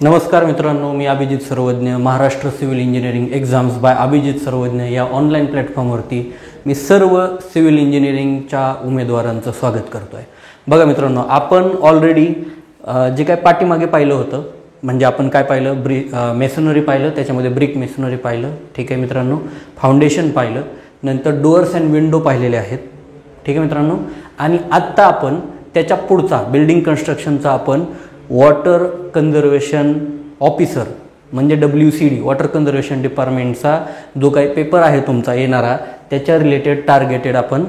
नमस्कार मित्रांनो, मी Abhijit Sarvadnya. Maharashtra civil engineering exams by Abhijit Sarvadnya या ऑनलाईन प्लॅटफॉर्मवरती मी सर्व सिव्हिल इंजिनिअरिंगच्या उमेदवारांचं स्वागत करतो आहे. बघा मित्रांनो, आपण ऑलरेडी जे काय पाठीमागे पाहिलं होतं, म्हणजे आपण काय पाहिलं, मेसनरी पाहिलं, त्याच्यामध्ये ब्रिक मेसनरी पाहिलं. ठीक आहे मित्रांनो, फाउंडेशन पाहिलं, नंतर डोअर्स अँड विंडो पाहिलेले आहेत. ठीक आहे मित्रांनो, आणि आत्ता आपण त्याच्या पुढचा बिल्डिंग कन्स्ट्रक्शनचा आपण वॉटर कन्झर्वेशन ऑफिसर म्हणजे WCD वॉटर कन्झर्वेशन डिपार्टमेंटचा जो काही पेपर आहे तुमचा येणारा, त्याच्या रिलेटेड टार्गेटेड आपण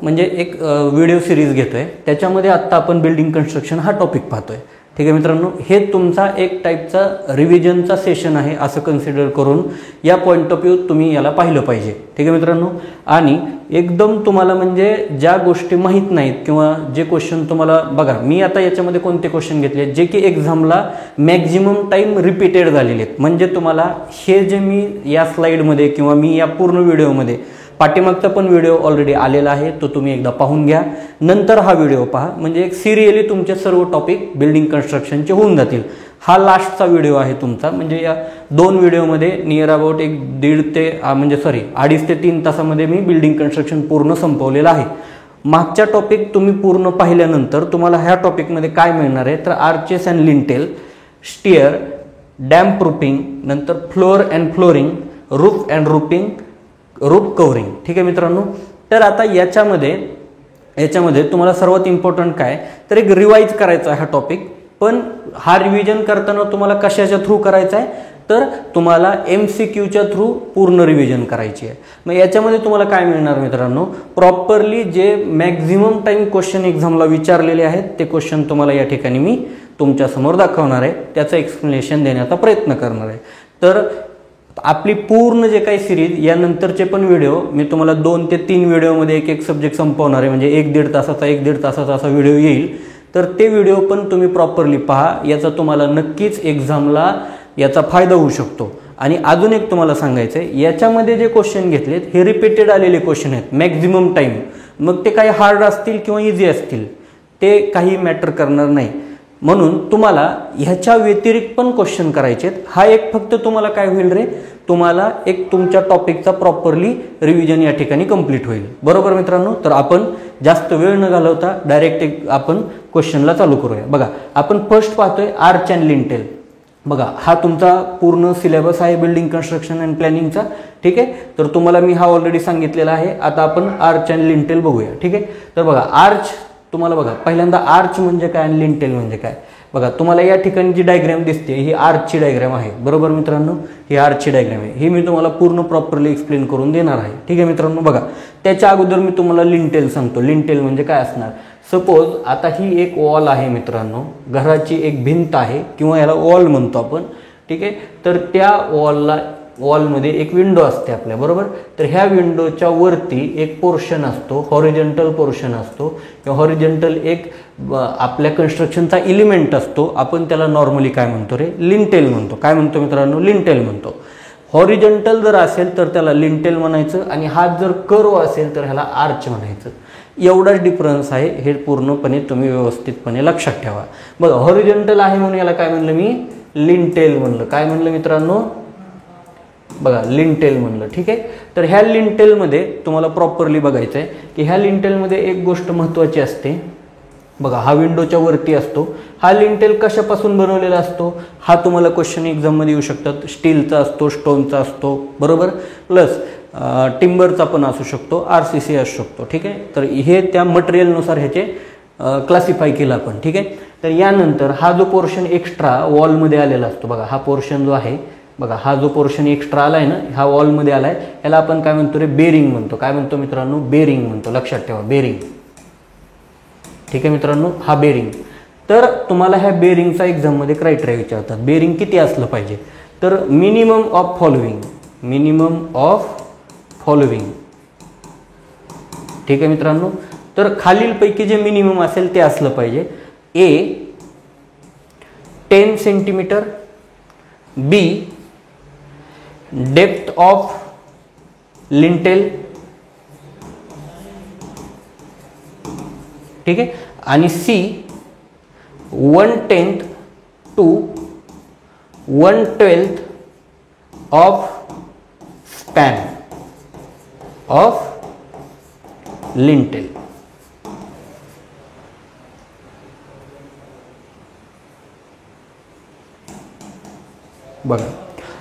म्हणजे एक व्हिडिओ सिरीज घेतो आहे. त्याच्यामध्ये आत्ता आपण बिल्डिंग कन्स्ट्रक्शन हा टॉपिक पाहतो आहे. ठीक आहे मित्रांनो, हे तुमचा एक टाईपचा रिव्हिजनचा सेशन आहे असं कन्सिडर करून या पॉईंट ऑफ व्ह्यू तुम्ही याला पाहिलं पाहिजे. ठीक आहे मित्रांनो, आणि एकदम तुम्हाला म्हणजे ज्या गोष्टी माहीत नाहीत किंवा जे क्वेश्चन तुम्हाला, बघा मी आता याच्यामध्ये कोणते क्वेश्चन घेतले जे की एक्झामला मॅक्झिमम टाईम रिपीटेड झालेले आहेत. म्हणजे तुम्हाला हे जे मी या स्लाईडमध्ये किंवा मी या पूर्ण व्हिडिओमध्ये, पाठीमागचा पण व्हिडिओ ऑलरेडी आलेला आहे, तो तुम्ही एकदा पाहून घ्या, नंतर हा व्हिडिओ पहा. म्हणजे एक सिरियली तुमचे सर्व टॉपिक बिल्डिंग कन्स्ट्रक्शनचे होऊन जातील. हा लास्टचा व्हिडिओ आहे तुमचा. म्हणजे या दोन व्हिडिओमध्ये नियर अबाउट एक 2.5 ते 3 तासामध्ये मी बिल्डिंग कन्स्ट्रक्शन पूर्ण संपवलेलं आहे. मागच्या टॉपिक तुम्ही पूर्ण पाहिल्यानंतर तुम्हाला ह्या टॉपिकमध्ये काय मिळणार आहे, तर arches and lintel, stair, damp proofing, नंतर floor and flooring, roof and roof covering. ठीक आहे मित्रांनो, तर आता याच्यामध्ये तुम्हाला सर्वात इम्पॉर्टंट काय, तर एक रिवाईज करायचा आहे हा टॉपिक. पण हा रिव्हिजन करताना तुम्हाला कशाच्या थ्रू करायचा आहे, तर तुम्हाला MCQच्या थ्रू पूर्ण रिव्हिजन करायची आहे. मग याच्यामध्ये तुम्हाला काय मिळणार मित्रांनो, प्रॉपरली जे मॅक्झिमम टाईम क्वेश्चन एक्झामला विचारलेले आहेत ते क्वेश्चन तुम्हाला या ठिकाणी मी तुमच्यासमोर दाखवणार आहे, त्याचं एक्सप्लेनेशन देण्याचा प्रयत्न करणार आहे. तर आपली पूर्ण जे काही सिरीज, यानंतरचे पण व्हिडिओ मी तुम्हाला 2 ते 3 व्हिडिओमध्ये एक सब्जेक्ट संपवणार आहे. म्हणजे 1-1.5 तासाचा असा व्हिडिओ येईल. तर ते व्हिडिओ पण तुम्ही प्रॉपरली पहा, याचा तुम्हाला नक्कीच एक्झामला याचा फायदा होऊ शकतो. आणि अजून एक तुम्हाला सांगायचं आहे, याच्यामध्ये जे क्वेश्चन घेतलेत हे रिपीटेड आलेले क्वेश्चन आहेत मॅक्झिमम टाईम. मग ते काही हार्ड असतील किंवा इझी असतील ते काही मॅटर करणार नाही. म्हणून तुम्हाला ह्याच्या व्यतिरिक्त पण क्वेश्चन करायचे आहेत. हा एक फक्त तुम्हाला काय होईल रे, तुम्हाला एक तुमच्या टॉपिकचा प्रॉपरली रिव्हिजन या ठिकाणी कंप्लीट होईल. बरोबर मित्रांनो, तर आपण जास्त वेळ न घालवता डायरेक्ट आपण क्वेश्चनला चालू करूया. बघा, आपण फर्स्ट पाहतोय आर्च अँड लिंटेल. बघा, हा तुमचा पूर्ण सिलेबस आहे बिल्डिंग कन्स्ट्रक्शन अँड प्लॅनिंगचा. ठीक आहे, तर तुम्हाला मी हा ऑलरेडी सांगितलेला आहे. आता आपण आर्च अँड लिंटेल बघूया. ठीक आहे, तर बघा आर्च, तुम्हाला बघा पहिल्यांदा आर्च म्हणजे काय आणि लिंटेल म्हणजे काय. बघा तुम्हाला या ठिकाणी जी डायग्राम दिसते ही आर्चची डायग्राम आहे. बरोबर मित्रांनो, ही आर्चची डायग्राम आहे. ही मी तुम्हाला पूर्ण प्रॉपरली एक्सप्लेन करून देणार आहे. ठीक आहे मित्रांनो, बघा त्याच्या अगोदर मी तुम्हाला लिंटेल सांगतो. लिंटेल म्हणजे काय असणार. सपोज आता ही एक वॉल आहे मित्रांनो, घराची एक भिंत आहे किंवा याला वॉल म्हणतो आपण. ठीक आहे, तर त्या वॉलमध्ये एक विंडो असते आपल्या, बरोबर. तर ह्या विंडोच्या वरती एक पोर्शन असतो, हॉरिझॉन्टल पोर्शन असतो किंवा हॉरिझॉन्टल एक आपल्या कन्स्ट्रक्शनचा एलिमेंट असतो. आपण त्याला नॉर्मली काय म्हणतो रे, लिंटेल म्हणतो. काय म्हणतो मित्रांनो, लिंटेल म्हणतो. हॉरिझॉन्टल जर असेल तर त्याला लिंटेल म्हणायचं, आणि हा जर कर्व असेल तर ह्याला आर्च म्हणायचं. एवढाच डिफरन्स आहे. हे पूर्णपणे तुम्ही व्यवस्थितपणे लक्षात ठेवा. बघा, हॉरिझॉन्टल आहे म्हणून याला काय म्हणलं मी, लिंटेल म्हणलं. काय म्हणलं मित्रांनो, बघा लिंटेल म्हणलं. ठीक आहे, तर ह्या लिंटेलमध्ये तुम्हाला प्रॉपरली बघायचं आहे की ह्या लिंटेलमध्ये एक गोष्ट महत्त्वाची असते. बघा, हा विंडोच्या वरती असतो. हा लिंटेल कशापासून बनवलेला असतो, हा तुम्हाला क्वेश्चन एक्झाममध्ये येऊ शकतात. स्टीलचा असतो, स्टोनचा असतो, बरोबर, प्लस टिंबरचा पण असू शकतो, RCC असू शकतो. ठीक आहे, तर हे त्या मटेरियलनुसार ह्याचे क्लासिफाय केलं आपण. ठीक आहे, तर यानंतर हा जो पोर्शन एक्स्ट्रा वॉलमध्ये आलेला असतो, बघा हा पोर्शन जो आहे, बघा हा जो पोर्शन एक्स्ट्रा आलाय ना, हा वॉलमध्ये आलाय, याला आपण काय म्हणतो रे, बेरिंग म्हणतो. काय म्हणतो मित्रांनो, बेरिंग म्हणतो. लक्षात ठेवा, बेरिंग. ठीक आहे मित्रांनो, हा बेरिंग. तर तुम्हाला ह्या बेरिंगचा एक्झाममध्ये क्रायटेरिया विचारतात. बेरिंग किती असलं पाहिजे, तर मिनिमम ऑफ फॉलोविंग. ठीक आहे मित्रांनो, तर खालीलपैकी जे मिनिमम असेल ते असलं पाहिजे. A 10 centimetre, B depth of lintel. ठीक आहे, आणि C 1/10 to 1/12 of span of lintel. बघा,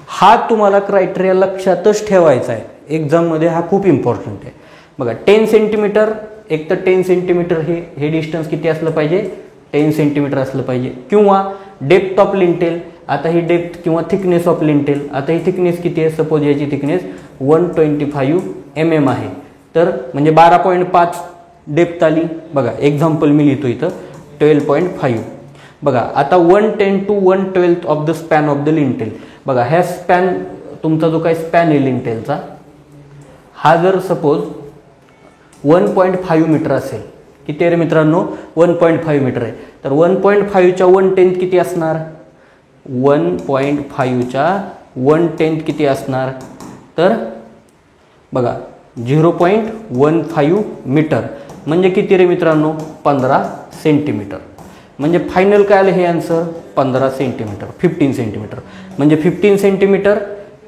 हा तुम्हाला क्रायटेरिया लक्षातच ठेवायचा आहे, एक्झाममध्ये हा खूप इम्पॉर्टंट आहे. बघा 10 सेंटीमीटर, एक तर 10 सेंटीमीटर हे डिस्टन्स किती असलं पाहिजे, 10 सेंटीमीटर असलं पाहिजे. किंवा डेप्थ ऑफ लिंटेल, आता ही डेप्थ किंवा थिकनेस ऑफ लिंटेल, आता ही थिकनेस किती आहे, सपोज याची थिकनेस 125 mm आहे, तर म्हणजे 12.5 डेप्थ आली. बघा एक्झाम्पल मी लिहितो इथं 12.5. बघा आता 110 to 1/12 of the span of the lintel. बघा ह्या स्पॅन, तुमचा जो काही स्पॅन आहे लिंटेलचा, हा जर सपोज 1.5 मीटर असेल, किती आहे रे मित्रांनो, 1.5 मीटर आहे, तर 1.5च्या 1/10 किती असणार, 1.5च्या 1/10 किती असणार, तर बघा 0.15 मीटर म्हणजे किती रे मित्रांनो, 15 सेंटीमीटर. म्हणजे फायनल काय आलं हे आन्सर, 15 सेंटीमीटर, 15 सेंटीमीटर. म्हणजे 15 सेंटीमीटर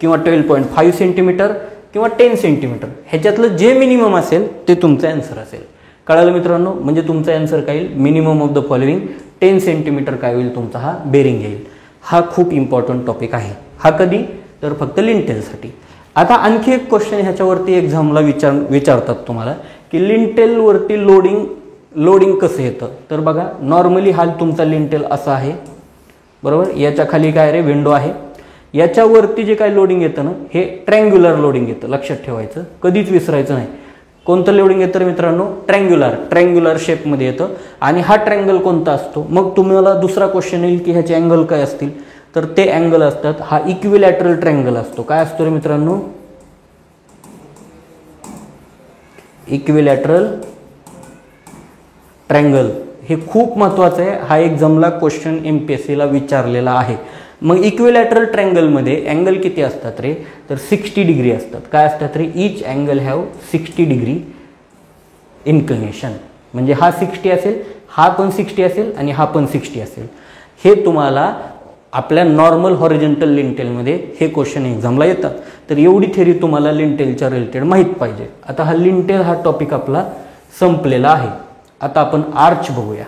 किंवा 12.5 सेंटीमीटर किंवा 10 सेंटीमीटर, ह्याच्यातलं जे मिनिमम असेल ते तुमचं आन्सर असेल. कळालं मित्रांनो, म्हणजे तुमचा आन्सर काय येईल, minimum of the following 10 centimetre काय होईल, तुमचा हा बेरिंग येईल. हा खूप इम्पॉर्टंट टॉपिक आहे. हा कधी, तर फक्त लिंटेलसाठी. आता आणखी एक क्वेश्चन ह्याच्यावरती एक्झामला विचारतात तुम्हाला, की लिंटेलवरती लोडिंग कसं येतं. तर बघा नॉर्मली हा तुमचा लिंटेल असा आहे, बरोबर, याच्या खाली काय रे, विंडो आहे. याच्यावरती जे काय लोडिंग येतं ना, हे ट्रँग्युलर लोडिंग येतं, लक्षात ठेवायचं, कधीच विसरायचं नाही. कोणतं लोडिंग येतं रे मित्रांनो, ट्रँग्युलर शेपमध्ये येतं. आणि हा ट्रँगल कोणता असतो, मग तुम्हाला दुसरा क्वेश्चन येईल की ह्याचे अँगल काय असतील, तर ते अँगल असतात, हा इक्विलॅटरल ट्रँगल असतो. काय असतो रे मित्रांनो, इक्विलॅटरल ट्रँगल. हे खूप महत्त्वाचं आहे, हा एक्झामला क्वेश्चन MPSCला विचारलेला आहे. मग इक्विलॅटरल ट्रँगलमध्ये अँगल किती असतात रे, तर 60 डिग्री असतात. काय असतात रे, each angle have 60 degree inclination. म्हणजे हा 60 असेल, हा पण 60 असेल आणि हा पण 60 असेल. हे तुम्हाला आपल्या नॉर्मल हॉरिझॉन्टल लिंटेलमध्ये हे क्वेश्चन एक्झामला येतात. तर एवढी थेरी तुम्हाला लिंटेलच्या रिलेटेड माहीत पाहिजे. आता हा लिंटेल हा टॉपिक आपला संपलेला आहे. आता आपण आर्च बघूया.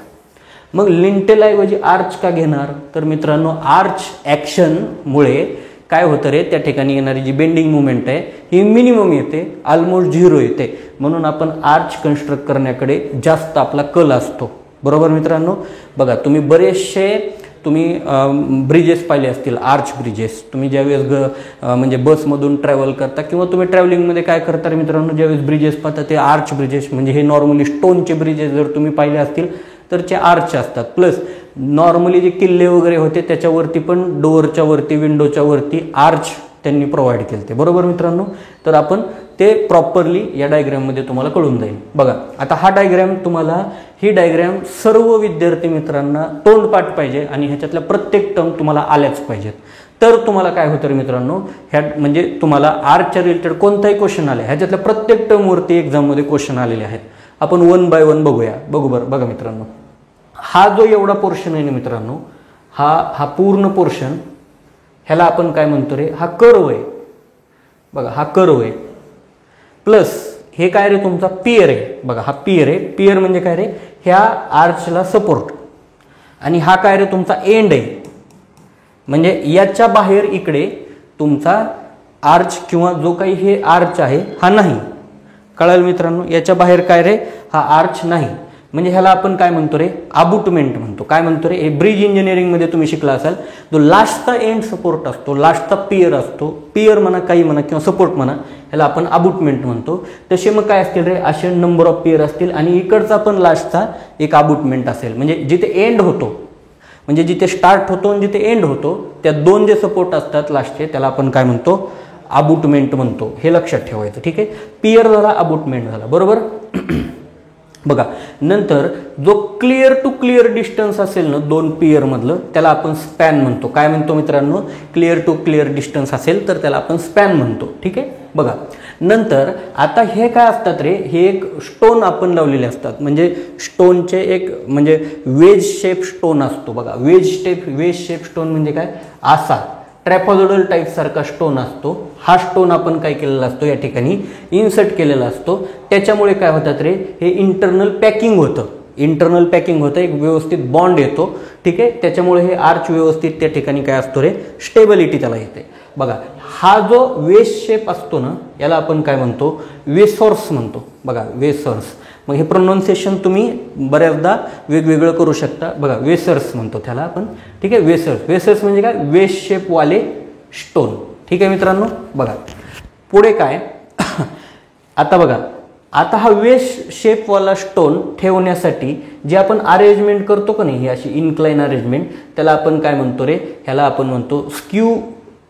मग लिंटेलऐवजी आर्च का घेणार, तर मित्रांनो आर्च ॲक्शनमुळे काय होतं रे, त्या ठिकाणी येणारी जी बेंडिंग मुवमेंट आहे ही मिनिमम येते, ऑलमोस्ट 0 येते. म्हणून आपण आर्च कन्स्ट्रक्ट करण्याकडे जास्त आपला कल असतो. बरोबर मित्रांनो. बघा तुम्ही ब्रिजेस पाहिले असतील, आर्च ब्रिजेस. तुम्ही ज्यावेळेस म्हणजे बसमधून ट्रॅव्हल करता किंवा तुम्ही ट्रॅव्हलिंगमध्ये काय करता रे मित्रांनो, ज्यावेळेस ब्रिजेस पाहता ते आर्च ब्रिजेस, म्हणजे हे नॉर्मली स्टोनचे ब्रिजेस जर तुम्ही पाहिले असतील तर ते आर्च असतात. प्लस नॉर्मली जे किल्ले वगैरे होते त्याच्यावरती पण डोअरच्या वरती, विंडोच्या वरती आर्च त्यांनी प्रोव्हाइड केले ते. बरोबर मित्रांनो. तर आपण ते प्रॉपरली या डायग्रॅममध्ये तुम्हाला कळून जाईल. बघा आता हा डायग्रॅम, तुम्हाला ही डायग्रॅम सर्व विद्यार्थी मित्रांना तोंडपाठ पाहिजे आणि ह्याच्यातल्या प्रत्येक टर्म तुम्हाला आल्याच पाहिजेत. तर तुम्हाला काय होतं रे मित्रांनो, ह्या म्हणजे तुम्हाला आर्चच्या रिलेटेड कोणताही क्वेश्चन आले, ह्याच्यातल्या प्रत्येक टर्मवरती एक्झाममध्ये क्वेश्चन आलेले आहेत. आपण 1 by 1 बघूया. बघा मित्रांनो, हा जो एवढा पोर्शन आहे ना मित्रांनो, हा पूर्ण पोर्शन, ह्याला आपण काय म्हणतो रे, हा कर्व आहे. बघा हा कर्व आहे. प्लस हे काय रे, तुमचा पियर आहे. बघा हा पियर आहे. पियर म्हणजे काय रे, ह्या आर्चला सपोर्ट. आणि हा काय रे, तुमचा एंड आहे. म्हणजे याच्या बाहेर इकडे तुमचा आर्च किंवा जो काही हे आर्च आहे हा नाही. कळालं मित्रांनो. याच्या बाहेर काय रे, हा आर्च नाही. म्हणजे ह्याला आपण काय म्हणतो रे, अबुटमेंट म्हणतो. काय म्हणतो रे, हे ब्रिज इंजिनिअरिंगमध्ये तुम्ही शिकला असाल, जो लास्टचा एंड सपोर्ट असतो, लास्टचा पियर असतो, पियर म्हणा काही म्हणा किंवा सपोर्ट म्हणा, ह्याला आपण अबुटमेंट म्हणतो. तसे मग काय असतील रे, असे नंबर ऑफ पियर असतील आणि इकडचा पण लास्टचा एक अबुटमेंट असेल. म्हणजे जिथे एंड होतो, म्हणजे जिथे स्टार्ट होतो आणि जिथे एंड होतो, त्या दोन जे सपोर्ट असतात लास्टचे, त्याला आपण काय म्हणतो, अबुटमेंट म्हणतो. हे लक्षात ठेवायचं. ठीक आहे. पियर झाला, अबुटमेंट झाला. बरोबर. बघा नंतर जो क्लिअर टू क्लिअर डिस्टन्स असेल ना दोन पियर मधलं, त्याला आपण स्पॅन म्हणतो. काय म्हणतो मित्रांनो, क्लिअर टू क्लिअर डिस्टन्स असेल तर त्याला आपण स्पॅन म्हणतो. ठीक आहे. बघा नंतर आता हे काय असतात रे, हे एक स्टोन आपण लावलेले असतात, म्हणजे स्टोनचे एक म्हणजे वेज शेप स्टोन असतो बघा. वेज शेप स्टोन म्हणजे काय, असा ट्रॅपेझॉइडल टाईप सारखा स्टोन असतो. हा स्टोन आपण काय केलेला असतो, या ठिकाणी इन्सर्ट केलेला असतो. त्याच्यामुळे काय होतात रे, हे इंटरनल पॅकिंग होतं, एक व्यवस्थित बॉन्ड येतो. ठीक आहे, त्याच्यामुळे हे आर्च व्यवस्थित त्या ठिकाणी काय असतो रे, स्टेबिलिटी त्याला येते बघा. हा जो वेज शेप असतो ना, याला आपण काय म्हणतो, वेसॉर्स म्हणतो बघा, वेसॉर्स. मग हे प्रोनाउन्सिएशन तुम्ही बऱ्याचदा वेगवेगळं करू शकता बघा, वेसर्स म्हणतो त्याला आपण. ठीक आहे, वेसर्स म्हणजे काय, वेज शेपवाले स्टोन. ठीक आहे मित्रांनो, बघा पुढे काय आता बघा, आता हा वेज शेपवाला स्टोन ठेवण्यासाठी जे आपण अरेंजमेंट करतो का नाही, ही अशी इन्क्लाइन अरेंजमेंट, त्याला आपण काय म्हणतो रे, ह्याला आपण म्हणतो स्क्यू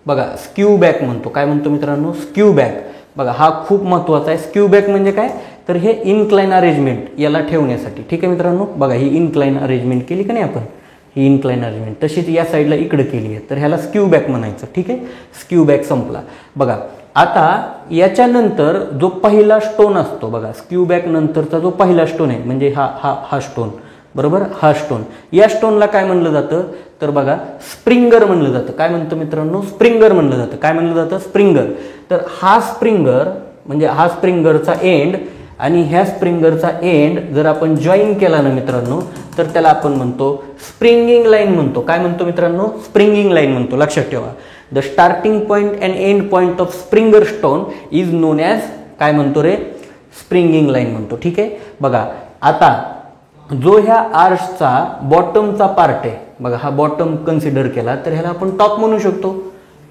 बघा, स्क्यू बॅक म्हणतो. काय म्हणतो मित्रांनो, स्क्यू बॅक बघा. हा खूप महत्त्वाचा आहे. स्क्यू बॅक म्हणजे काय, तर हे इन्क्लाइन अरेंजमेंट याला ठेवण्यासाठी. ठीक आहे मित्रांनो, बघा ही इन्क्लाइन अरेंजमेंट केली का नाही आपण, ही इन्क्लाइन अरेंजमेंट तशीच या साईडला इकडे केली आहे, तर ह्याला स्क्यू बॅक म्हणायचं. ठीक आहे, स्क्यू बॅक संपला बघा. आता याच्यानंतर जो पहिला स्टोन असतो बघा, स्क्यू बॅक नंतरचा जो पहिला स्टोन आहे म्हणजे हा स्टोन बरोबर, हा स्टोन. या स्टोनला काय म्हणलं जातं, तर बघा स्प्रिंगर म्हणलं जातं. काय म्हणतं मित्रांनो, स्प्रिंगर म्हणलं जातं. काय म्हणलं जातं, स्प्रिंगर. तर हा स्प्रिंगर म्हणजे हा स्प्रिंगरचा एंड आणि ह्या स्प्रिंगरचा एंड जर आपण जॉईन केला ना मित्रांनो, तर त्याला आपण म्हणतो स्प्रिंगिंग लाईन म्हणतो. काय म्हणतो मित्रांनो, स्प्रिंगिंग लाईन म्हणतो. लक्षात ठेवा, the starting point and end point of springer stone is known as काय म्हणतो रे, स्प्रिंगिंग लाईन म्हणतो. ठीक आहे, बघा आता जो ह्या आर्चचा बॉटमचा पार्ट आहे बघा, हा बॉटम कन्सिडर केला तर ह्याला आपण टॉप म्हणू शकतो.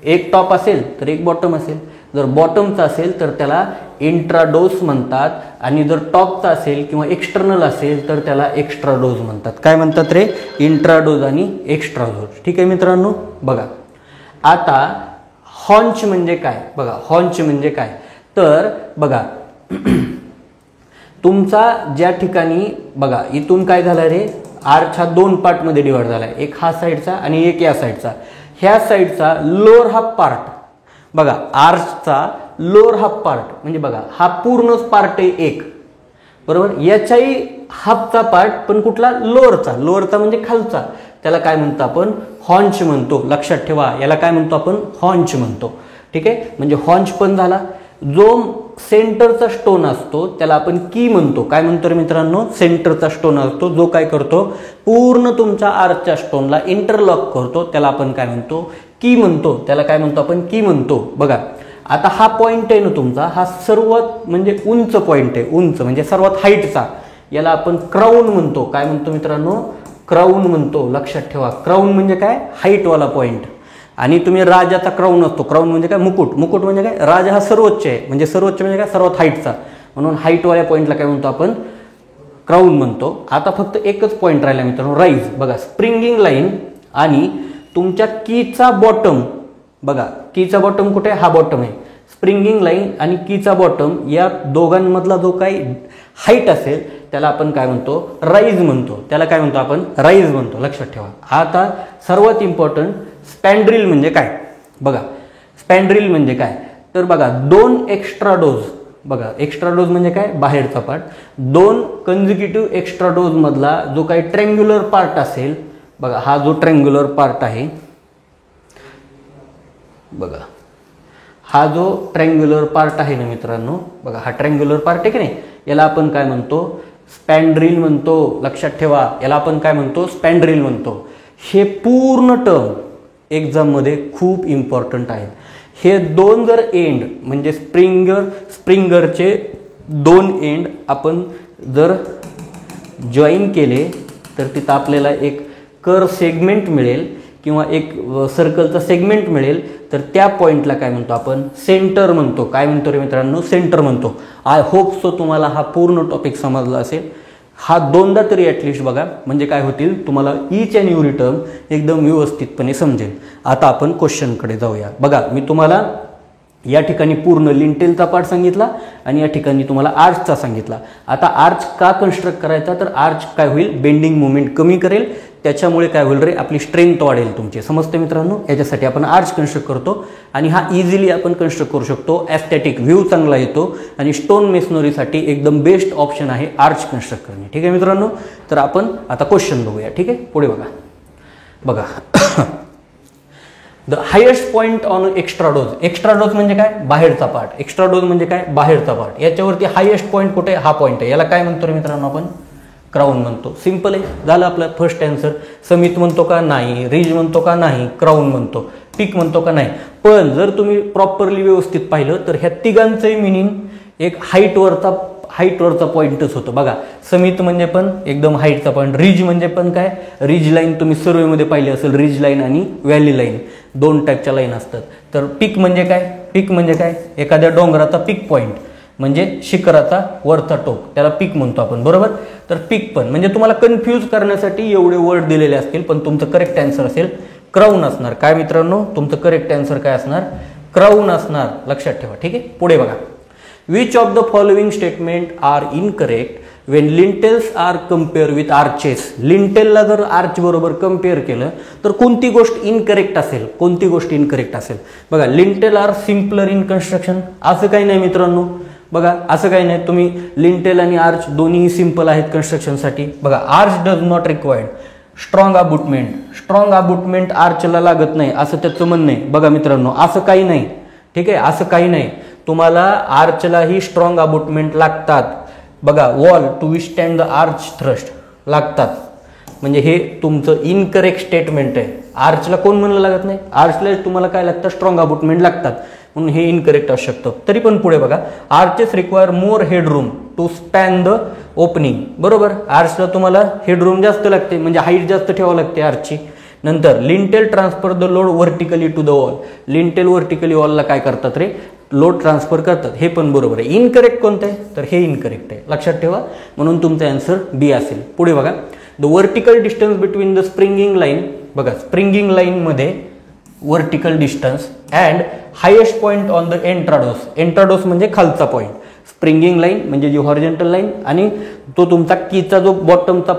एक टॉप असेल तर एक बॉटम असेल. जर बॉटमचा असेल तर त्याला इंट्राडोस म्हणतात, आणि जर टॉपचा असेल किंवा एक्सटर्नल असेल तर त्याला एक्स्ट्राडोज म्हणतात. काय म्हणतात रे, इंट्राडोज आणि एक्स्ट्राडोज. ठीक आहे मित्रांनो, बघा आता हॉन्च म्हणजे काय बघा, हॉन्च म्हणजे काय, तर बघा तुमचा ज्या ठिकाणी बघा इथून काय झालं रे, आर्च हा दोन पार्टमध्ये डिवाइड झाला आहे, एक हा साईडचा आणि एक या साईडचा. ह्या साईडचा लोअर हाफ पार्ट बघा, आर्चचा लोअर हाफ पार्ट म्हणजे बघा हा पूर्णच पार्ट आहे एक बरोबर. याच्याही हाफचा पार्ट पण कुठला, लोअरचा म्हणजे खालचा, त्याला काय म्हणतो आपण, हॉन्च म्हणतो. लक्षात ठेवा, याला काय म्हणतो आपण, हॉन्च म्हणतो. ठीक आहे, म्हणजे हॉन्च पण झाला. जो सेंटरचा स्टोन असतो त्याला आपण की म्हणतो. काय म्हणतो रे मित्रांनो, सेंटरचा स्टोन असतो जो काय करतो, पूर्ण तुमच्या आर्चच्या स्टोनला इंटरलॉक करतो, त्याला आपण काय म्हणतो, की म्हणतो. त्याला काय म्हणतो आपण, की म्हणतो. बघा आता हा पॉइंट आहे ना तुमचा, हा सर्वात म्हणजे उंच पॉइंट आहे, उंच म्हणजे सर्वात हाईटचा, याला आपण क्राऊन म्हणतो. काय म्हणतो मित्रांनो, क्राऊन म्हणतो. लक्षात ठेवा, क्राऊन म्हणजे काय, हाईटवाला पॉइंट. आणि तुम्ही राजाचा क्राऊन असतो, क्राऊन म्हणजे काय, मुकुट. मुकुट म्हणजे काय, राजा हा सर्वोच्च आहे, म्हणजे सर्वोच्च म्हणजे काय, सर्वात हाईटचा, म्हणून हाईटवाल्या पॉईंटला काय म्हणतो आपण, क्राऊन म्हणतो. आता फक्त एकच पॉईंट राहिला मित्रांनो, राईज. बघा स्प्रिंगिंग लाईन आणि तुमच्या कीचा बॉटम बघा, कीचा बॉटम कुठे, हा बॉटम आहे. स्प्रिंगिंग लाईन आणि कीचा बॉटम या दोघांमधला जो काही हाईट असेल त्याला आपण काय म्हणतो, राईज म्हणतो. त्याला काय म्हणतो आपण, राईज म्हणतो. लक्षात ठेवा. आता सर्वात इम्पॉर्टंट, स्पॅन्ड्रिल म्हणजे काय बघा. स्पॅन्ड्रिल म्हणजे काय, तर बघा दोन एक्स्ट्रा डोज बघा, एक्स्ट्रा डोज म्हणजे काय, बाहेरचा पार्ट. दोन कन्झिक्युटिव्ह एक्स्ट्रा डोज मधला जो काही ट्रँग्युलर पार्ट असेल बघा, हा जो ट्रँग्युलर पार्ट आहे बघा, हा जो ट्रँग्युलर पार्ट आहे ना मित्रांनो, बघा हा ट्रँग्युलर पार्ट आहे की नाही, याला आपण काय म्हणतो, स्पॅन्ड्रिल म्हणतो. लक्षात ठेवा, याला आपण काय म्हणतो, स्पॅन्ड्रिल म्हणतो. हे पूर्ण टर्म एक्झाममध्ये खूप इम्पॉर्टंट आहेत. हे दोन जर एंड म्हणजे स्प्रिंगरचे दोन एंड आपण जर जॉईन केले तर तिथं आपल्याला एक कर सेगमेंट मिळेल किंवा एक सर्कलचा सेगमेंट मिळेल, तर त्या पॉईंटला काय म्हणतो आपण, सेंटर म्हणतो. काय म्हणतो रे मित्रांनो, सेंटर म्हणतो. आय होप सो तुम्हाला हा पूर्ण टॉपिक समजला असेल. हा दोनदा तरी ॲटलिस्ट बघा, म्हणजे काय होतील, तुम्हाला ईच अँड एव्हरी टर्म एकदम व्यवस्थितपणे समजेल. आता आपण क्वेश्चनकडे जाऊया. बघा मी तुम्हाला या ठिकाणी पूर्ण लिंटेलचा पार्ट सांगितला आणि या ठिकाणी तुम्हाला आर्चचा सांगितला. आता आर्च का कन्स्ट्रक्ट करायचा, तर आर्च काय होईल, बेंडिंग मुवमेंट कमी करेल, त्याच्यामुळे काय होईल रे, आपली स्ट्रेंथ वाढेल तुमची. समजते मित्रांनो. याच्यासाठी आपण आर्च कन्स्ट्रक्ट करतो आणि हा इझिली आपण कन्स्ट्रक्ट करू शकतो. ॲस्थेटिक व्ह्यू चांगला येतो आणि स्टोन मेसनरीसाठी एकदम बेस्ट ऑप्शन आहे आर्च कन्स्ट्रक्ट करणे. ठीक आहे मित्रांनो. तर आपण आता क्वेश्चन बघूया. ठीक आहे, पुढे बघा. The highest point on extrados. Extrados म्हणजे काय, बाहेरचा पार्ट. एक्स्ट्राडोज म्हणजे काय, बाहेरचा पार्ट. याच्यावरती हायेस्ट पॉईंट कुठे, हा पॉईंट आहे. याला काय म्हणतो रे मित्रांनो आपण, क्राऊन म्हणतो. सिंपल आहे, झालं आपलं फर्स्ट आन्सर. समित म्हणतो का, नाही. रिज म्हणतो का, नाही. क्राऊन म्हणतो. पीक म्हणतो का, नाही. पण जर तुम्ही प्रॉपरली व्यवस्थित पाहिलं तर ह्या तिघांचंही मिनिंग एक हाईटवरचा पॉईंटच होतं. बघा, समित म्हणजे पण एकदम हाईटचा पॉईंट. रिज म्हणजे पण काय, रिज लाईन तुम्ही सर्वेमध्ये पाहिली असेल, रिज लाईन आणि व्हॅली लाईन दोन टाईपच्या लाईन असतात. तर पीक म्हणजे काय, पीक म्हणजे काय, एखाद्या डोंगराचा पीक पॉईंट म्हणजे शिखराचा वरचा टोक, त्याला पीक म्हणतो आपण, बरोबर. तर पीक पण म्हणजे तुम्हाला कन्फ्यूज करण्यासाठी एवढे वर्ड दिलेले असतील, पण तुमचं करेक्ट आन्सर असेल क्राऊन असणार. काय मित्रांनो, तुमचं करेक्ट आन्सर काय असणार, क्राऊन असणार. लक्षात ठेवा. ठीक आहे, पुढे बघा. Which of the following statement are incorrect when lintels are compare with arches. लिंटेलला जर आर्च बरोबर कम्पेअर केलं तर कोणती गोष्ट इनकरेक्ट असेल, कोणती गोष्ट इनकरेक्ट असेल. बघा, lintel are simpler in construction. असं काही नाही मित्रांनो. बघा, असं काही नाही. तुम्ही लिंटेल आणि आर्च दोन्ही सिंपल आहेत कन्स्ट्रक्शनसाठी. बघा, arch does not required strong abutment. Strong abutment आर्चला लागत नाही असं त्याचं म्हणणं आहे. बघा मित्रांनो, असं काही नाही. ठीक आहे, असं काही नाही. तुम्हाला आर्चलाही स्ट्रॉंग अबुटमेंट लागतात. बघा, वॉल टू विस्टँड द आर्च थ्रस्ट लागतात. म्हणजे हे तुमचं इनकरेक्ट स्टेटमेंट आहे. आर्चला कोण म्हणलं लागत नाही, आर्चला तुम्हाला काय लागतं, स्ट्रॉंग अबुटमेंट लागतात, म्हणून हे इनकरेक्ट असू शकतं. तरी पण पुढे बघा, arches require more headroom to span the opening. बरोबर, आर्चला तुम्हाला हेडरूम जास्त लागते, म्हणजे हाईट जास्त ठेवावं लागते आर्चची. नंतर lintel transfer the load vertically to the wall. Lintel vertically वॉलला काय करतात रे, लोड ट्रान्सफर करतात. हे पण बरोबर आहे. इनकरेक्ट कोणतं आहे, तर हे इनकरेक्ट आहे. लक्षात ठेवा. म्हणून तुमचा आन्सर बी असेल. पुढे बघा, the vertical distance between the springing line. बघा, स्प्रिंगिंग लाईनमध्ये vertical distance and highest point on the intrados. Intrados म्हणजे खालचा पॉईंट. स्प्रिंगिंग लाईन म्हणजे जी हॉरिझॉन्टल लाईन आणि तो तुमचा कीचा जो बॉटमचा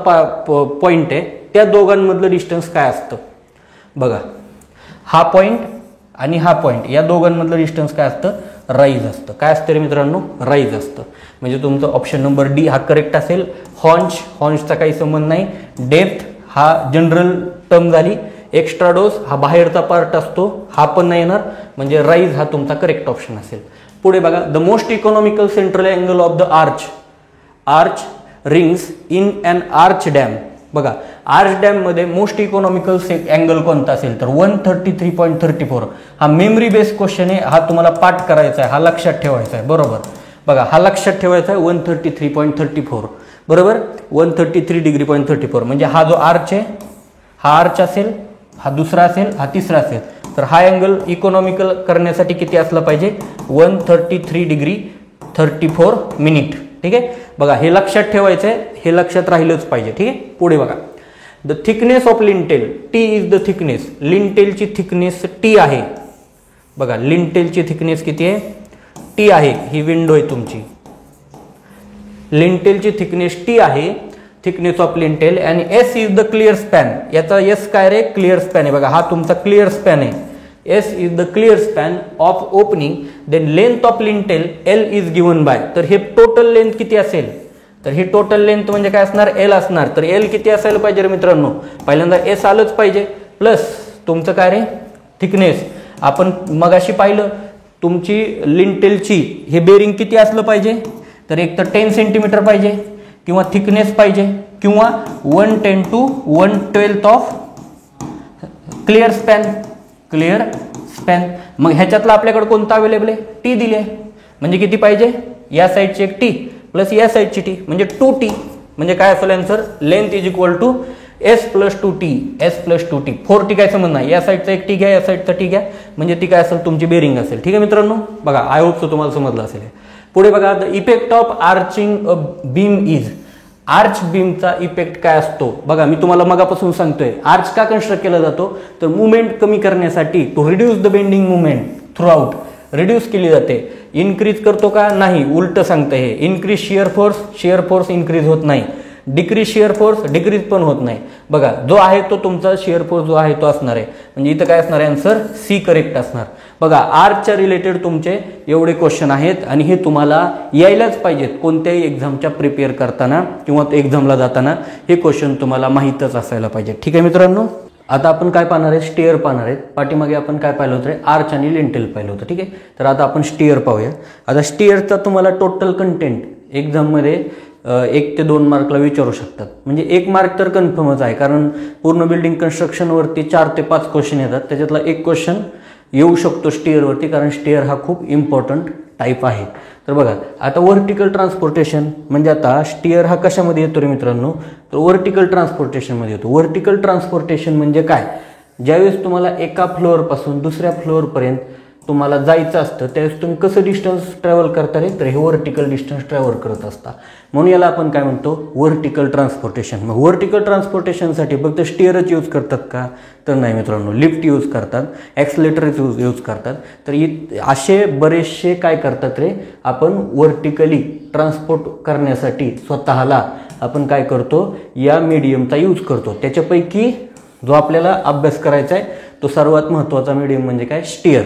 पॉईंट आहे, त्या दोघांमधलं डिस्टन्स काय असतं. बघा, हा पॉईंट आणि हा पॉईंट, या दोघांमधलं डिस्टन्स काय असतं, राईज असतं. काय असतं रे मित्रांनो, राईज असतं. म्हणजे तुमचं ऑप्शन नंबर डी हा करेक्ट असेल. हॉर्न्सचा काही संबंध नाही. डेप्थ हा जनरल टर्म झाली. एक्स्ट्राडोस हा बाहेरचा पार्ट असतो, हा पण नाही येणार. म्हणजे राईज हा तुमचा करेक्ट ऑप्शन असेल. पुढे बघा, the most economical central angle of the arch rings in an arch dam. बघा, आर्च डॅम मध्ये मोस्ट इकॉनॉमिकल अँगल कोणता असेल तर 133.34. हा मेमरी बेस्ड क्वेश्चन आहे. हा तुम्हाला पाठ करायचा आहे, हा लक्षात ठेवायचा आहे. बरोबर, बघा, हा लक्षात ठेवायचा आहे. 133.34 बरोबर, 133°.34. म्हणजे हा जो आर्च आहे, हा आर्च असेल, हा दुसरा असेल, हा तिसरा असेल. तर हा अँगल इकॉनॉमिकल करण्यासाठी किती असला पाहिजे, 133°34'. ठीक आहे, बघा, हे लक्षात ठेवायचं आहे, हे लक्षात राहिलंच पाहिजे. ठीक आहे, पुढे बघा, the thickness of lintel. T is the thickness. लिंटेलची थिकनेस टी आहे. बघा, लिंटेलची थिकनेस किती आहे, टी आहे. ही विंडो आहे तुमची. लिंटेलची थिकनेस टी आहे, थिकनेस ऑफ लिंटेल. आणि S is the clear span. याचा एस काय रे, क्लिअर स्पॅन आहे. बघा, हा तुमचा क्लिअर स्पॅन आहे. S is the clear span of opening. Then length of lintel L is given by. तर हे टोटल लेंथ किती असेल, तर हे टोटल लेंथ म्हणजे काय असणार, एल असणार. तर एल किती असायला पाहिजे रे मित्रांनो, पहिल्यांदा एस आलंच पाहिजे, प्लस तुमचं काय रे, थिकनेस. आपण मगाशी पाहिलं तुमची लिंटेलची हे बेरिंग किती असलं पाहिजे, तर एक तर 10 सेंटीमीटर पाहिजे, किंवा थिकनेस पाहिजे, किंवा 110 to 1/12 of clear span. Clear span. मग ह्याच्यातला आपल्याकडे कोणता अवेलेबल आहे, टी दिले. म्हणजे किती पाहिजे, या साईडची एक टी प्लस या साईडची टी, म्हणजे 2t. म्हणजे काय असेल answer, length is equal to S plus 2t. S plus 2t. 4t काय संबंध नाही. या साईडचा एक टी घ्या, या साईडचा टी घ्या, म्हणजे ती काय असेल, तुमची बेरिंग असेल. ठीक आहे मित्रांनो, बघा, आय होप सो तुम्हाला समजलं असेल. पुढे बघा, the effect of arching a beam is. Arch बीमचा इफेक्ट काय असतो. बघा, मी तुम्हाला मगापासून सांगतोय, आर्च का कन्स्ट्रक्ट केला जातो, तर मुवमेंट कमी करण्यासाठी, to reduce the bending movement throughout. Reduce केली जाते. इन्क्रीज करतो का, नाही, उलट सांगतं हे. इन्क्रीज शिअर फोर्स इन्क्रीज होत नाही. डिक्रीज शिअर फोर्स डिक्रीज पण होत नाही. बघा जो आहे तो तुमचा शिअर फोर्स जो आहे तो असणार आहे. म्हणजे इथं काय असणार आहे आन्सर सी करेक्ट असणार. बघा आर्चच्या रिलेटेड तुमचे एवढे क्वेश्चन आहेत आणि हे तुम्हाला यायलाच पाहिजेत. कोणत्याही एक्झामच्या प्रिपेअर करताना किंवा एक्झामला जाताना हे क्वेश्चन तुम्हाला माहीतच असायला पाहिजे. ठीक आहे मित्रांनो. आता आपण काय पाहणार आहे, स्टेअर पाहणार आहेत. पाठीमागे आपण काय पाहिलं होतं, आर्च आणि लिंटेल पाहिलं होतं. ठीक आहे, तर आता आपण स्टेअर पाहूया. आता स्टेअरचा तुम्हाला टोटल कंटेंट एक्झाममध्ये 1 ते 2 मार्कला विचारू शकतात. म्हणजे 1 मार्क तर कन्फर्मच आहे, कारण पूर्ण बिल्डिंग कन्स्ट्रक्शनवरती 4 ते 5 क्वेश्चन येतात. त्याच्यातला 1 क्वेश्चन येऊ शकतो स्टेअरवरती, कारण स्टेअर हा खूप इम्पॉर्टंट टाईप आहे. तर बघा आता व्हर्टिकल ट्रान्सपोर्टेशन म्हणजे आता स्टेअर हा कशामध्ये येतो रे मित्रांनो, तर व्हर्टिकल ट्रान्सपोर्टेशनमध्ये येतो. व्हर्टिकल ट्रान्सपोर्टेशन म्हणजे काय, ज्यावेळेस तुम्हाला एका फ्लोअरपासून दुसऱ्या फ्लोअरपर्यंत तुम्हाला जायचं असतं त्यावेळेस तुम्ही कसं डिस्टन्स ट्रॅव्हल करता रे, तर हे व्हर्टिकल डिस्टन्स ट्रॅव्हल करत असता. म्हणून याला आपण काय म्हणतो, व्हर्टिकल ट्रान्सपोर्टेशन. मग व्हर्टिकल ट्रान्सपोर्टेशनसाठी फक्त स्टेअरच यूज करतात का, तर नाही मित्रांनो, लिफ्ट यूज करतात, ॲक्सिलेटर यूज करतात. तर असे बरेचसे काय करतात रे, आपण व्हर्टिकली ट्रान्सपोर्ट करण्यासाठी स्वतःला आपण काय करतो, या मीडियमचा यूज करतो. त्याच्यापैकी जो आपल्याला अभ्यास करायचा आहे तो सर्वात महत्त्वाचा मीडियम म्हणजे काय, स्टेअर.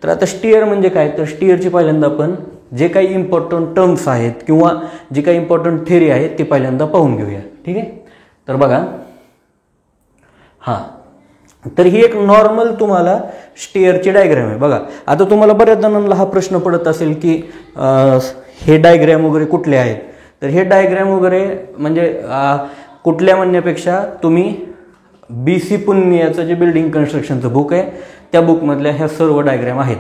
तर आता स्टेअर म्हणजे काय, तर स्टेअरची पहिल्यांदा आपण जे काही इम्पॉर्टंट टर्म्स आहेत किंवा जे काही इम्पॉर्टंट थेरी आहेत ते पहिल्यांदा पाहून घेऊया. ठीक आहे, तर बघा हां, तर ही एक नॉर्मल तुम्हाला स्टेअरची डायग्रॅम आहे. बघा आता तुम्हाला बऱ्याच जणांना हा प्रश्न पडत असेल की हे डायग्रॅम वगैरे कुठले आहेत, तर हे डायग्रॅम वगैरे म्हणजे कुठल्या म्हणण्यापेक्षा तुम्ही BC पुन्नियाचं जे बिल्डिंग कन्स्ट्रक्शनचं बुक आहे त्या बुकमधल्या ह्या सर्व डायग्रॅम आहेत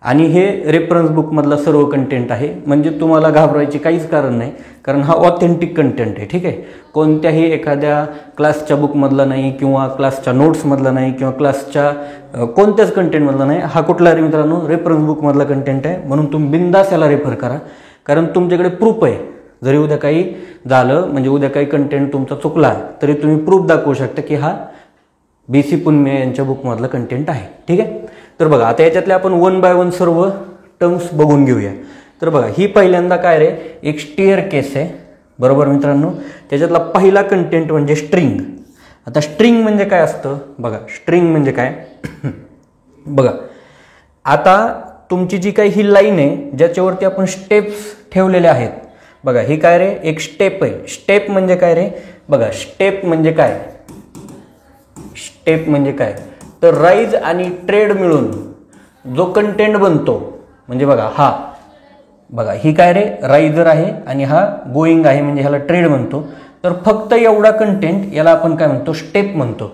आणि हे रेफरन्स बुकमधला सर्व कंटेंट आहे. म्हणजे तुम्हाला घाबरायचे काहीच कारण नाही, कारण हा ऑथेंटिक कंटेंट आहे. ठीक आहे, कोणत्याही एखाद्या क्लासच्या बुकमधला नाही किंवा क्लासच्या नोट्समधला नाही किंवा क्लासच्या कोणत्याच कंटेंटमधला नाही. हा कुठला रे मित्रांनो, रेफरन्स बुकमधला कंटेंट आहे. म्हणून तुम्ही बिंदास याला रेफर करा, कारण तुमच्याकडे प्रूफ आहे. जरी उद्या काही झालं, म्हणजे उद्या काही कंटेंट तुमचा चुकला तरी तुम्ही प्रूफ दाखवू शकता की हा BC पुन्ने यांच्या बुकमधला कंटेंट आहे. ठीक आहे, तर बघा आता याच्यातले आपण 1 बाय 1 सर्व टर्म्स बघून घेऊया. तर बघा ही पहिल्यांदा काय रे, एक स्टेअर केस आहे. बरोबर मित्रांनो, त्याच्यातला पहिला कंटेंट म्हणजे स्ट्रिंग. आता स्ट्रिंग म्हणजे काय असतं बघा, स्ट्रिंग म्हणजे काय बघा, आता तुमची जी काही ही लाईन आहे ज्याच्यावरती आपण स्टेप्स ठेवलेले आहेत, बघा ही काय रे, एक स्टेप आहे. स्टेप म्हणजे काय रे, बघा स्टेप म्हणजे काय, स्टेप म्हणजे काय, तर राईज आणि ट्रेड मिळून जो कंटेंट बनतो, म्हणजे बघा हा, बघा ही काय रे, रायझर आहे आणि हा गोईंग आहे, म्हणजे ह्याला ट्रेड म्हणतो. तर फक्त एवढा कंटेंट याला आपण काय म्हणतो, स्टेप म्हणतो.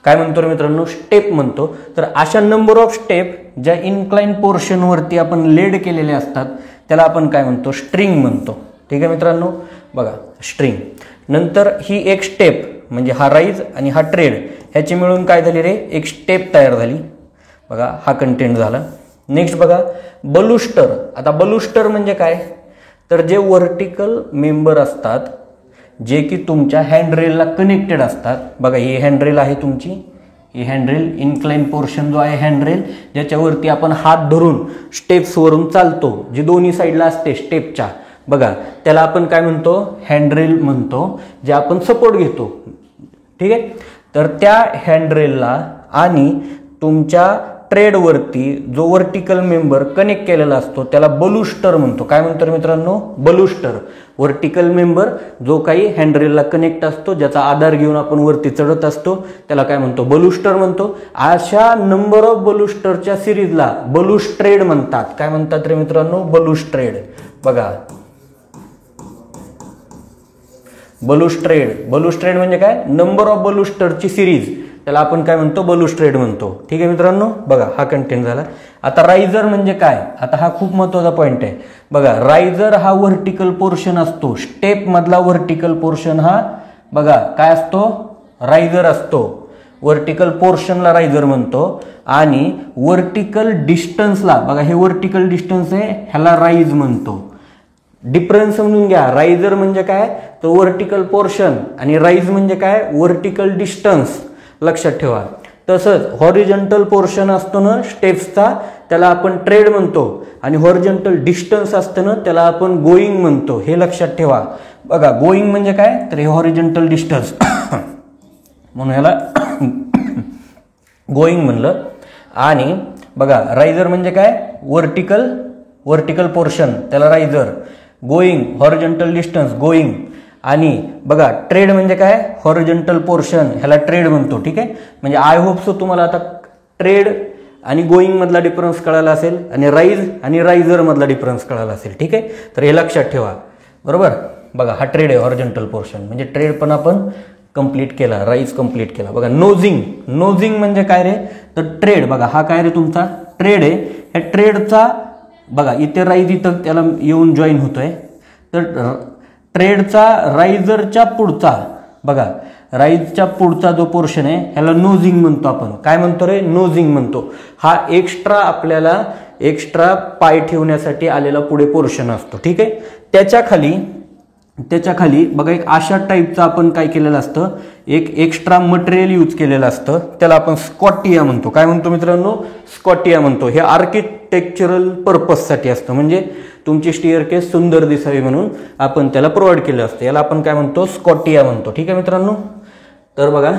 काय म्हणतो रे मित्रांनो, स्टेप म्हणतो. तर अशा नंबर ऑफ स्टेप ज्या इन्क्लाइन पोर्शनवरती आपण लेड केलेले असतात त्याला आपण काय म्हणतो, स्ट्रिंग म्हणतो. ठीक आहे मित्रांनो, बघा स्ट्रिंग. नंतर ही एक स्टेप म्हणजे हा राईज आणि हा ट्रेड ह्याची मिळून काय झाली रे, एक स्टेप तयार झाली. बघा हा कंटेंट झाला. नेक्स्ट बघा बलुस्टर. आता बलुस्टर म्हणजे काय, तर जे व्हर्टिकल मेंबर असतात जे की तुमच्या हँडरेलला कनेक्टेड असतात. बघा ही हँडरेल आहे तुमची, ही हँडरेल इन्क्लाइन पोर्शन जो आहे हँडरेल, ज्याच्यावरती आपण हात धरून स्टेप्सवरून चालतो, जी दोन्ही साईडला असते स्टेपच्या, बघा त्याला आपण काय म्हणतो, हँडरेल म्हणतो, जे आपण सपोर्ट घेतो. ठीक आहे, तर त्या हँडरेलला आणि तुमच्या ट्रेडवरती जो व्हर्टिकल मेंबर कनेक्ट केलेला असतो त्याला बलुस्टर म्हणतो. काय म्हणतो मित्रांनो, बलुस्टर. व्हर्टिकल मेंबर जो काही हँडरेलला कनेक्ट असतो, ज्याचा आधार घेऊन आपण वरती चढत असतो, त्याला काय म्हणतो, बलुस्टर म्हणतो. अशा नंबर ऑफ बलुस्टरच्या सिरीजला बलुस्ट्रेड म्हणतात. काय म्हणतात रे मित्रांनो, बलुस्ट्रेड. बघा बलुस्ट्रेड. बलुस्ट्रेड म्हणजे काय, नंबर ऑफ बलुस्टरची सिरीज, त्याला आपण काय म्हणतो, बलुस्ट्रेड म्हणतो. ठीक आहे मित्रांनो, बघा हा कंटेंट झाला. आता रायझर म्हणजे काय, आता हा खूप महत्त्वाचा पॉईंट आहे. बघा रायझर हा व्हर्टिकल पोर्शन असतो. स्टेप मधला व्हर्टिकल पोर्शन हा बघा काय असतो, रायझर असतो. व्हर्टिकल पोर्शनला रायझर म्हणतो आणि व्हर्टिकल डिस्टन्सला, बघा हे व्हर्टिकल डिस्टन्स आहे, ह्याला राईज म्हणतो. डिफरन्स समजून घ्या. रायझर म्हणजे काय, तो व्हर्टिकल पोर्शन, आणि राईज म्हणजे काय, व्हर्टिकल डिस्टन्स. लक्षात ठेवा. तसंच हॉरिझॉन्टल पोर्शन असतो ना स्टेप्सचा, त्याला आपण ट्रेड म्हणतो, आणि हॉरिझॉन्टल डिस्टन्स असतं ना त्याला आपण गोईंग म्हणतो. हे लक्षात ठेवा. बघा गोईंग म्हणजे काय, तर हे हॉरिझॉन्टल डिस्टन्स म्हणून ह्याला गोईंग म्हणलं. आणि बघा रायझर म्हणजे काय, वर्टिकल पोर्शन, त्याला riser. Going horizontal distance going. आणि बघा ट्रेड म्हणजे काय, हॉरिझॉन्टल पोर्शन, ह्याला ट्रेड म्हणतो. ठीक आहे, म्हणजे आय होप सो तुम्हाला आता ट्रेड आणि गोईंग मधला डिफरन्स कळाला असेल, आणि राईज आणि रायझर मधला डिफरन्स कळाला असेल. ठीक आहे, तर हे लक्षात ठेवा. बरोबर. बघा हा ट्रेड आहे हॉरिझॉन्टल पोर्शन, म्हणजे ट्रेड पण आपण कंप्लीट केला, राईज कंप्लीट केला. बघा नोझिंग म्हणजे काय रे, तर ट्रेड. बघा हा काय रे तुमचा ट्रेड आहे. ह्या ट्रेडचा बघा इथे राईज इथं त्याला येऊन जॉईन होतोय. तर ट्रेडचा रायझरच्या पुढचा, बघा राईजच्या पुढचा जो पोर्शन आहे ह्याला नोझिंग म्हणतो आपण. काय म्हणतो रे, नोझिंग म्हणतो. हा आपल्याला एक्स्ट्रा पाय ठेवण्यासाठी आलेला पुढे पोर्शन असतो. ठीक आहे, त्याच्या खाली बघा एक अशा टाईपचं आपण काय केलेलं असतं, एक एक्स्ट्रा मटेरियल यूज केलेलं असतं, त्याला आपण स्कॉटिया म्हणतो. काय म्हणतो मित्रांनो, स्कॉटिया म्हणतो. हे आर्किटेक्चरल पर्पजसाठी असतं, म्हणजे तुमची स्टिअरकेस सुंदर दिसावी म्हणून आपण त्याला प्रोव्हाइड केलं असतं. याला आपण काय म्हणतो, स्कॉटिया म्हणतो. ठीक आहे मित्रांनो, तर बघा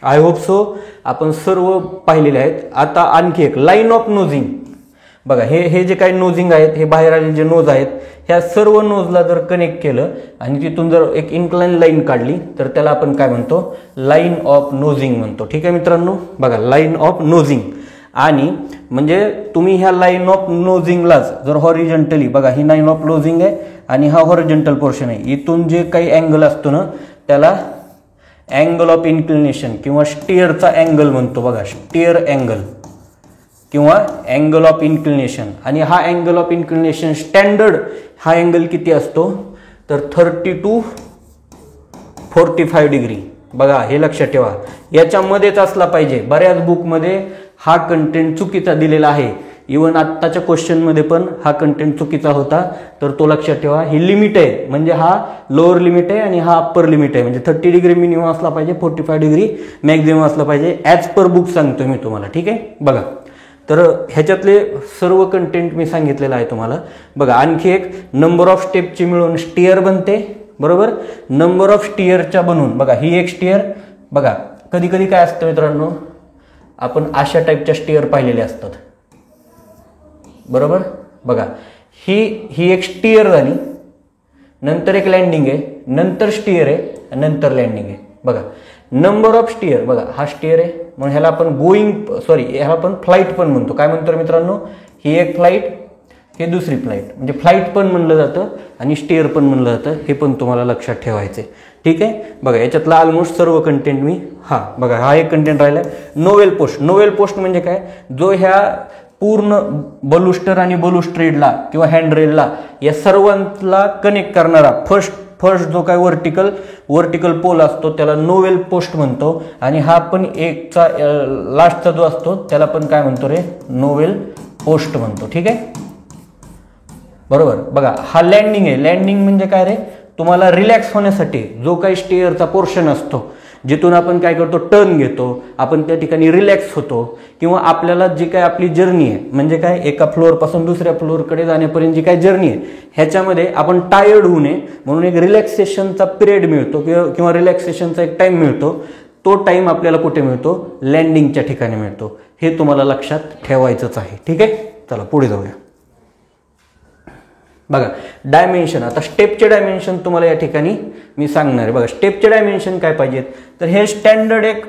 आय होप सो आपण सर्व पाहिलेले आहेत. आता आणखी एक लाईन ऑफ नोझिंग. बघा हे जे काही नोझिंग आहेत, हे बाहेर आलेले जे नोज आहेत, ह्या सर्व नोजला जर कनेक्ट केलं आणि तिथून जर एक इन्क्लाइन लाईन काढली तर त्याला आपण काय म्हणतो, लाईन ऑफ नोझिंग म्हणतो. ठीक आहे मित्रांनो, बघा लाईन ऑफ नोझिंग. आणि म्हणजे तुम्ही ह्या लाईन ऑफ नोझिंगलाच जर हॉरिझॉन्टली, बघा ही लाईन ऑफ नोझिंग आहे आणि हा हॉरिझॉन्टल पोर्शन आहे, इथून जे काही अँगल असतो ना त्याला अँगल ऑफ इन्क्लिनेशन किंवा स्टिअरचा अँगल म्हणतो. बघा स्टिअर अँगल किंवा अँगल ऑफ इन्क्लिनेशन. आणि हा अँगल ऑफ इन्क्लिनेशन स्टँडर्ड हा अँगल किती असतो, तर 30 to 45 डिग्री. बघा हे लक्षात ठेवा, याच्यामध्येच असला पाहिजे. बऱ्याच बुकमध्ये हा कंटेंट चुकीचा दिलेला आहे. इवन आत्ताच्या क्वेश्चनमध्ये पण हा कंटेंट चुकीचा होता, तर तो लक्षात ठेवा. ही लिमिट आहे, म्हणजे हा लोअर लिमिट आहे आणि हा अप्पर लिमिट आहे. म्हणजे 30 डिग्री मिनिमम असला पाहिजे, 45 डिग्री मॅक्झिमम असला पाहिजे, ॲज पर बुक सांगतोय मी तुम्हाला. ठीक आहे, बघा तर ह्याच्यातले सर्व कंटेंट मी सांगितलेलं आहे तुम्हाला. बघा आणखी एक नंबर ऑफ स्टेपची मिळून स्टिअर बनते. बरोबर, नंबर ऑफ स्टिअरच्या बनून बघा ही एक स्टिअर. बघा कधी कधी काय असतं मित्रांनो, आपण अशा टाईपच्या स्टिअर पाहिलेले असतात. बरोबर, बघा ही एक स्टिअर झाली, नंतर एक लँडिंग आहे, नंतर स्टिअर आहे, नंतर लँडिंग आहे. बघा नंबर ऑफ स्टिअर, बघा हा स्टिअर आहे म्हणून ह्याला आपण ह्याला आपण फ्लाईट पण म्हणतो. काय म्हणतो मित्रांनो, ही एक फ्लाईट, हे दुसरी फ्लाईट. म्हणजे फ्लाईट पण म्हणलं जातं आणि स्टिअर पण म्हणलं जातं, हे पण तुम्हाला लक्षात ठेवायचे. ठीक आहे, बघा याच्यातला ऑलमोस्ट सर्व कंटेंट मी बघा हा एक कंटेंट राहिला. नोवेल पोस्ट म्हणजे काय, जो ह्या पूर्ण बलुस्टर आणि बलुस्ट्रेडला किंवा हँडरेलला या सर्वांना कनेक्ट करणारा फर्स्ट जो काय वर्टिकल पोल असतो त्याला नोवेल पोस्ट म्हणतो. आणि हा पण एकचा लास्टचा जो असतो त्याला पण काय म्हणतो रे, नोवेल पोस्ट म्हणतो. ठीक आहे, बरोबर. बघा हा लँडिंग आहे. लँडिंग म्हणजे काय रे, तुम्हाला रिलॅक्स होण्यासाठी जो काही स्टिअरचा पोर्शन असतो, जिथून आपण काय करतो, टर्न घेतो, आपण त्या ठिकाणी रिलॅक्स होतो, किंवा आपल्याला जी काय आपली जर्नी आहे, म्हणजे काय एका फ्लोअरपासून दुसऱ्या फ्लोअरकडे जाण्यापर्यंत जी काय जर्नी आहे, ह्याच्यामध्ये आपण टायर्ड होऊ नये म्हणून एक रिलॅक्सेशनचा पिरियड मिळतो किंवा रिलॅक्सेशनचा एक टाइम मिळतो. तो टाइम आपल्याला कुठे मिळतो, लँडिंगच्या ठिकाणी मिळतो. हे तुम्हाला लक्षात ठेवायचंच आहे. ठीक आहे, चला पुढे जाऊया. बघा डायमेन्शन, आता स्टेपचे डायमेन्शन तुम्हाला या ठिकाणी मी सांगणार आहे. बघा स्टेपचे डायमेन्शन काय पाहिजेत, तर हे स्टँडर्ड एक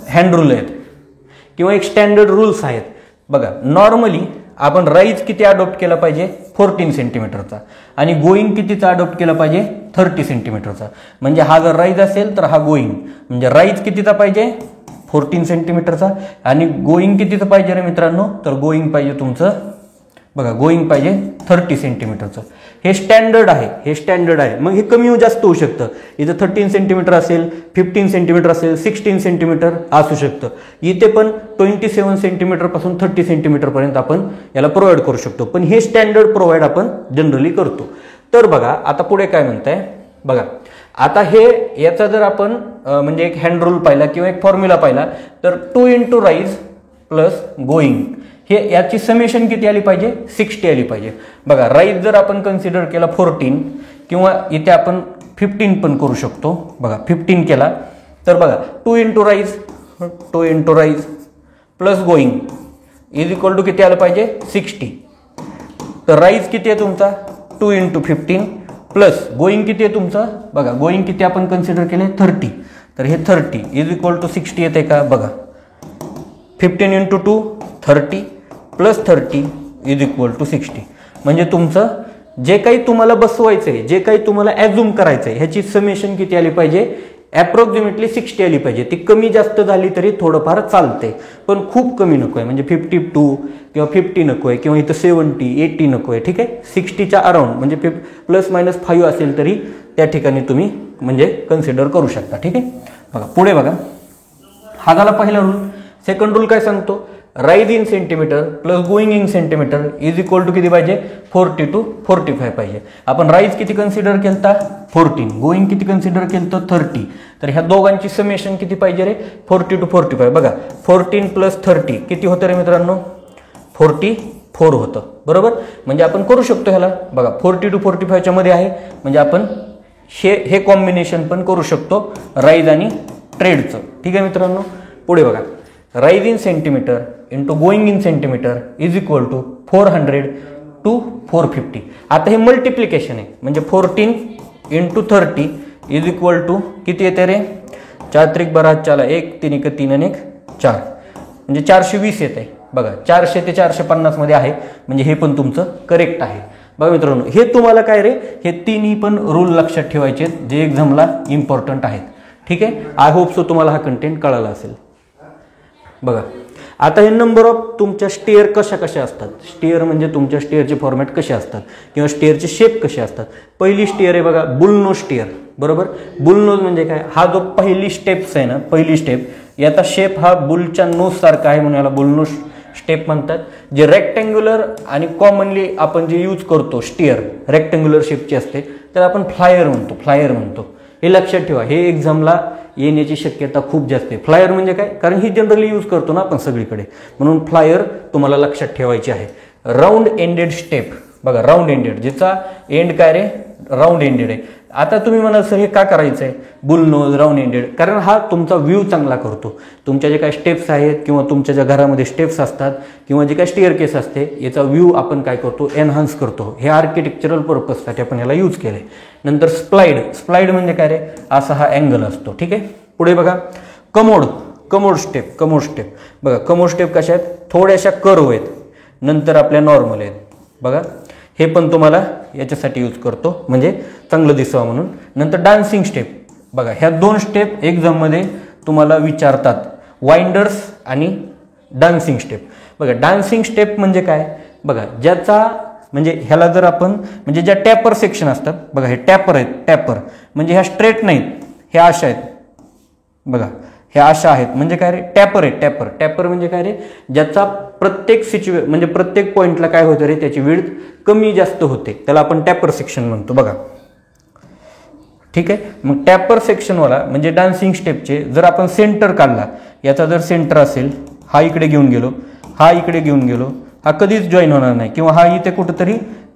हँड रूल आहेत किंवा एक स्टँडर्ड रूल्स आहेत. बघा नॉर्मली आपण राईज किती अडॉप्ट केला पाहिजे, 14 सेंटीमीटरचा, आणि गोईंग कितीचा अडॉप्ट केला पाहिजे, 30 सेंटीमीटरचा. म्हणजे हा जर राईज असेल तर हा गोईंग, म्हणजे राईज कितीचा पाहिजे, 14 सेंटीमीटरचा, आणि गोईंग कितीचं पाहिजे रे मित्रांनो, तर गोईंग पाहिजे तुमचं, बघा गोईंग पाहिजे 30 सेंटीमीटरचं. हे स्टँडर्ड आहे. मग हे कमी जास्त होऊ शकतं. इथं 13 सेंटीमीटर असेल, 15 सेंटीमीटर असेल, 16 सेंटीमीटर असू शकतं. इथे पण 27 सेंटीमीटर पासून 30 सेंटीमीटर पर्यंत आपण याला प्रोव्हाइड करू शकतो. पण हे स्टँडर्ड प्रोव्हाइड आपण जनरली करतो. तर बघा आता पुढे काय म्हणताय, बघा आता हे याचा जर आपण म्हणजे एक हँड रूल पाहिला किंवा एक फॉर्म्युला पाहिला तर 2 × राईज प्लस गोईंग हे याची समेशन किती आली पाहिजे 60 आली पाहिजे. बघा राईज जर आपण कन्सिडर केला 14 किंवा इथे आपण 15 पण करू शकतो. बघा 15 केला तर बघा 2 × rise plus going is equal to किती आलं पाहिजे 60. तर राईज किती आहे तुमचा 2 × 15 प्लस गोईंग किती आहे तुमचं बघा गोईंग किती आपण कन्सिडर केले 30. तर हे 30 इज इक्वल टू 60 येते का बघा 15 × 2 30 प्लस 30 इज इक्वल टू 60. म्हणजे तुमचं जे काही तुम्हाला बसवायचंय जे काही तुम्हाला ॲझ्युम करायचंय ह्याची समेशन किती आली पाहिजे ॲप्रॉक्सिमेटली 60 आली पाहिजे. ती कमी जास्त झाली तरी थोडंफार चालते पण खूप कमी नको आहे. म्हणजे 52 किंवा 50 नको आहे किंवा इथं 70 80 नको आहे. ठीक आहे 60च्या अराउंड म्हणजे ±5 असेल तरी त्या ठिकाणी तुम्ही म्हणजे कन्सिडर करू शकता. ठीक आहे बघा पुढे बघा हा झाला पहिला रूल. सेकंड रूल काय सांगतो rise in centimeter plus going in centimeter is equal to किती पाहिजे 40 to 45 पाहिजे. आपण राईज किती कन्सिडर केलता 14 गोईंग किती कन्सिडर केलं 30. तर ह्या दोघांची समेशन किती पाहिजे रे 40 to 45. बघा 14 + 30 किती होतं रे मित्रांनो 44 होतं बरोबर. म्हणजे आपण करू शकतो ह्याला बघा 40 to 45च्या मध्ये आहे म्हणजे आपण हे कॉम्बिनेशन पण करू शकतो राईज आणि ट्रेडचं. ठीक आहे मित्रांनो पुढे बघा rise in centimeter into going in centimeter is equal to 400 to 450. आता हे मल्टिप्लिकेशन आहे म्हणजे 14 × 30 इज इक्वल टू किती येते रे 4 त्रिक 12 चला 1 3 1 3 आणि 1 4 म्हणजे 420 येते. बघा 400 ते 450 मध्ये आहे म्हणजे हे पण तुमचं करेक्ट आहे. बघा मित्रांनो हे तुम्हाला काय रे हे तिन्ही पण रूल लक्षात ठेवायचे जे एक्झामला इम्पॉर्टंट आहेत. ठीक आहे आय होप सो तुम्हाला हा कंटेंट कळाला असेल. बघा आता हे नंबर ऑफ तुमच्या स्टेअर कशा कशा असतात. स्टेअर म्हणजे तुमच्या स्टेअरचे फॉर्मॅट कसे असतात किंवा स्टेअरचे शेप कसे असतात. पहिली स्टेअर आहे बघा बुलनोज स्टेअर बरोबर. बुलनोज म्हणजे काय हा जो पहिली स्टेप्स आहे ना पहिली स्टेप याचा शेप हा बुलच्या नोज सारखा आहे म्हणून याला बुलनोज स्टेप म्हणतात. जे रेक्टँग्युलर आणि कॉमनली आपण जे यूज करतो स्टेअर रेक्टँग्युलर शेपची असते तर आपण फ्लायर म्हणतो. हे लक्षात ठेवा हे एक्झामला येण्याची शक्यता खूप जास्त आहे. फ्लायर म्हणजे काय कारण ही जनरली यूज करतो ना आपण सगळीकडे म्हणून फ्लायर तुम्हाला लक्षात ठेवायची आहे. राऊंड एंडेड स्टेप बघा राऊंड एंडेड ज्याचा एंड काय रे राऊंड एंडेड आहे. आता तुम्ही म्हणाल सर हे का करायचं आहे बुलनोज राऊंड एंडेड कारण हा तुमचा व्ह्यू चांगला करतो. तुमच्या जे काही स्टेप्स आहेत किंवा तुमच्या ज्या घरामध्ये स्टेप्स असतात किंवा जे काही स्टेअर केस असते याचा व्ह्यू आपण काय करतो एनहान्स करतो. हे आर्किटेक्चरल पर्पजसाठी आपण याला यूज केलं आहे. नंतर स्प्लाइड म्हणजे काय रे असा हा अँगल असतो. ठीक आहे पुढे बघा कमोड स्टेप बघा कमोड स्टेप कशा आहेत थोड्याशा कर्व आहेत नंतर आपल्या नॉर्मल आहेत. बघा हे पण तुम्हाला याच्यासाठी यूज करतो म्हणजे चांगलं दिसावं म्हणून. नंतर डान्सिंग स्टेप बघा ह्या 2 स्टेप एक्झाममध्ये तुम्हाला विचारतात वाइंडर्स आणि डान्सिंग स्टेप. बघा डान्सिंग स्टेप म्हणजे काय बघा ज्याचा म्हणजे ह्याला जर आपण म्हणजे ज्या टॅपर सेक्शन असतात बघा हे टॅपर आहेत टॅपर म्हणजे ह्या स्ट्रेट नाहीत ह्या अशा आहेत बघा ह्या अशा आहेत म्हणजे काय रे टॅपर आहे टॅपर म्हणजे काय रे ज्याचा प्रत्येक म्हणजे प्रत्येक पॉईंटला काय होतं रे त्याची विड्थ कमी जास्त होते त्याला आपण टॅपर सेक्शन म्हणतो. बघा ठीक आहे मग टॅपर सेक्शनवाला म्हणजे डान्सिंग स्टेपचे जर आपण सेंटर काढला याचा जर सेंटर असेल हा इकडे घेऊन गेलो हा इकडे घेऊन गेलो हा कधीच जॉईन होणार नाही किंवा हा इथे कुठेतरी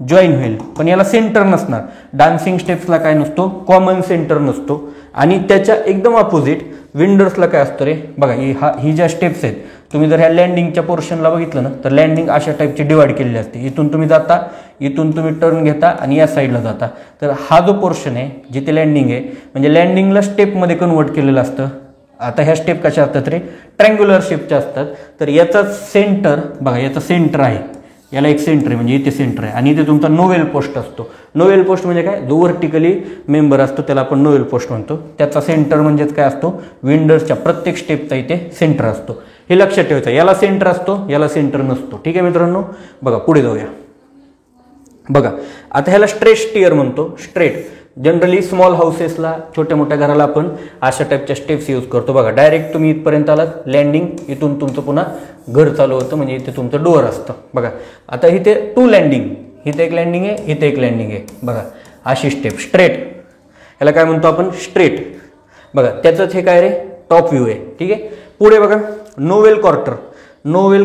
जॉईन होईल पण याला सेंटर नसणार. डान्सिंग स्टेप्सला काय नसतो कॉमन सेंटर नसतो आणि त्याच्या एकदम अपोजिट विंडर्सला काय असतं रे बघा ही ज्या स्टेप्स आहेत तुम्ही जर ह्या लँडिंगच्या पोर्शनला बघितलं ना तर लँडिंग अशा टाईपची डिवाइड केलेली असते. इथून तुम्ही जाता इथून तुम्ही टर्न घेता आणि या साईडला जाता तर हा जो पोर्शन आहे जिथे लँडिंग आहे म्हणजे लँडिंगला स्टेपमध्ये कन्वर्ट केलेलं असतं. आता ह्या स्टेप कशा असतात रे ट्रँग्युलर शेपच्या असतात तर याचा सेंटर बघा याचा सेंटर आहे याला एक सेंटर आहे म्हणजे इथे सेंटर आहे आणि इथे तुमचा नोवेल पोस्ट असतो. नोवेल पोस्ट म्हणजे काय जो व्हर्टिकली मेंबर असतो त्याला आपण नोवेल पोस्ट म्हणतो. त्याचा सेंटर म्हणजेच काय असतो विंडर्सच्या प्रत्येक स्टेपचा इथे सेंटर असतो. हे लक्षात ठेवायचं याला सेंटर असतो याला सेंटर नसतो. ठीक आहे मित्रांनो बघा पुढे जाऊया. बघा आता ह्याला स्ट्रेट स्टेअर म्हणतो. स्ट्रेट जनरली स्मॉल हाऊसेसला छोट्या मोठ्या घराला आपण अशा टाईपच्या स्टेप्स यूज करतो. बघा डायरेक्ट तुम्ही इथपर्यंत आलात लँडिंग इथून तुमचं पुन्हा घर चालू होतं म्हणजे इथे तुमचं डोअर असतं. बघा आता इथे 2 लँडिंग इथे एक लँडिंग आहे इथे एक लँडिंग आहे बघा अशी स्टेप स्ट्रेट. याला काय म्हणतो आपण स्ट्रेट. बघा त्याचंच हे काय रे टॉप व्ह्यू आहे. ठीक आहे. पुढे बघा नोवेल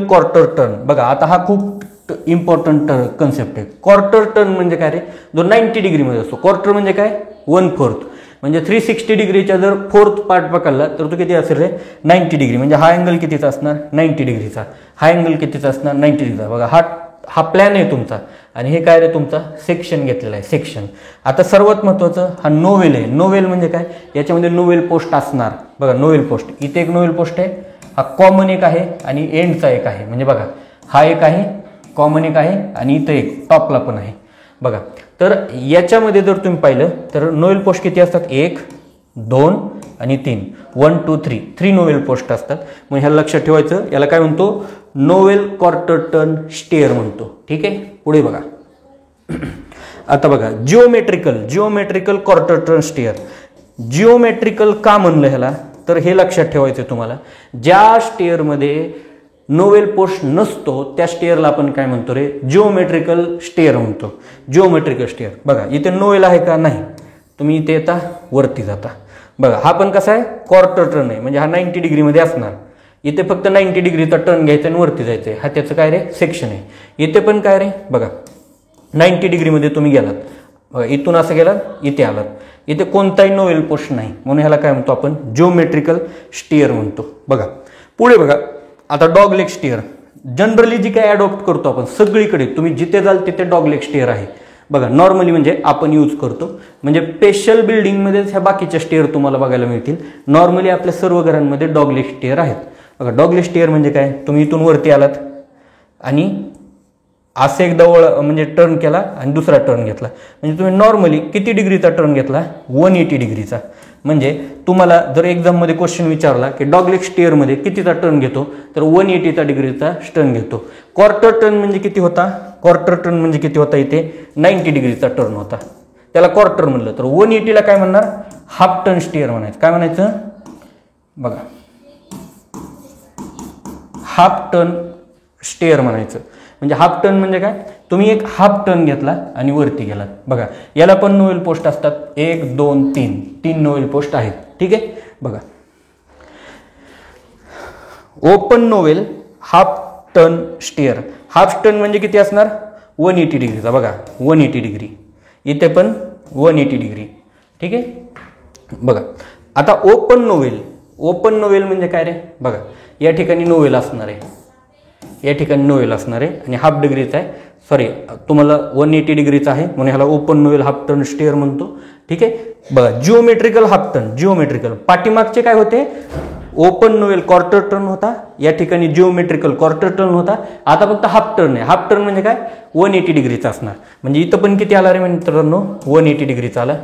क्वार्टर टर्न. बघा आता हा खूप इम्पॉर्टंट कन्सेप्ट आहे. क्वार्टर टर्न म्हणजे काय रे, जो 90 डिग्रीमध्ये असतो. क्वार्टर म्हणजे काय 1/4, म्हणजे 360 डिग्रीच्या जर 4th पार्ट पकडला तर तो किती असेल रे 90 डिग्री. म्हणजे हा अँगल कितीचा असणार 90 डिग्रीचा. हा अँगल कितीचा असणार 90 डिग्रीचा. बघा हा प्लॅन आहे तुमचा आणि हे काय रे तुमचा सेक्शन घेतलेला आहे सेक्शन. आता सर्वात महत्त्वाचं हा नोवेल आहे. नोवेल म्हणजे काय, याच्यामध्ये नोवेल पोस्ट असणार. बघा नोवेल पोस्ट, इथे एक नोवेल पोस्ट आहे, हा कॉमन एक आहे आणि एंडचा एक आहे. म्हणजे बघा हा एक आहे, कॉमन एक आहे आणि इथं एक टॉपला पण आहे. बघा तर याच्यामध्ये जर तुम्ही पाहिलं तर नोवेल पोस्ट किती असतात 1 2 आणि 3, 1 2 3 नोवेल पोस्ट असतात. मग ह्याला लक्षात ठेवायचं. याला काय म्हणतो नोवेल क्वार्टर टर्न स्टेअर म्हणतो. ठीक आहे. पुढे बघा आता बघा geometrical quarter turn stair. Geometrical का म्हणलं ह्याला तर हे लक्षात ठेवायचं तुम्हाला. ज्या स्टेअरमध्ये नोवेल पोस्ट नसतो त्या स्टेअरला आपण काय म्हणतो रे जिओमेट्रिकल स्टेअर म्हणतो. Geometrical stair. बघा इथे नोवेल आहे का नाही, तुम्ही इथे येता वरती जाता. बघा हा पण कसा आहे क्वार्टर टर्न आहे, म्हणजे हा 90 डिग्रीमध्ये असणार. इथे फक्त 90 डिग्रीचा टर्न घ्यायचा आणि वरती जायचंय. हा त्याचं काय रे सेक्शन आहे. इथे पण काय रे बघा 90 डिग्रीमध्ये तुम्ही गेलात. बघा इथून असं गेलात इथे आलात. इथे कोणताही नोवेल पोस्ट नाही म्हणून ह्याला काय म्हणतो आपण जिओमेट्रिकल स्टेअर म्हणतो. बघा पुढे बघा आता डॉगलेग स्टेअर. जनरली जी काय अडॉप्ट करतो आपण सगळीकडे, तुम्ही जिथे जाल तिथे डॉगलेग स्टेअर आहे. बघा नॉर्मली म्हणजे आपण यूज करतो, म्हणजे स्पेशल बिल्डिंगमध्येच ह्या बाकीच्या स्टेअर तुम्हाला बघायला मिळतील. नॉर्मली आपल्या सर्व घरांमध्ये डॉगलेग स्टेअर आहेत. बघा डॉगलेग स्टेअर म्हणजे काय, तुम्ही इथून वरती आलात आणि असं एकदा म्हणजे टर्न केला आणि दुसरा टर्न घेतला. म्हणजे तुम्ही नॉर्मली किती डिग्रीचा टर्न घेतला 180 डिग्रीचा. म्हणजे तुम्हाला जर एक्झाममध्ये क्वेश्चन विचारला की डॉगलेग स्टेअरमध्ये कितीचा टर्न घेतो तर 180 डिग्रीचा टर्न घेतो. क्वार्टर टर्न म्हणजे किती होता, क्वार्टर टर्न म्हणजे किती होता इथे 90 डिग्रीचा टर्न होता. त्याला क्वार्टर म्हणलं तर 180ला काय म्हणणार हाफ टर्न स्टेअर म्हणायचं. काय म्हणायचं बघा हाफ टर्न स्टेअर म्हणायचं. म्हणजे हाफ टर्न म्हणजे काय, तुम्ही एक हाफ टर्न घेतला आणि वरती गेलात. बघा याला पण नोवेल पोस्ट असतात 1 2 3 नोवेल पोस्ट आहेत. ठीक आहे. बघा open novel half turn stair. Half turn म्हणजे किती असणार 180 डिग्रीचा. बघा 180 डिग्री, इथे पण 180 डिग्री. ठीक आहे. बघा आता ओपन नोवेल म्हणजे काय रे, बघा या ठिकाणी नोवेल असणार आहे, या ठिकाणी नोवेल असणार आहे आणि हाफ डिग्रीचा आहे. सॉरी तुम्हाला 180 डिग्रीचा आहे म्हणून ह्याला open novel half turn stair म्हणतो. ठीक आहे. बघा जिओमेट्रिकल हाफ टर्न. जिओमेट्रिकल पाठीमागचे काय होते ओपन नोवेल क्वार्टर टर्न होता, या ठिकाणी जिओमेट्रिकल क्वार्टर टर्न होता. आता फक्त हाफ टर्न आहे. हाफ टर्न म्हणजे काय 180 डिग्रीचा असणार. म्हणजे इथं पण किती आला रे मित्रांनो 180 डिग्रीचा आला.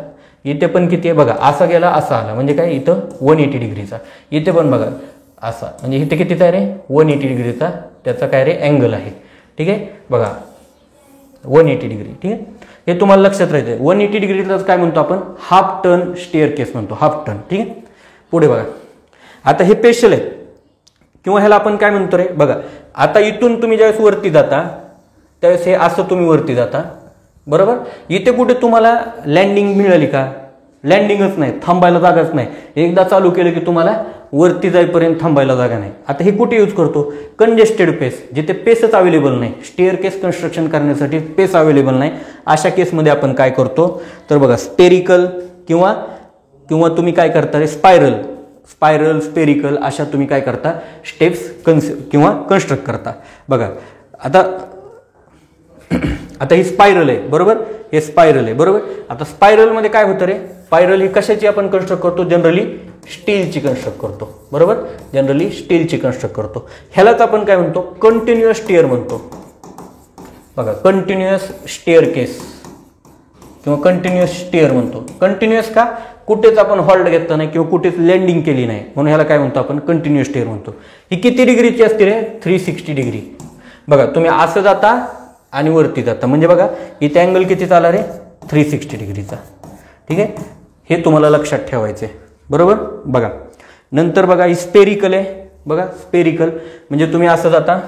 इथे पण किती आहे बघा असा गेला असा आला. म्हणजे काय इथं 180 डिग्रीचा. इथे पण बघा असा, म्हणजे इथे कितीचा आहे रे 180 डिग्रीचा त्याचा काय रे अँगल आहे. ठीक आहे. बघा 180 डिग्री. ठीक आहे. हे तुम्हाला लक्षात राहायचं. 180 डिग्रीला काय म्हणतो आपण हाफ टर्न स्टेअर केस म्हणतो, हाफ टर्न. ठीक आहे. पुढे बघा आता हे स्पेशल आहे किंवा ह्याला आपण काय म्हणतो रे बघा. आता इथून तुम्ही ज्यावेळेस वरती जाता त्यावेळेस हे असं तुम्ही वरती जाता बरोबर. इथे कुठे तुम्हाला लँडिंग मिळाली का, लँडिंगच नाही, थांबायला जागाच नाही. एकदा चालू केलं की तुम्हाला वरती जाईपर्यंत थांबायला जागा नाही. आता हे कुठे यूज करतो कंजेस्टेड पेस, जिथे पेसच अवेलेबल नाही, स्टेअर केस कन्स्ट्रक्शन करण्यासाठी पेस अवेलेबल नाही, अशा केसमध्ये आपण काय करतो तर बघा स्पेरिकल किंवा तुम्ही काय करता रे स्पायरल स्पेरिकल अशा तुम्ही काय करता स्टेप्स कन्स्ट्रक्ट करता. बघा आता ही स्पायरल आहे बरोबर, हे स्पायरल आहे बरोबर. आता स्पायरलमध्ये काय होतं रे, स्पायरल ही कशाची आपण कन्स्ट्रक्ट करतो जनरली स्टीलची कन्स्ट्रक्ट करतो बरोबर, जनरली स्टीलची कन्स्ट्रक्ट करतो. ह्यालाच आपण काय म्हणतो कंटिन्युअस स्टेअर म्हणतो. बघा कंटिन्युअस स्टेअर केस किंवा कंटिन्युअस स्टेअर म्हणतो. कंटिन्युअस का, कुठेच आपण हॉल्ट घेतला नाही किंवा कुठेच लँडिंग केली नाही म्हणून ह्याला काय म्हणतो आपण कंटिन्युअस स्टेअर म्हणतो. ही किती डिग्रीची असते रे 360 डिग्री. बघा तुम्ही असं जाता आणि वरती जाता म्हणजे बघा इथे अँगल किती चाला रे 360 डिग्रीचा. ठीक आहे. हे तुम्हाला लक्षात ठेवायचे बरोबर. बघा नंतर बघा ही स्पेरिकल आहे. बघा स्पेरिकल म्हणजे तुम्ही असं जाता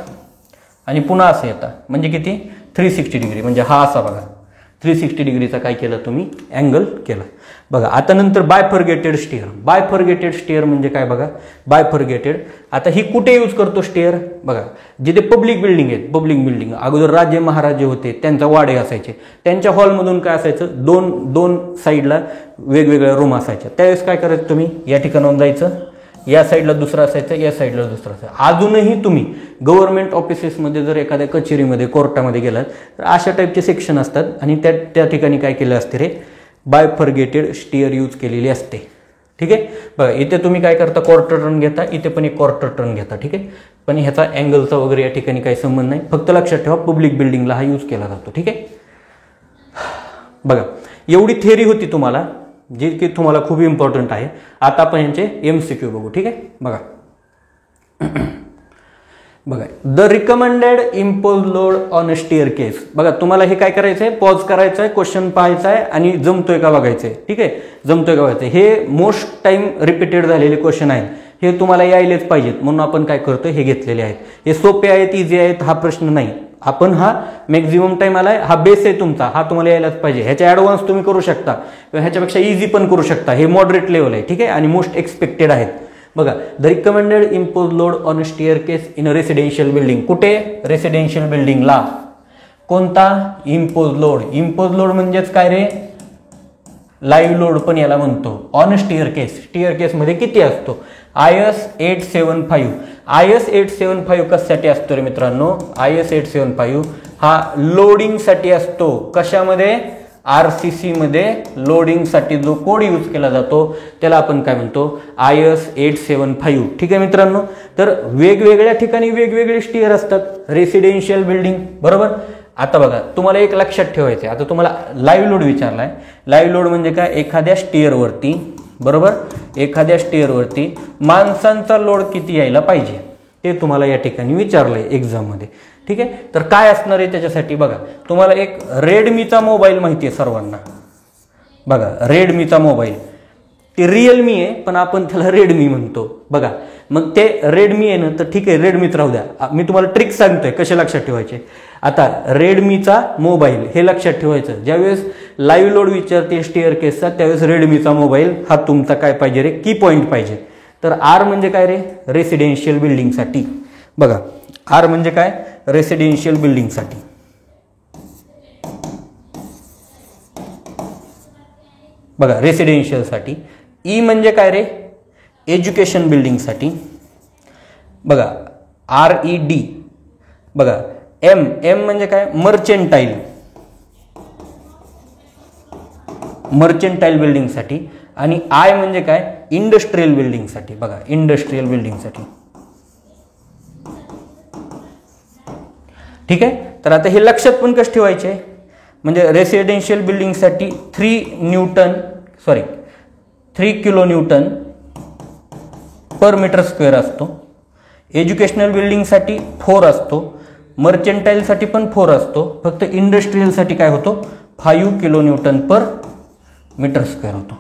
आणि पुन्हा असं येता म्हणजे किती 360 डिग्री म्हणजे हा असा बघा. 360 डिग्रीचा काय केला तुम्ही अँगल केला. बघा आता नंतर बायफर्गेटेड स्टेअर. बायफर्गेटेड स्टेअर म्हणजे काय बघा, बायफर्गेटेड आता ही कुठे यूज करतो स्टेअर बघा, जिथे पब्लिक बिल्डिंग आहेत, पब्लिक बिल्डिंग अगोदर राजे महाराजे होते त्यांचा वाडे असायचे, त्यांच्या हॉलमधून काय असायचं दोन दोन साईडला वेगवेगळ्या रूम असायच्या. त्यावेळेस काय करायचं तुम्ही या ठिकाणाहून जायचं, या साईडला दुसरं असायचं, या साईडला दुसरं असायचं. अजूनही तुम्ही गव्हर्नमेंट ऑफिसेसमध्ये जर एखाद्या कचेरीमध्ये कोर्टामध्ये गेलात तर अशा टाईपचे सेक्शन असतात आणि त्या ठिकाणी काय केलं असते रे बायफर्गेटेड स्टेअर यूज केलेली असते. ठीक आहे बघा इथे तुम्ही काय करता क्वार्टर टर्न घेता, इथे पण एक क्वार्टर टर्न घेता. ठीक आहे पण ह्याचा अँगलचा वगैरे या ठिकाणी काही संबंध नाही, फक्त लक्षात ठेवा पब्लिक बिल्डिंगला हा यूज केला जातो. ठीक आहे बघा एवढी थेअरी होती तुम्हाला जी की तुम्हाला खूप इम्पॉर्टंट आहे. आता आपण यांचे MCQ बघू. ठीक आहे बघा बघा the recommended impose load on a staircase. बघा तुम्हाला हे काय करायचं आहे, पॉज करायचं आहे, क्वेश्चन पाहायचा आहे आणि जमतोय का बघायचं आहे. ठीक आहे जमतोय का बघायचं. हे मोस्ट टाइम रिपीटेड झालेले क्वेश्चन आहेत, हे तुम्हाला यायलेच पाहिजेत म्हणून आपण काय करतोय हे घेतलेले आहेत. हे सोपे आहेत, इझी आहेत, हा प्रश्न नाही. आपण हा मॅक्झिमम टाइम आलाय, हा बेस आहे तुमचा, हा तुम्हाला यायलाच पाहिजे. ह्याच्या ॲडव्हान्स तुम्ही करू शकता किंवा ह्याच्यापेक्षा इझी पण करू शकता. हे मॉडरेट लेवल आहे. ठीक आहे आणि मोस्ट एक्सपेक्टेड आहेत. बघा the recommended impose load on stair case in a residential building. कुठे रेसिडेन्शियल बिल्डिंगला कोणता इम्पोज लोड. इम्पोज लोड म्हणजेच काय रे लाईव्ह लोड पण याला म्हणतो. ऑन स्टेअर केस, स्टेअर केसमध्ये किती असतो IS 875. IS 875 कशासाठी असतो रे मित्रांनो, IS 875 हा लोडिंगसाठी असतो. कशामध्ये RCC मध्ये लोडिंगसाठी जो कोड यूज केला जातो त्याला आपण काय म्हणतो IS 875. ठीक आहे मित्रांनो तर वेगवेगळ्या ठिकाणी वेगवेगळे स्टेअर असतात रेसिडेन्शियल बिल्डिंग बरोबर. आता बघा तुम्हाला एक लक्षात ठेवायचं आहे, आता तुम्हाला लाईव्ह लोड विचारलाय. लाईव्ह लोड म्हणजे काय, एखाद्या स्टेअरवरती बरोबर, एखाद्या स्टेअरवरती माणसांचा लोड किती यायला पाहिजे ते तुम्हाला या ठिकाणी विचारलंय एक्झाममध्ये. ठीक आहे तर काय असणार आहे त्याच्यासाठी बघा तुम्हाला एक रेडमीचा मोबाईल माहिती आहे सर्वांना. बघा रेडमीचा मोबाईल ते रिअलमी आहे पण आपण त्याला रेडमी म्हणतो. बघा मग ते रेडमी आहे ना तर ठीक आहे रेडमीच राहू द्या. मी तुम्हाला ट्रिक सांगतोय कसे लक्षात ठेवायचे. आता रेडमीचा मोबाईल हे लक्षात ठेवायचं, ज्यावेळेस लाईव्ह लोड विचारते स्टेअर केसचा त्यावेळेस रेडमीचा मोबाईल हा तुमचा काय पाहिजे रे की पॉईंट पाहिजे. तर R म्हणजे काय रे रेसिडेन्शियल बिल्डिंगसाठी. बघा R म्हणजे काय रेसिडेन्शियल बिल्डिंगसाठी. बघा रेसिडेन्शियलसाठी. E म्हणजे काय रे एज्युकेशन बिल्डिंगसाठी. बघा RED. बघा M म्हणजे काय मर्चेंटाईल, मर्चेंटाईल बिल्डिंगसाठी. आणि I म्हणजे काय इंडस्ट्रियल बिल्डिंगसाठी. बघा इंडस्ट्रियल बिल्डिंगसाठी. ठीक आहे तर आता हे लक्षात पण कसं ठेवायचे म्हणजे रेसिडेन्शियल बिल्डिंगसाठी 3 किलो न्यूटन पर मीटर स्क्वेअर असतो. एज्युकेशनल बिल्डिंगसाठी 4 असतो. मर्चेंटाईलसाठी पण 4 असतो. फक्त इंडस्ट्रियलसाठी काय होतो 5 किलो न्यूटन पर मीटर स्क्वेअर होतो.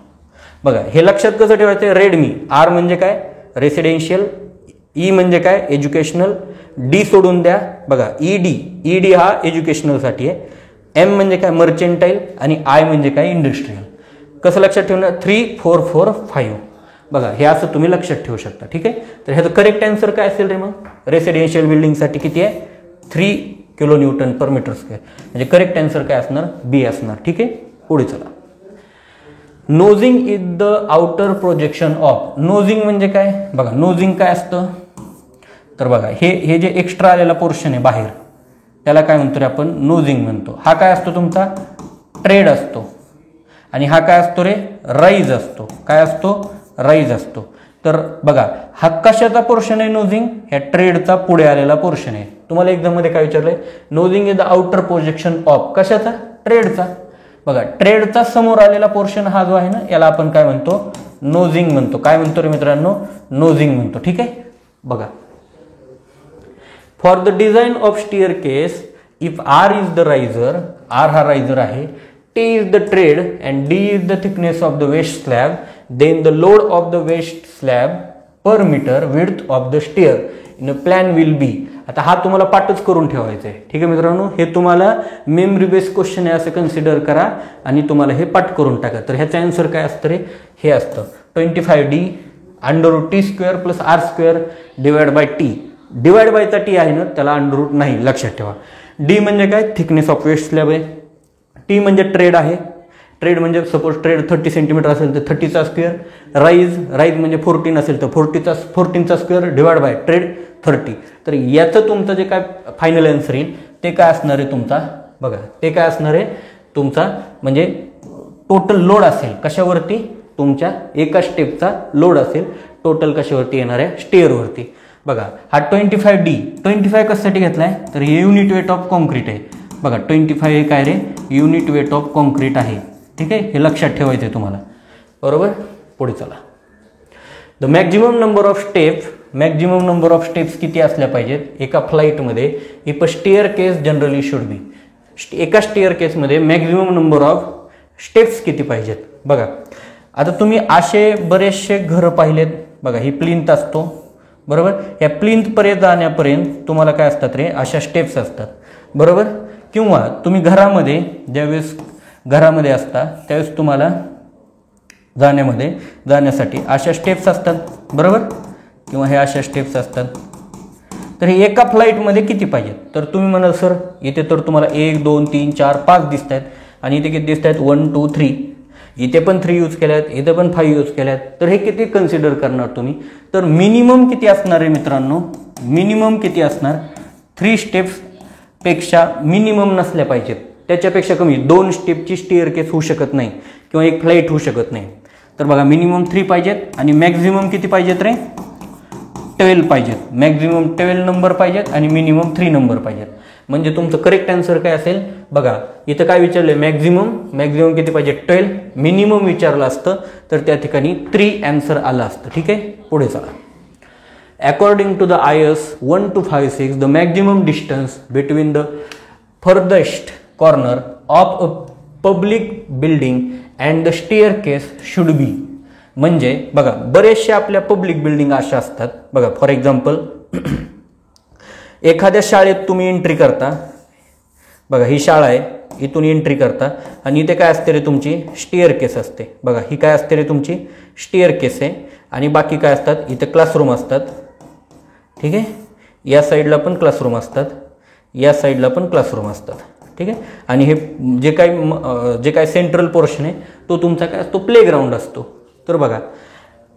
बघा हे लक्षात कसं ठेवायचं. रेडमी R म्हणजे काय रेसिडेन्शियल, E म्हणजे काय एज्युकेशनल, D सोडून द्या. बघा ED हा एज्युकेशनलसाठी आहे. M म्हणजे काय मर्चेंटाईल आणि I म्हणजे काय इंडस्ट्रियल. कसं लक्षात ठेवणार 3, 4, 4, 5. बघा हे असं तुम्ही लक्षात ठेवू शकता. ठीक आहे तर ह्याचं करेक्ट आन्सर काय असेल रे मग रेसिडेन्शियल बिल्डिंगसाठी किती आहे 3 किलो न्यूटन पर मीटर स्क्वेअर. म्हणजे करेक्ट आन्सर काय असणार B असणार. ठीक आहे पुढे चला. नोजिंग is the outer projection of. नोजिंग म्हणजे काय बघा नोजिंग काय असतं तर बघा हे जे एक्स्ट्रा आलेला पोर्शन आहे बाहेर त्याला काय म्हणतो रे आपण नोजिंग म्हणतो. हा काय असतो तुमचा ट्रेड असतो आणि हा काय असतो रे राईज असतो. काय असतो राईज असतो. तर बघा हा कशाचा पोर्शन आहे नोजिंग, ह्या ट्रेडचा पुढे आलेला पोर्शन आहे. तुम्हाला एक्झाम मध्ये काय विचारलंय nosing is the outer projection of कशाचा ट्रेडचा. बघा ट्रेडचा समोर आलेला पोर्शन हा जो आहे ना याला आपण काय म्हणतो नोजिंग म्हणतो. काय म्हणतो रे मित्रांनो नोजिंग म्हणतो. ठीक आहे बघा for the design of staircase if R is the riser, R हा रायझर आहे, T is the trade and D is the thickness of the waste slab, then the load of the waste slab per meter width of the stair in a plan will be. आता हा तुम्हाला पाठच करून ठेवायचा आहे, ठीक आहे मित्रांनो. हे तुम्हाला मेमरी बेस्ड क्वेश्चन आहे असं कन्सिडर करा आणि तुम्हाला हे पाठ करून टाका. तर ह्याचं आन्सर काय असतं रे, हे असतं 25D √t² + r² divide by T. Divide बायचा टी आहे ना, त्याला अंडररूट नाही, लक्षात ठेवा. डी म्हणजे काय, थिकनेस ऑफ वेस्ट स्लॅब आहे. टी म्हणजे ट्रेड आहे. ट्रेड म्हणजे सपोज ट्रेड 30 सेंटीमीटर असेल तर 30चा स्क्वेअर. राईज म्हणजे 14 असेल तर 14चा स्क्वेअर डिवाइड बाय ट्रेड 30. तर याचं तुमचं जे काय फायनल आन्सर येईल ते काय असणार आहे तुमचा, बघा ते काय असणार आहे तुमचा, म्हणजे टोटल लोड असेल कशावरती, तुमच्या एका स्टेपचा लोड असेल टोटल कशावरती येणार आहे, स्टेअरवरती. बघा हा 25D, 25 कशासाठी घेतलाय तर हे युनिट वेट ऑफ कॉन्क्रीट आहे. बघा 25 हे काय रे, युनिट वेट ऑफ कॉन्क्रीट आहे, ठीक आहे. हे लक्षात ठेवायचं आहे तुम्हाला, बरोबर. पुढे चला. The maximum number of steps किती असल्या पाहिजेत एका फ्लाईटमध्ये, if a stair case generally should be. एका स्टेअर केसमध्ये मॅक्झिमम नंबर ऑफ स्टेप्स किती पाहिजेत. बघा आता तुम्ही असे बरेचसे घरं पाहिलेत. बघा ही प्लिंथ असतो, बरोबर. या प्लिंथपर्यंत जाण्यापर्यंत तुम्हाला काय असतात रे, अशा स्टेप्स असतात, बरोबर. किंवा तुम्ही घरामध्ये ज्यावेळेस घरामध्ये असता त्यावेळेस तुम्हाला जाण्यासाठी अशा स्टेप्स असतात, बरोबर. किंवा हे अशा स्टेप्स असतात. तर हे एका फ्लाईटमध्ये किती पाहिजेत, तर तुम्ही म्हणाल सर इथे तर तुम्हाला 1 2 3 4 5 दिसत आहेत आणि इथे किती दिसत आहेत 1 2 3. इथे पण 3 यूज केल्यात, इथे पण 5 यूज केल्यात. तर हे किती कन्सिडर करणार तुम्ही, तर मिनिमम किती असणार आहे मित्रांनो, मिनिमम किती असणार, 3 स्टेप्स पेक्षा मिनिमम नसल्या पाहिजेत. त्याच्यापेक्षा कमी 2 स्टेपची स्टेअर केस होऊ शकत नाही किंवा एक फ्लाईट होऊ शकत नाही. तर बघा मिनिमम 3 पाहिजेत आणि मॅक्झिमम किती पाहिजेत रे, 12 पाहिजेत. मॅक्झिमम 12 नंबर पाहिजेत आणि मिनिमम 3 नंबर पाहिजेत. म्हणजे तुमचं करेक्ट आन्सर काय असेल, बघा इथं काय विचारलंय, मॅक्झिमम किती पाहिजे 12, मिनिमम विचारलं असतं तर त्या ठिकाणी 3 आन्सर आलं असतं, ठीक आहे. पुढे चला. According to the IS 1256 the maximum distance between the farthest corner of a public building and the staircase should be. म्हणजे बघा बरेचशा आपल्या पब्लिक बिल्डिंग अशा असतात. बघा फॉर एक्झाम्पल एखाद्या शाळेत तुम्ही एंट्री करता, बघा ही शाळा आहे, इथून एंट्री करता आणि इथे काय असते रे तुमची स्टेअर केस असते. बघा ही काय असते रे तुमची स्टेअर केस आहे आणि बाकी काय असतात, इथे क्लासरूम असतात, ठीक आहे. या साईडला पण क्लासरूम असतात, या साईडला पण क्लासरूम असतात, ठीक आहे. आणि हे जे काय सेंट्रल पोर्शन आहे तो तुमचा काय असतो, प्लेग्राऊंड असतो. तर बघा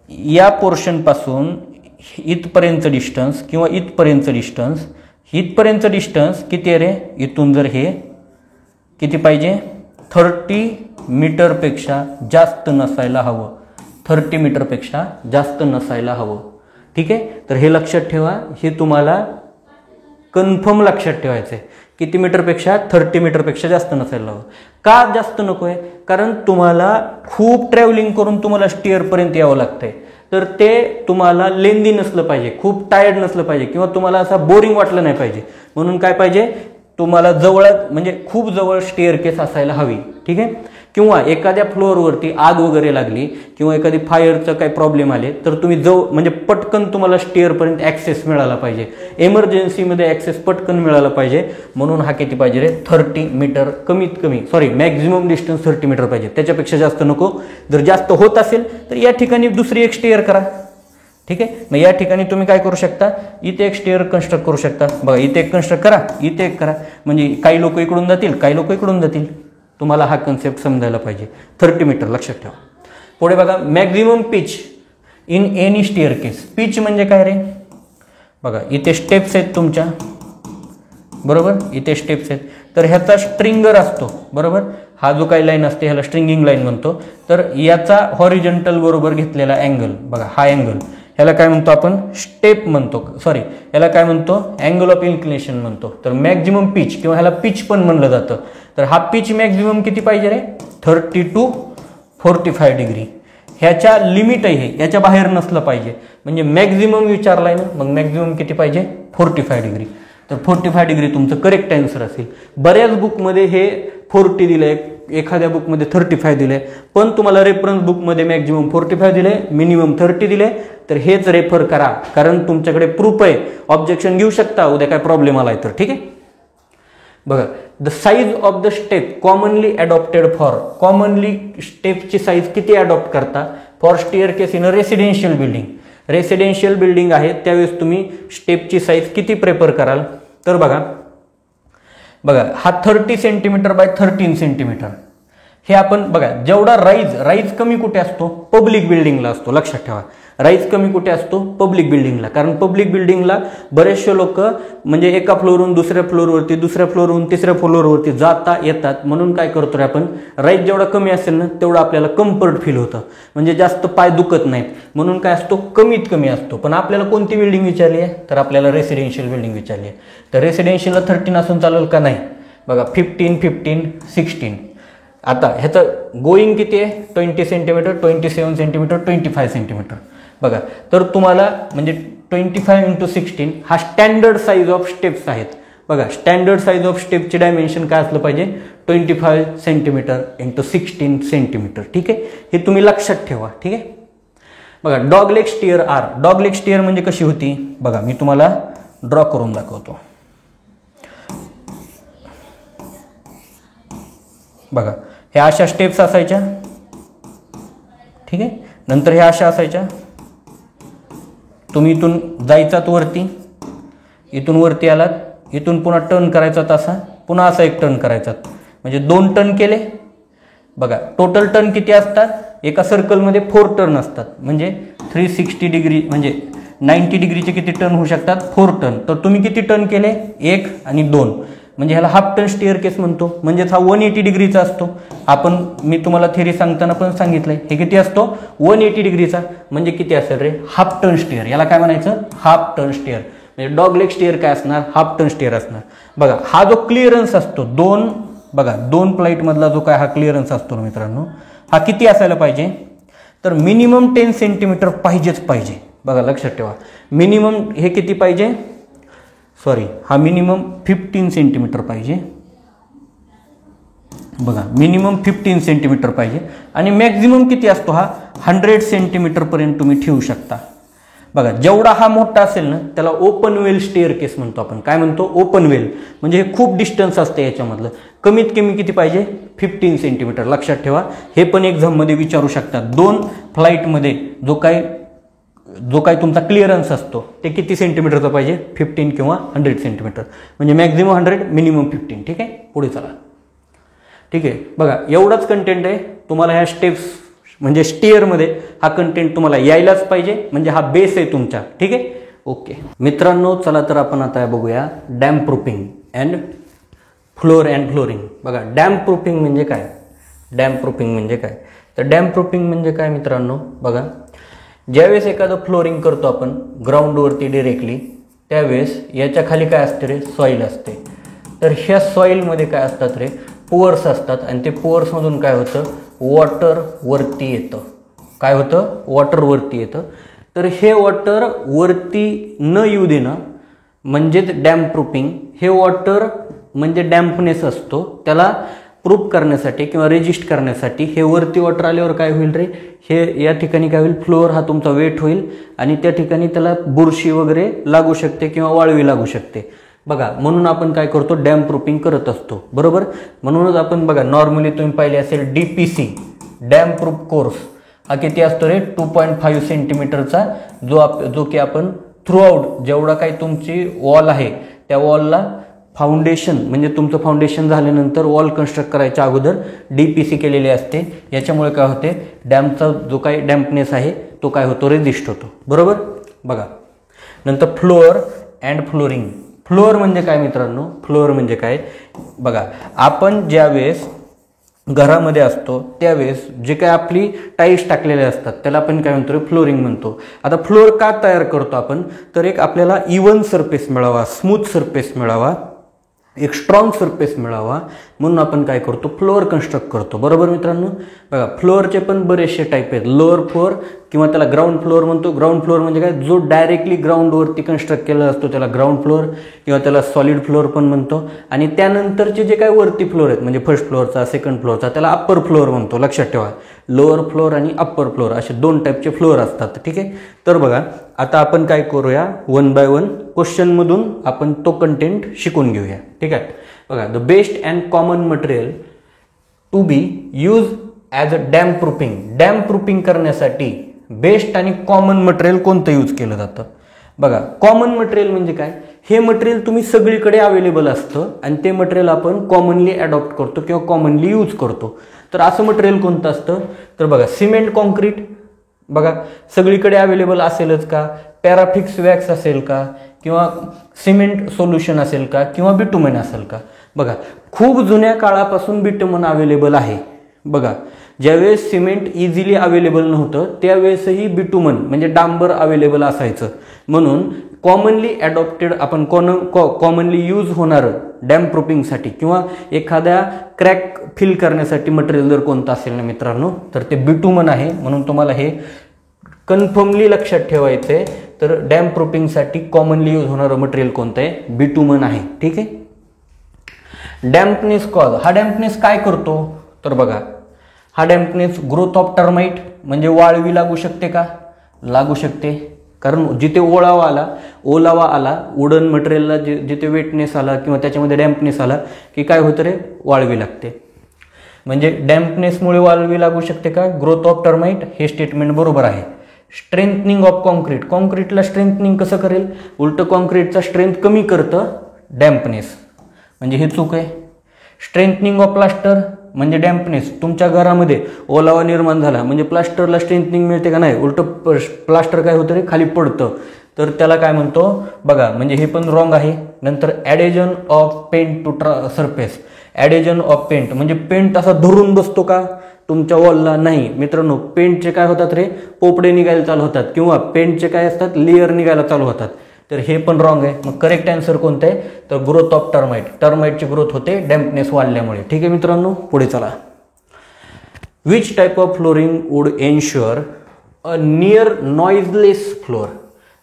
या पोर्शनपासून इथपर्यंतचं डिस्टन्स किंवा इथपर्यंतचं डिस्टन्स किती आहे रे, इथून जर हे किती पाहिजे 30 मीटरपेक्षा जास्त नसायला हवं, 30 मीटरपेक्षा जास्त नसायला हवं, ठीक आहे. तर हे लक्षात ठेवा, हे तुम्हाला कन्फर्म लक्षात ठेवायचं आहे. किती मीटरपेक्षा 30 मीटरपेक्षा जास्त नसायला हवं. का जास्त नको आहे, कारण तुम्हाला खूप ट्रॅव्हलिंग करून तुम्हाला स्टेअरपर्यंत यावं लागतंय. तर ते तुम्हाला लेंदी नसलं पाहिजे, खूप टायर्ड नसलं पाहिजे किंवा तुम्हाला असं बोरिंग वाटलं नाही पाहिजे. म्हणून काय पाहिजे तुम्हाला जवळ, म्हणजे खूप जवळ स्टेअर केस असायला हवी, ठीक आहे. किंवा एखाद्या फ्लोअरवरती आग वगैरे लागली किंवा एखादी फायरचं काही प्रॉब्लेम आले तर तुम्ही म्हणजे पटकन तुम्हाला स्टेअरपर्यंत ॲक्सेस मिळाला पाहिजे, इमर्जन्सीमध्ये ॲक्सेस पटकन मिळाला पाहिजे. म्हणून हा किती पाहिजे रे 30 मीटर, मॅक्झिमम डिस्टन्स 30 मीटर पाहिजे, त्याच्यापेक्षा जास्त नको. जर जास्त होत असेल तर या ठिकाणी दुसरी एक स्टेअर करा, ठीक आहे. मग या ठिकाणी तुम्ही काय करू शकता, इथे एक स्टेअर कन्स्ट्रक्ट करू शकता. बघा इथे एक कन्स्ट्रक्ट करा, इथे एक करा, म्हणजे काही लोक इकडून जातील, काही लोक इकडून जातील. तुम्हाला हा कन्सेप्ट समजायला पाहिजे. 30 मीटर लक्षात ठेवा. पुढे बघा maximum pitch in any stair case. Pitch म्हणजे काय रे, बघा इथे स्टेप्स आहेत तुमच्या, बरोबर, इथे स्टेप्स आहेत. तर ह्याचा स्ट्रिंगर असतो, बरोबर. हा जो काही लाईन असते ह्याला स्ट्रिंगिंग लाईन म्हणतो. तर याचा हॉरिझॉन्टल बरोबर घेतलेला अँगल, बघा हा अँगल, ह्याला काय म्हणतो आपण स्टेप म्हणतो, याला काय म्हणतो अँगल ऑफ इन्क्लिनेशन म्हणतो. तर मॅक्झिमम पिच किंवा ह्याला पिच पण म्हणलं जातं. तर हा पिच मॅक्झिमम किती पाहिजे रे 30 to 45 डिग्री. ह्याच्या लिमिट आहे, याच्या बाहेर नसलं पाहिजे. म्हणजे मॅक्झिमम विचारलाय ना, मग मॅक्झिमम किती पाहिजे 45 डिग्री. तर 45 डिग्री तुमचं करेक्ट आन्सर असेल. बऱ्याच बुकमध्ये हे 40 दिलंय, एखाद्या बुकमध्ये 35 दिले, पण तुम्हाला रेफरन्स बुकमध्ये मॅक्झिमम 45 दिले, मिनिमम 30 दिले, तर हेच रेफर करा, कारण तुमच्याकडे प्रूफ आहे. ऑब्जेक्शन घेऊ शकता उद्या काय प्रॉब्लेम आलाय तर. ठीक आहे, बघा, the size of the step commonly adopted for, commonly स्टेपची साईज किती अडॉप्ट करता for staircase in a residential building. Residential building आहे त्यावेळेस तुम्ही स्टेपची साईज किती प्रेफर कराल, तर बघा हा 30 सेंटीमीटर बाय 13 सेंटीमीटर. हे आपण बघा, जेवढा राईज कमी कुठे असतो, पब्लिक बिल्डिंगला असतो. लक्षात ठेवा, राईज कमी कुठे असतो, पब्लिक बिल्डिंगला. कारण पब्लिक बिल्डिंगला बरेचसे लोक म्हणजे एका फ्लोअरवरून दुसऱ्या फ्लोअरवरती, दुसऱ्या फ्लोअरवरून तिसऱ्या फ्लोअरवरती जाता येतात. म्हणून काय करतो रे आपण, राईज जेवढा कमी असेल ना तेवढं आपल्याला कम्फर्ट फील होतं, म्हणजे जास्त पाय दुखत नाहीत. म्हणून काय असतो, कमीत कमी असतो. पण आपल्याला कोणती बिल्डिंग विचारली आहे, तर आपल्याला रेसिडेन्शियल बिल्डिंग विचारली आहे. तर रेसिडेन्शियलला 13 असून चालेल का, नाही. बघा 15, 15, 16. आता ह्याचं गोईंग किती आहे, 20 सेंटीमीटर, 27 सेंटीमीटर, 25 सेंटीमीटर. बघा, तर तुम्हाला म्हणजे 25 × 16 हा स्टँडर्ड साईज ऑफ स्टेप्स आहेत. बघा, स्टँडर्ड साईज ऑफ स्टेपचे डायमेन्शन काय असलं पाहिजे, 25 सेंटीमीटर × 16 सेंटीमीटर. ठीक आहे, हे तुम्ही लक्षात ठेवा. ठीक आहे, बघा, dogleg stair are. Dogleg stair म्हणजे कशी होती, बघा मी तुम्हाला ड्रॉ करून दाखवतो. बघा, ह्या अशा स्टेप्स असायच्या. ठीक आहे, नंतर ह्या अशा असायच्या. तुम्ही इथून जायचात वरती, इथून वरती आलात, इथून पुन्हा टर्न करायचा, असा पुन्हा असा एक टर्न करायचा, म्हणजे 2 टर्न केले. बघा, टोटल टर्न किती असतात, एका सर्कलमध्ये 4 टर्न असतात. म्हणजे 360 डिग्री म्हणजे 90 डिग्रीचे किती टर्न होऊ शकतात, 4 टर्न. तर तुम्ही किती टर्न केले, 1 आणि 2, म्हणजे ह्याला हाफ टर्न स्टेअर केस म्हणतो. म्हणजेच हा 180 डिग्रीचा असतो. मी तुम्हाला थेरी सांगताना पण सांगितलंय, हे किती असतो, 180 डिग्रीचा. म्हणजे किती असेल रे, हाफ टर्न स्टेअर. याला काय म्हणायचं, हाफ टर्न स्टेअर. म्हणजे डॉगलेग स्टेअर काय असणार, हाफ टर्न स्टेअर असणार. बघा, हा जो क्लिअरन्स असतो, 2 फ्लाईट मधला जो काय हा क्लिअरन्स असतो ना मित्रांनो, हा किती असायला पाहिजे, तर मिनिमम 10 सेंटीमीटर पाहिजेच पाहिजे. बघा, लक्षात ठेवा, मिनिमम हे किती पाहिजे, हा मिनिमम 15 सेंटीमीटर पाहिजे. बघा, मिनिमम 15 सेंटीमीटर पाहिजे. आणि मॅक्झिमम किती असतो, हा 100 सेंटीमीटर पर्यंत तुम्ही ठेवू शकता. बघा, जेवढा हा मोठा असेल ना त्याला ओपन वेल स्टेअर केस म्हणतो आपण. काय म्हणतो, ओपन वेल. म्हणजे हे खूप डिस्टन्स असते याच्यामधलं. कमीत कमी किती पाहिजे, 15 सेंटीमीटर. लक्षात ठेवा, हे पण एक्झाममध्ये विचारू शकतात. 2 फ्लाईटमध्ये जो काय तुमचा क्लिअरन्स असतो ते किती सेंटीमीटरचा पाहिजे, 15 किंवा 100 सेंटीमीटर. म्हणजे मॅक्झिमम 100, मिनिमम 15. ठीक आहे, पुढे चला. ठीक आहे, बघा, एवढाच कंटेंट आहे. तुम्हाला ह्या स्टेप्स म्हणजे स्टेअरमध्ये हा कंटेंट तुम्हाला यायलाच पाहिजे, म्हणजे हा बेस आहे तुमचा. ठीक आहे, ओके मित्रांनो, चला तर आपण आता बघूया damp proofing and floor and flooring. बघा, डॅम्प प्रूफिंग म्हणजे काय, डॅम्प प्रूफिंग म्हणजे काय, तर डॅम्प प्रूफिंग म्हणजे काय मित्रांनो, बघा, ज्यावेळेस एखादं फ्लोरिंग करतो आपण ग्राउंडवरती डिरेक्टली, त्यावेळेस याच्या खाली काय असते रे, सॉईल असते. तर ह्या सॉईलमध्ये काय असतात रे, पोअर्स असतात. आणि ते पोअर्समधून काय होतं, वॉटर वरती येतं. काय होतं, वॉटर वरती येतं. तर हे वॉटर वरती न येऊ देणं म्हणजेच डॅम्प प्रूफिंग. हे वॉटर म्हणजे डॅम्पनेस असतो, त्याला प्रूफ करण्यासाठी किंवा रेजिस्ट करण्यासाठी हे वरती वॉटर आल्यावर काय होईल रे, हे या ठिकाणी काय होईल, फ्लोअर हा तुमचा वेट होईल आणि त्या ठिकाणी त्याला बुरशी वगैरे लागू शकते किंवा वाळवी लागू शकते. बघा, म्हणून आपण काय करतो, डॅम्प प्रूफिंग करत असतो. बरोबर, म्हणूनच आपण बघा नॉर्मली तुम्ही पाहिले असेल DPC डॅम्प प्रूफ कोर्स हा किती असतो रे, 2.5 सेंटीमीटरचा, जो की आपण थ्रूआउट जेवढा काही तुमची वॉल आहे त्या वॉलला फाउंडेशन म्हणजे तुमचं फाउंडेशन झाल्यानंतर वॉल कन्स्ट्रक्ट करायच्या अगोदर DPC केलेली असते. याच्यामुळे काय होते, डॅम्पचा जो काही डॅम्पनेस आहे तो काय होतो, रेजिस्ट होतो. बरोबर, बघा, नंतर फ्लोअर अँड फ्लोरिंग. फ्लोअर म्हणजे काय मित्रांनो, फ्लोअर म्हणजे काय, बघा, आपण ज्यावेळेस घरामध्ये असतो त्यावेळेस जे काय आपली टाईल्स टाकलेले असतात त्याला आपण काय म्हणतो, फ्लोरिंग म्हणतो. आता फ्लोअर का तयार करतो आपण, तर एक आपल्याला इवन सरफेस मिळावा, स्मूथ सरफेस मिळावा एक स्ट्रॉंग सरफेस मिळावा म्हणून आपण काय करतो, फ्लोअर कन्स्ट्रक्ट करतो. बरोबर मित्रांनो. बघा फ्लोअरचे पण बरेचसे टाईप आहेत. लोअर फ्लोअर किंवा त्याला ग्राउंड फ्लोअर म्हणतो. ग्राउंड फ्लोअर म्हणजे काय, जो डायरेक्टली ग्राउंडवरती कन्स्ट्रक्ट केलेला असतो त्याला ग्राउंड फ्लोअर किंवा त्याला सॉलिड फ्लोअर पण म्हणतो. आणि त्यानंतरचे जे काय वरती फ्लोअर आहेत म्हणजे फर्स्ट फ्लोअरचा, सेकंड फ्लोअरचा, त्याला अप्पर फ्लोअर म्हणतो. लक्षात ठेवा, लोअर फ्लोअर आणि अप्पर फ्लोअर असे 2 टाईपचे फ्लोअर असतात. ठीक आहे. तर बघा आता आपण काय करूया, 1 बाय 1 क्वेश्चनमधून आपण तो कंटेंट शिकून घेऊया. ठीक आहे. बघा, the best and common material to be use as a damp proofing. Damp proofing करण्यासाठी बेस्ट आणि कॉमन मटेरियल कोणतं यूज केलं जातं. बघा, कॉमन मटेरियल म्हणजे काय, हे मटेरियल तुम्ही सगळीकडे अवेलेबल असतं आणि ते मटेरियल आपण कॉमनली अडॉप्ट करतो किंवा कॉमनली यूज करतो. तर असं मटेरियल कोणतं असतं, तर बघा सिमेंट कॉन्क्रीट बघा सगळीकडे अवेलेबल असेलच का, पॅराफिक्स वॅक्स असेल का, किंवा सिमेंट सोल्युशन असेल का, किंवा बिटुमेन असेल का. बघा खूप जुन्या काळापासून बिटुमेन अवेलेबल आहे. बघा ज्यावेळेस सिमेंट इझिली अवेलेबल नव्हतं त्यावेळेसही बिटुमन म्हणजे डांबर अवेलेबल असायचं. म्हणून कॉमनली ॲडॉप्टेड आपण कॉमनली यूज होणारं डॅम्प प्रूफिंगसाठी किंवा एखाद्या क्रॅक फिल करण्यासाठी मटेरियल जर कोणतं असेल ना मित्रांनो, तर ते बिटुमन आहे. म्हणून तुम्हाला हे कन्फर्मली लक्षात ठेवायचं आहे. तर डॅम्प प्रूफिंगसाठी कॉमनली यूज होणारं मटेरियल कोणतं आहे, बिटुमन आहे. ठीक आहे. डॅम्पनेस कॉज, हा डॅम्पनेस काय करतो, तर बघा हा डॅम्पनेस ग्रोथ ऑफ टर्माइट म्हणजे वाळवी लागू शकते का, लागू शकते. कारण जिथे ओलावा आला वुडन मटेरियलला जिथे वेटनेस आला किंवा त्याच्यामध्ये डॅम्पनेस आला की काय होतं रे, वाळवी लागते. म्हणजे डॅम्पनेसमुळे वाळवी लागू शकते का, ग्रोथ ऑफ टर्माइट, हे स्टेटमेंट बरोबर आहे. स्ट्रेंथनिंग ऑफ कॉन्क्रीट, कॉन्क्रीटला स्ट्रेंथनिंग कसं करेल, उलट कॉन्क्रीटचा स्ट्रेंथ कमी करतं डॅम्पनेस, म्हणजे हे चूक आहे. स्ट्रेंथनिंग ऑफ प्लास्टर म्हणजे डॅम्पनेस, तुमच्या घरामध्ये ओलावा निर्माण झाला म्हणजे प्लास्टरला स्ट्रेंथनिंग मिळते का, नाही, उलट प्लास्टर काय होतं रे, खाली पडतं. तर त्याला काय म्हणतो बघा, म्हणजे हे पण रॉंग आहे. नंतर adhesion of paint to surface, adhesion of paint म्हणजे पेंट असा धरून बसतो का तुमच्या वॉलला, नाही मित्रांनो. पेंटचे काय होतात रे, पोपडे निघायला चालू होतात किंवा पेंटचे काय असतात, लेअर निघायला चालू होतात. तर हे पण रॉंग आहे. मग करेक्ट आन्सर कोणतं आहे, तर ग्रोथ ऑफ टर्माइट, टर्माइटची ग्रोथ होते डॅम्पनेस वाढल्यामुळे. ठीक आहे मित्रांनो, पुढे चला. Which type of flooring would ensure a near noiseless floor.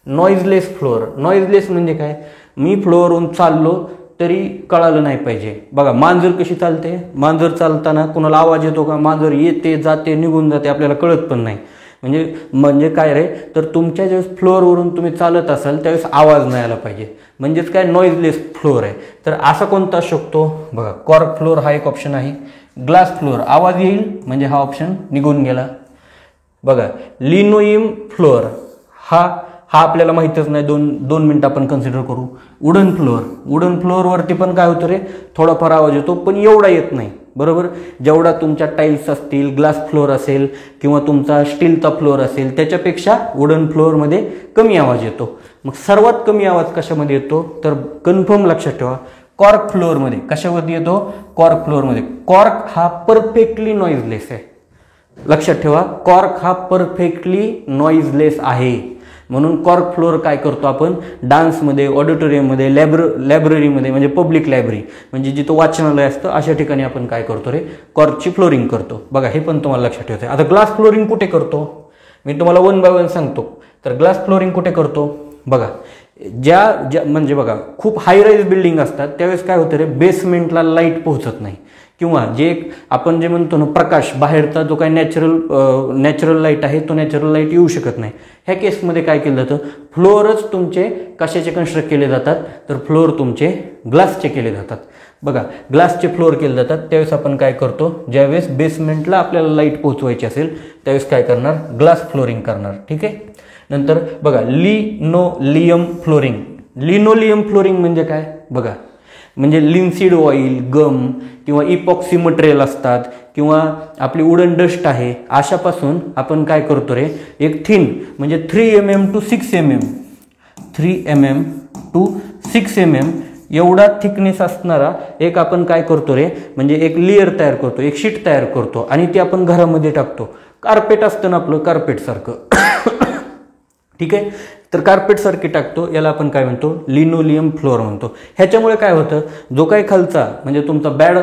Noiseless floor, noiseless म्हणजे काय, मी फ्लोअरवरून चाललो तरी कळालं नाही पाहिजे. बघा मांजर कशी चालते, मांजर चालताना कोणाला आवाज येतो का, मांजर येते जाते निघून जाते आपल्याला कळत पण नाही. म्हणजे काय रे, तर तुमच्या ज्यावेळेस फ्लोअरवरून तुम्ही चालत असाल त्यावेळेस आवाज नाही आला पाहिजे, म्हणजेच काय नॉइजलेस फ्लोअर आहे. तर असा कोणता असू शकतो, बघा कॉर्क फ्लोअर हा एक ऑप्शन आहे. ग्लास फ्लोअर आवाज येईल म्हणजे हा ऑप्शन निघून गेला. बघा लिनोइम फ्लोअर हा आपल्याला माहितच नाही, दोन मिनिटं आपण कन्सिडर करू. वुडन फ्लोअर, वुडन फ्लोअरवरती पण काय होतं रे, थोडाफार आवाज येतो पण एवढा येत नाही. बरोबर, जेवढा तुमच्या टाईल्स असतील, ग्लास फ्लोअर असेल किंवा तुमचा स्टीलचा फ्लोअर असेल त्याच्यापेक्षा वुडन फ्लोअरमध्ये कमी आवाज येतो. मग सर्वात कमी आवाज कशामध्ये येतो, तर कन्फर्म लक्षात ठेवा कॉर्क फ्लोअरमध्ये. कशामध्ये येतो, कॉर्क फ्लोअरमध्ये. कॉर्क हा परफेक्टली नॉइजलेस आहे. लक्षात ठेवा कॉर्क हा परफेक्टली नॉइजलेस आहे. म्हणून कॉर्क फ्लोअर काय करतो आपण, डान्समध्ये, ऑडिटोरियममध्ये, लायब्ररीमध्ये म्हणजे पब्लिक लायब्ररी म्हणजे जिथं वाचनालय असतं अशा ठिकाणी आपण काय करतो रे, कॉर्कची फ्लोरिंग करतो. बघा हे पण तुम्हाला लक्षात ठेवायचं आहे. आता ग्लास फ्लोरिंग कुठे करतो, मी तुम्हाला 1 बाय 1 सांगतो. तर ग्लास फ्लोरिंग कुठे करतो, बघा ज्या म्हणजे बघा खूप हाय राईज बिल्डिंग असतात त्यावेळेस काय होतं रे, बेसमेंटला लाईट पोहोचत नाही किंवा जे आपण जे म्हणतो ना प्रकाश बाहेरचा जो काही नॅचरल लाईट आहे तो नॅचरल लाईट येऊ शकत नाही. ह्या केसमध्ये काय केलं जातं, फ्लोअरच तुमचे कशाचे कन्स्ट्रक्ट केले जातात, तर फ्लोअर तुमचे ग्लासचे केले जातात. बघा ग्लासचे फ्लोअर केले जातात त्यावेळेस आपण काय करतो, ज्यावेळेस बेसमेंटला आपल्याला लाईट पोहोचवायची असेल त्यावेळेस काय करणार, ग्लास फ्लोरिंग करणार. ठीक आहे. नंतर बघा लिनोलियम फ्लोरिंग. लिनोलियम फ्लोरिंग म्हणजे काय, बघा म्हणजे लिन्सीड ऑइल, गम किंवा इपॉक्सी मटेरियल असतात किंवा आपली वुडन डस्ट आहे अशापासून आपण काय करतो रे, एक थिन म्हणजे 3 mm to 6 mm 3 mm to 6 mm एवढा थिकनेस असणारा एक आपण काय करतो रे, म्हणजे एक लेअर तयार करतो, एक शीट तयार करतो आणि ती आपण घरामध्ये टाकतो. कार्पेट असतं ना आपलं, कार्पेट सारखं. ठीक आहे. तर कार्पेटसारखी टाकतो, याला आपण काय म्हणतो, लिनोलियम फ्लोअर म्हणतो. ह्याच्यामुळे काय होतं, जो काही खालचा म्हणजे तुमचा बॅड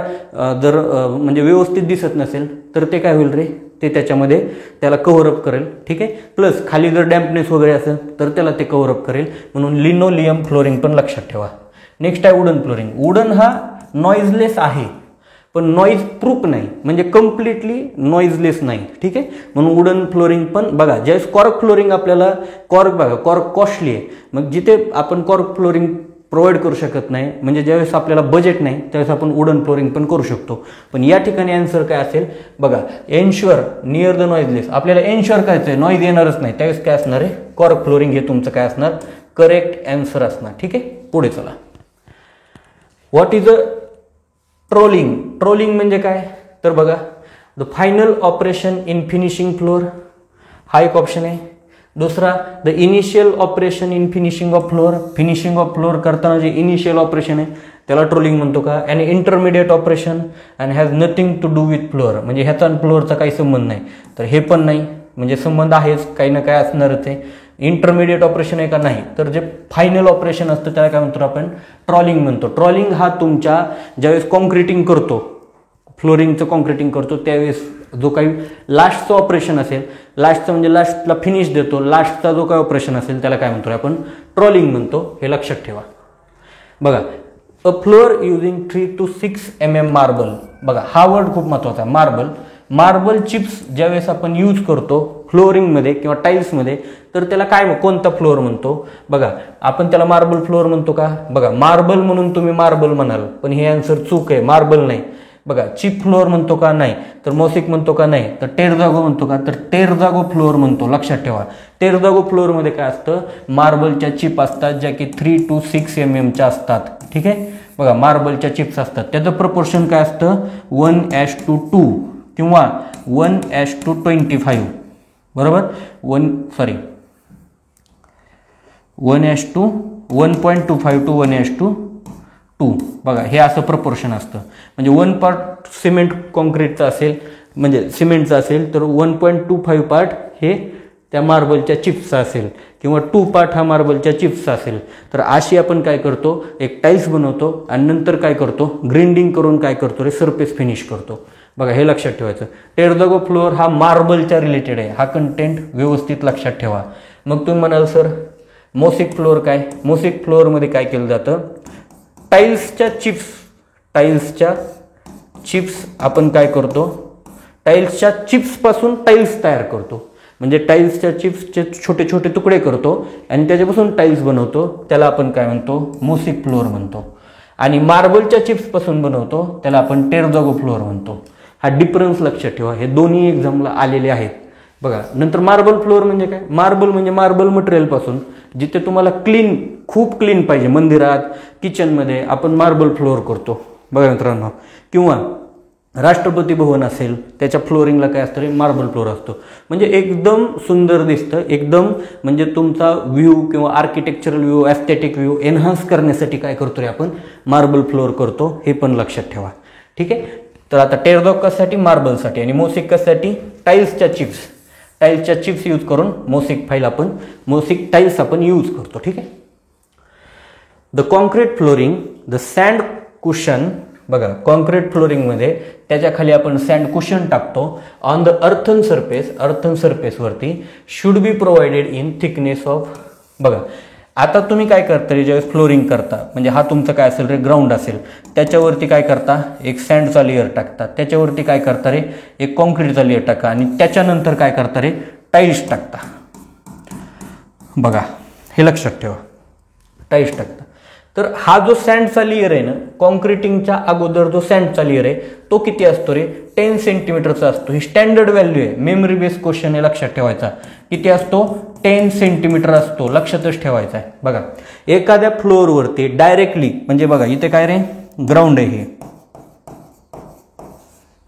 जर म्हणजे व्यवस्थित दिसत नसेल तर ते काय होईल रे, ते त्याच्यामध्ये त्याला कव्हरअप करेल. ठीक आहे. प्लस खाली जर डॅम्पनेस वगैरे असेल तर त्याला ते कव्हरअप करेल, म्हणून लिनोलियम फ्लोरिंग पण लक्षात ठेवा. नेक्स्ट आहे वुडन फ्लोरिंग. वुडन हा नॉइजलेस आहे पण नॉइज प्रूफ नाही, म्हणजे कम्प्लिटली नॉइजलेस नाही. ठीक आहे. म्हणून वुडन फ्लोरिंग पण बघा, ज्यावेळेस कॉर्क फ्लोरिंग आपल्याला, कॉर्क बघा, कॉर्क कॉस्टली आहे, मग जिथे आपण कॉर्क फ्लोरिंग प्रोव्हाइड करू शकत नाही, म्हणजे ज्यावेळेस आपल्याला बजेट नाही त्यावेळेस आपण वुडन फ्लोरिंग पण करू शकतो. पण या ठिकाणी आन्सर काय असेल बघा, एन्श्युअर नियर द नॉइजलेस. आपल्याला एन्श्युअर करायचं आहे नॉइज येणारच नाही, त्यावेळेस काय असणार आहे, कॉर्क फ्लोरिंग हे तुमचं काय असणार, करेक्ट आन्सर असणार. ठीक आहे. पुढे चला. What is a trowelling. Trowelling म्हणजे काय तर बघा, the final operation in finishing floor, हा एक ऑप्शन आहे. दुसरा, the initial operation in finishing of floor. Finishing of floor करताना जे इनिशियल ऑपरेशन आहे त्याला ट्रोलिंग म्हणतो का. आणि intermediate operation and has nothing to do with floor, म्हणजे ह्याचा फ्लोअरचा काही संबंध नाही, तर हे पण नाही, म्हणजे संबंध आहेच, काही ना काय असणारच आहे. इंटरमिडिएट ऑपरेशन आहे का, नाही. तर जे फायनल ऑपरेशन असतं त्याला काय म्हणतो आपण, ट्रॉलिंग म्हणतो. ट्रॉलिंग हा तुमच्या ज्यावेळेस कॉन्क्रिटिंग करतो, फ्लोरिंगचं कॉन्क्रिटिंग करतो त्यावेळेस जो काही लास्टचं ऑपरेशन असेल, लास्टचं म्हणजे लास्टला फिनिश देतो, लास्टचा जो काही ऑपरेशन असेल त्याला काय म्हणतो आपण, ट्रॉलिंग म्हणतो. हे लक्षात ठेवा. बघा, a floor using 3 to 6 mm marble. बघा हा वर्ड खूप महत्त्वाचा आहे, मार्बल. मार्बल चिप्स ज्यावेळेस आपण यूज करतो फ्लोअरिंगमध्ये किंवा टाईल्समध्ये तर त्याला काय, कोणता फ्लोअर म्हणतो. बघा, आपण त्याला मार्बल फ्लोअर म्हणतो का. बघा, मार्बल म्हणून तुम्ही मार्बल म्हणाल पण हे आन्सर चूक आहे, मार्बल नाही. बघा, चिप फ्लोअर म्हणतो का, नाही. तर मोसिक म्हणतो का, नाही. तर टेरजागो म्हणतो का, तर टेरजागो फ्लोअर म्हणतो. लक्षात ठेवा. टेरजागो फ्लोअरमध्ये काय असतं, मार्बलच्या चिप असतात ज्या की 3 to 6 mm असतात. ठीक आहे. बघा, मार्बलच्या चिप्स असतात, त्याचं प्रपोर्शन काय असतं, 1:2 किंवा 1:25. बरोबर, 1:1.25 to 1:2. बघा, हे असं प्रपोर्शन असतं. म्हणजे 1 part सिमेंट कॉन्क्रीटचं असेल, म्हणजे सिमेंटचं असेल तर 1.25 part हे त्या मार्बलच्या चिप्सचा असेल किंवा 2 part हा मार्बलच्या चिप्सचा असेल. तर अशी आपण काय करतो, एक टाईल्स बनवतो आणि नंतर काय करतो, ग्राइंडिंग करून काय करतो रे, सरफेस फिनिश करतो. बघा, हे लक्षात ठेवायचं. टेरजागो फ्लोअर हा मार्बलच्या रिलेटेड आहे, हा कंटेंट व्यवस्थित लक्षात ठेवा. मग तुम्ही म्हणाल सर मोसिक फ्लोअर काय. मोसिक फ्लोअरमध्ये काय केलं जातं, टाईल्सच्या चिप्स आपण काय करतो, टाईल्सच्या चिप्सपासून टाईल्स तयार करतो. म्हणजे टाईल्सच्या चिप्सचे छोटे छोटे तुकडे करतो आणि त्याच्यापासून टाईल्स बनवतो, त्याला आपण काय म्हणतो, मोसिक फ्लोअर म्हणतो. आणि मार्बलच्या चिप्सपासून बनवतो त्याला आपण टेरजागो फ्लोअर म्हणतो. हा डिफरन्स लक्षात ठेवा, हे दोन्ही एक्झामला आलेले आहेत. बघा, नंतर मार्बल फ्लोअर म्हणजे काय, मार्बल म्हणजे मार्बल मटेरियलपासून जिथे तुम्हाला क्लीन, खूप क्लीन पाहिजे, मंदिरात, किचनमध्ये आपण मार्बल फ्लोअर करतो. बघा मित्रांनो, किंवा राष्ट्रपती भवन असेल त्याच्या फ्लोरिंगला काय असतं रे, मार्बल फ्लोअर असतो. म्हणजे एकदम सुंदर दिसतं, एकदम म्हणजे तुमचा व्ह्यू किंवा architectural view, aesthetic view enhance करण्यासाठी काय करतो रे आपण, मार्बल फ्लोअर करतो. हे पण लक्षात ठेवा. ठीक आहे. तर आता टेरजागो कशासाठी, मार्बलसाठी. आणि मोसिक कशासाठी, टाईल्सच्या चिप्स यूज करून मोसिक टाईल्स आपण यूज करतो. ठीक आहे. The concrete flooring, the sand cushion. बघा, कॉन्क्रीट फ्लोरिंगमध्ये त्याच्या खाली आपण सँड कुशन टाकतो ऑन द अर्थन सरफेसवरती, should be provided in thickness of. बघा, आता तुम्ही काय करता रे, ज्यावेळेस फ्लोरिंग करता, म्हणजे हा तुमचा काय असेल रे, ग्राउंड असेल, त्याच्यावरती काय करता, एक सँडचा लेअर टाकता, त्याच्यावरती काय करता रे, एक कॉन्क्रीटचा लेअर टाका आणि त्याच्यानंतर काय करता रे, टाईल्स टाकता. बघा, हे लक्षात ठेवा, टाईल्स टाकता. तर हा जो सँडचा लेअर आहे ना, कॉन्क्रिटिंगच्या अगोदर जो सँडचा लेअर आहे तो किती असतो रे, 10 सेंटीमीटरचा असतो. ही स्टँडर्ड व्हॅल्यू आहे, मेमरी बेस्ड क्वेश्चन आहे, लक्षात ठेवायचा. किती असतो, 10 सेंटीमीटर असतो, लक्षातच ठेवायचा आहे. बघा, एखाद्या फ्लोअरवरती डायरेक्टली, म्हणजे बघा इथे काय रे, ग्राउंड आहे हे.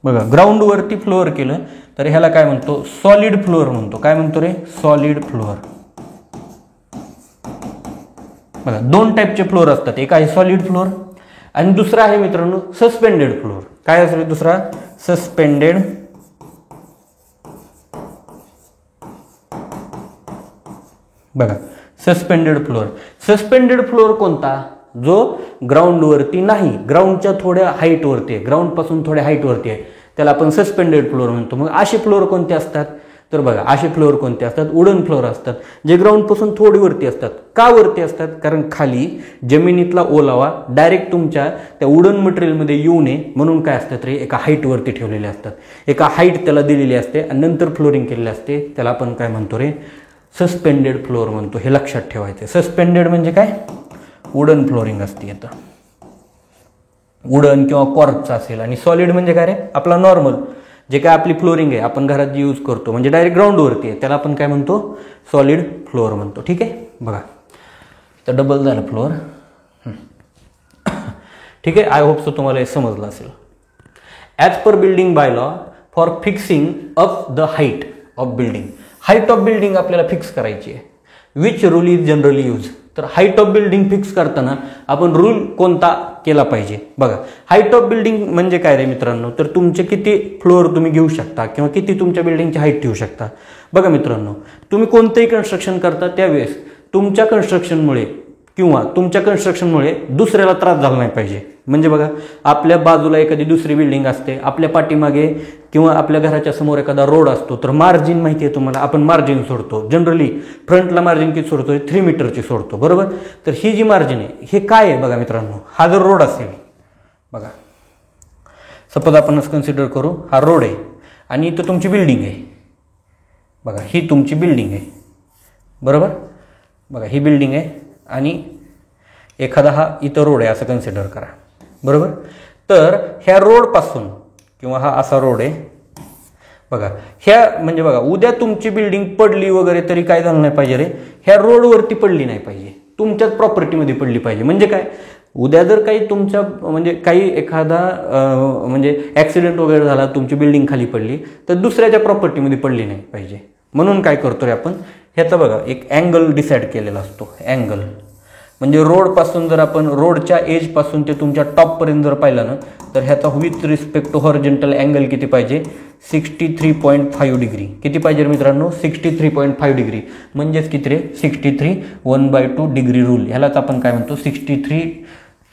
बघा, ग्राउंडवरती फ्लोअर केलं तर ह्याला काय म्हणतो, सॉलिड फ्लोअर म्हणतो. काय म्हणतो रे, सॉलिड फ्लोअर. बघा, 2 टाईपचे फ्लोअर असतात, एक आहे सॉलिड फ्लोअर आणि दुसरा आहे मित्रांनो सस्पेंडेड फ्लोअर. काय असेल दुसरा, सस्पेंडेड. बघा, सस्पेंडेड फ्लोअर. सस्पेंडेड फ्लोअर कोणता? जो ग्राउंडवरती नाही, ग्राउंडच्या थोड्या हाईटवरती आहे, ग्राउंडपासून थोड्या हाईटवरती आहे, त्याला आपण सस्पेंडेड फ्लोअर म्हणतो. मग असे फ्लोअर कोणते असतात? तर बघा असे फ्लोअर कोणते असतात? वुडन फ्लोअर असतात, जे ग्राउंडपासून थोडी वरती असतात. का वरती असतात? कारण खाली जमिनीतला ओलावा डायरेक्ट तुमच्या त्या वुडन मटेरियलमध्ये येऊ नये म्हणून काय असतात रे, एका हाईटवरती ठेवलेले असतात. एका हाईट त्याला दिलेली असते आणि नंतर फ्लोरिंग केलेली असते. त्याला आपण काय म्हणतो रे? सस्पेंडेड फ्लोअर म्हणतो. हे लक्षात ठेवायचं. सस्पेंडेड म्हणजे काय? वुडन फ्लोरिंग असते. आता वुडन किंवा कॉर्कचा असेल. आणि सॉलिड म्हणजे काय रे? आपला नॉर्मल जे काय आपली फ्लोरिंग आहे, आपण घरात जी यूज करतो, म्हणजे डायरेक्ट ग्राउंडवरती आहे, त्याला आपण काय म्हणतो? सॉलिड फ्लोअर म्हणतो. ठीक आहे. बघा तर डबल झालं फ्लोअर. ठीक आहे. आय होप सो तुम्हाला हे समजलं असेल. As per building by law for fixing of the height of building. Height of building आपल्याला फिक्स करायची आहे. Which rule is generally use? तर हाईट ऑफ बिल्डिंग फिक्स करताना आपण रूल कोणता केला पाहिजे? बघा हाईट ऑफ बिल्डिंग म्हणजे काय रे मित्रांनो? तर तुमचे किती फ्लोअर तुम्ही घेऊ शकता किंवा किती तुमच्या बिल्डिंगची हाईट ठेवू शकता. बघा मित्रांनो, तुम्ही कोणतंही कन्स्ट्रक्शन करता त्यावेळेस तुमच्या कन्स्ट्रक्शनमुळे दुसऱ्याला त्रास झाला नाही पाहिजे. म्हणजे बघा आपल्या बाजूला एखादी दुसरी बिल्डिंग असते, आपल्या पाठीमागे किंवा आपल्या घराच्या समोर एखादा रोड असतो, तर मार्जिन माहिती आहे तुम्हाला, आपण मार्जिन सोडतो. जनरली फ्रंटला मार्जिन किती सोडतो? 3 मीटरची सोडतो, बरोबर. तर ही जी मार्जिन आहे हे काय आहे? बघा मित्रांनो, हा जर रोड असेल, बघा सपोज आपण असं कन्सिडर करू, हा रोड आहे आणि इथं तुमची बिल्डिंग आहे. बघा ही तुमची बिल्डिंग आहे, बरोबर. बघा ही बिल्डिंग आहे आणि एखादा हा इथं रोड आहे असं कन्सिडर करा, बरोबर. तर ह्या रोडपासून किंवा हा असा रोड आहे, बघा ह्या म्हणजे बघा उद्या तुमची बिल्डिंग पडली वगैरे तरी काय झालं नाही पाहिजे रे, ह्या रोडवरती पडली नाही पाहिजे, तुमच्याच प्रॉपर्टीमध्ये पडली पाहिजे. म्हणजे काय, उद्या जर काही तुमच्या म्हणजे काही एखादा म्हणजे ॲक्सिडेंट वगैरे झाला, तुमची बिल्डिंग खाली पडली, तर दुसऱ्याच्या प्रॉपर्टीमध्ये पडली नाही पाहिजे. म्हणून काय करतो रे आपण, ह्याचा बघा एक अँगल डिसाईड केलेला असतो. अँगल म्हणजे रोडपासून जर आपण रोडच्या एजपासून ते तुमच्या टॉपपर्यंत जर पाहिलं ना, तर ह्याचा with respect to horizontal angle किती पाहिजे? 63.5 डिग्री. किती पाहिजे मित्रांनो? 63.5 डिग्री. म्हणजेच किती रे? 63 1/2 डिग्री रूल. ह्यालाच आपण काय म्हणतो? 63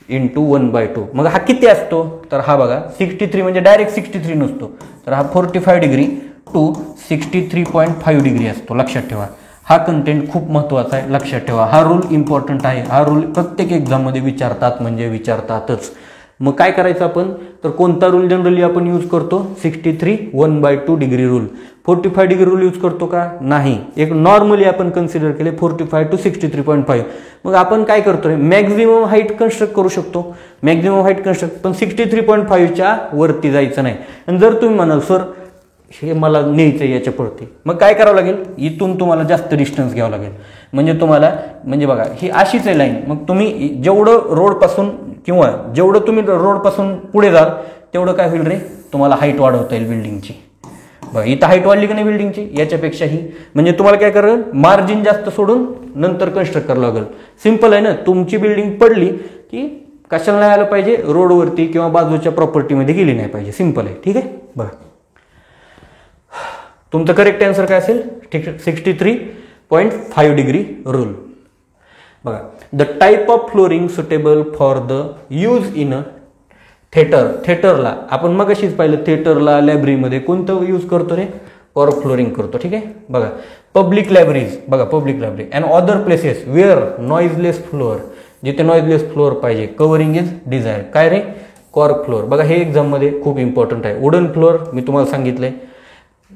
× 1/2. मग हा किती असतो? तर हा बघा 63 म्हणजे डायरेक्ट 63 नसतो, तर हा 45 डिग्री टू 63.5 डिग्री असतो. लक्षात ठेवा, हा कंटेंट खूप महत्त्वाचा आहे, लक्षात ठेवा. हा रूल इम्पॉर्टंट आहे. हा रूल प्रत्येक एक्झाममध्ये विचारतात, म्हणजे विचारतातच. मग काय करायचं आपण, तर कोणता रूल जनरली आपण यूज करतो? 63 1/2 degree rule. 45 degree rule use करतो का? नाही. एक नॉर्मली आपण कन्सिडर केले 45 टू 63.5. मग आपण काय करतोय, मॅक्झिमम हाईट कन्स्ट्रक्ट करू शकतो. मॅक्झिमम हाईट कन्स्ट्रक्ट, पण 63.5च्या वरती जायचं नाही. आणि जर तुम्ही म्हणाल सर हे मला न्यायचं आहे याच्या पुढे, मग काय करावं लागेल? इथून तुम्हाला जास्त डिस्टन्स घ्यावं लागेल. म्हणजे तुम्हाला म्हणजे बघा ही अशीच आहे लाईन, मग तुम्ही जेवढं रोडपासून किंवा जेवढं तुम्ही रोडपासून पुढे जाल तेवढं काय होईल रे, तुम्हाला हाईट वाढवता येईल बिल्डिंगची. बघा इथं हाईट वाढली की नाही बिल्डिंगची, याच्यापेक्षाही. म्हणजे तुम्हाला काय कराल, मार्जिन जास्त सोडून नंतर कन्स्ट्रक्ट करावं लागेल. सिंपल आहे ना. तुमची बिल्डिंग पडली की कशाला नाही आलं पाहिजे? रोडवरती किंवा बाजूच्या प्रॉपर्टीमध्ये गेली नाही पाहिजे. सिंपल आहे. ठीक आहे. बघा तुमचं करेक्ट आन्सर काय असेल? 63.5 डिग्री रूल. बघा the type of flooring suitable for the use in a theatre. थिएटरला आपण मग अशीच पाहिलं, थिएटरला लायब्ररीमध्ये कोणतं यूज करतो रे? कॉर्क फ्लोरिंग करतो. ठीक आहे. बघा पब्लिक लायब्ररीज, बघा public library and other places where noiseless floor, जिथे नॉइजलेस फ्लोअर पाहिजे, कव्हरिंग इज डिझायर. काय रे? Cork floor. बघा हे एक्झाममध्ये खूप इम्पॉर्टंट आहे. वुडन फ्लोअर मी तुम्हाला सांगितलंय.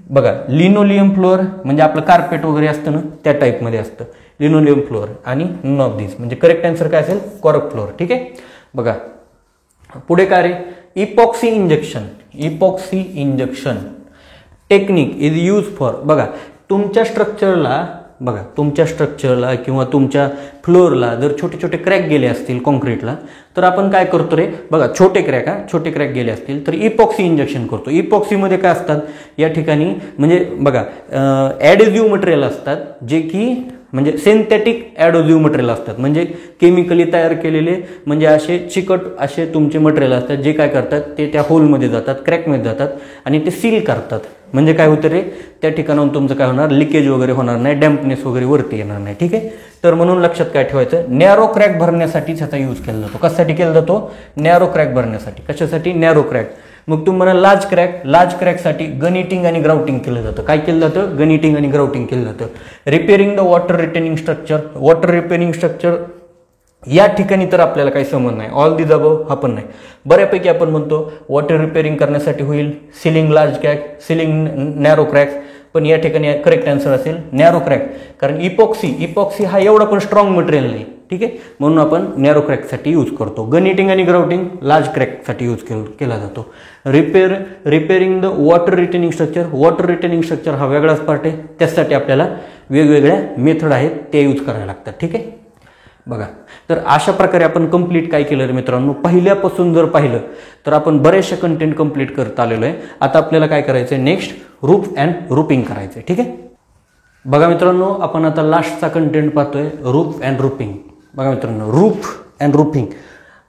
बघा लिनोलियम फ्लोअर म्हणजे आपलं कार्पेट वगैरे असतं ना, त्या टाईपमध्ये असतं लिनोलियम फ्लोअर. आणि नन ऑफ दिस म्हणजे करेक्ट आन्सर काय असेल? Cork floor. ठीक आहे. बघा पुढे काय रे? Epoxy injection. Epoxy injection technique is use for, बघा तुमच्या स्ट्रक्चरला किंवा तुमच्या फ्लोअरला जर छोटे छोटे क्रॅक गेले असतील कॉन्क्रीटला, तर आपण काय करतो रे? बघा छोटे क्रॅक गेले असतील तर इपॉक्सी इंजेक्शन करतो. इपॉक्सीमध्ये काय असतात या ठिकाणी, म्हणजे बघा ॲडेझिव्ह मटेरियल असतात, जे की म्हणजे सिंथेटिक ॲडोझिव्ह मटेरियल असतात, म्हणजे केमिकली तयार केलेले, म्हणजे असे चिकट असे तुमचे मटेरियल असतात, जे काय करतात ते त्या होलमध्ये जातात, क्रॅकमध्ये जातात आणि ते सील करतात. म्हणजे काय होतं रे, त्या ठिकाणाहून तुमचं काय होणार, लिकेज वगैरे होणार नाही, डॅम्पनेस वगैरे वरती येणार नाही. ठीक आहे, तर म्हणून लक्षात काय ठेवायचं, नॅरो क्रॅक भरण्यासाठी ह्याचा यूज केला जातो. कशासाठी केला जातो, नॅरो क्रॅक भरण्यासाठी. कशासाठी, नॅरो क्रॅक. मग तुम्ही म्हणा लार्ज क्रॅकसाठी गनिटिंग आणि ग्राउटिंग केलं जातं. काय केलं जातं, गनिटिंग आणि ग्राउटिंग केलं जातं. Repairing the water retaining structure, water repairing structure या ठिकाणी तर आपल्याला काही संबंध नाही, ऑल दिज अबव हा पण नाही. बऱ्यापैकी आपण म्हणतो वॉटर रिपेअरिंग करण्यासाठी होईल ceiling large crack, ceiling narrow crack, पण या ठिकाणी करेक्ट आन्सर असेल नॅरो क्रॅक. कारण इपॉक्सी हा एवढा पण स्ट्रॉंग मटेरियल नाही. ठीक आहे, म्हणून आपण नॅरो क्रॅकसाठी यूज करतो. गनिटिंग आणि ग्राउटिंग लार्ज क्रॅकसाठी यूज केला जातो. Repairing the water retaining structure, water retaining structure हा वेगळाच पार्ट आहे, त्यासाठी आपल्याला वेगवेगळ्या मेथड आहेत ते यूज करायला लागतात. ठीक आहे, बघा. तर अशा प्रकारे आपण कंप्लीट काय केलं रे मित्रांनो, पहिल्यापासून जर पाहिलं तर आपण बरेचसे कंटेंट कंप्लीट करत आलेलो आहे. आता आपल्याला काय करायचं आहे, नेक्स्ट रूफ अँड रूपिंग करायचं आहे. ठीक आहे, बघा मित्रांनो, आपण आता लास्टचा कंटेंट पाहतोय, रूफ अँड रूपिंग. बघा मित्रांनो, रूफ अँड रूफिंग.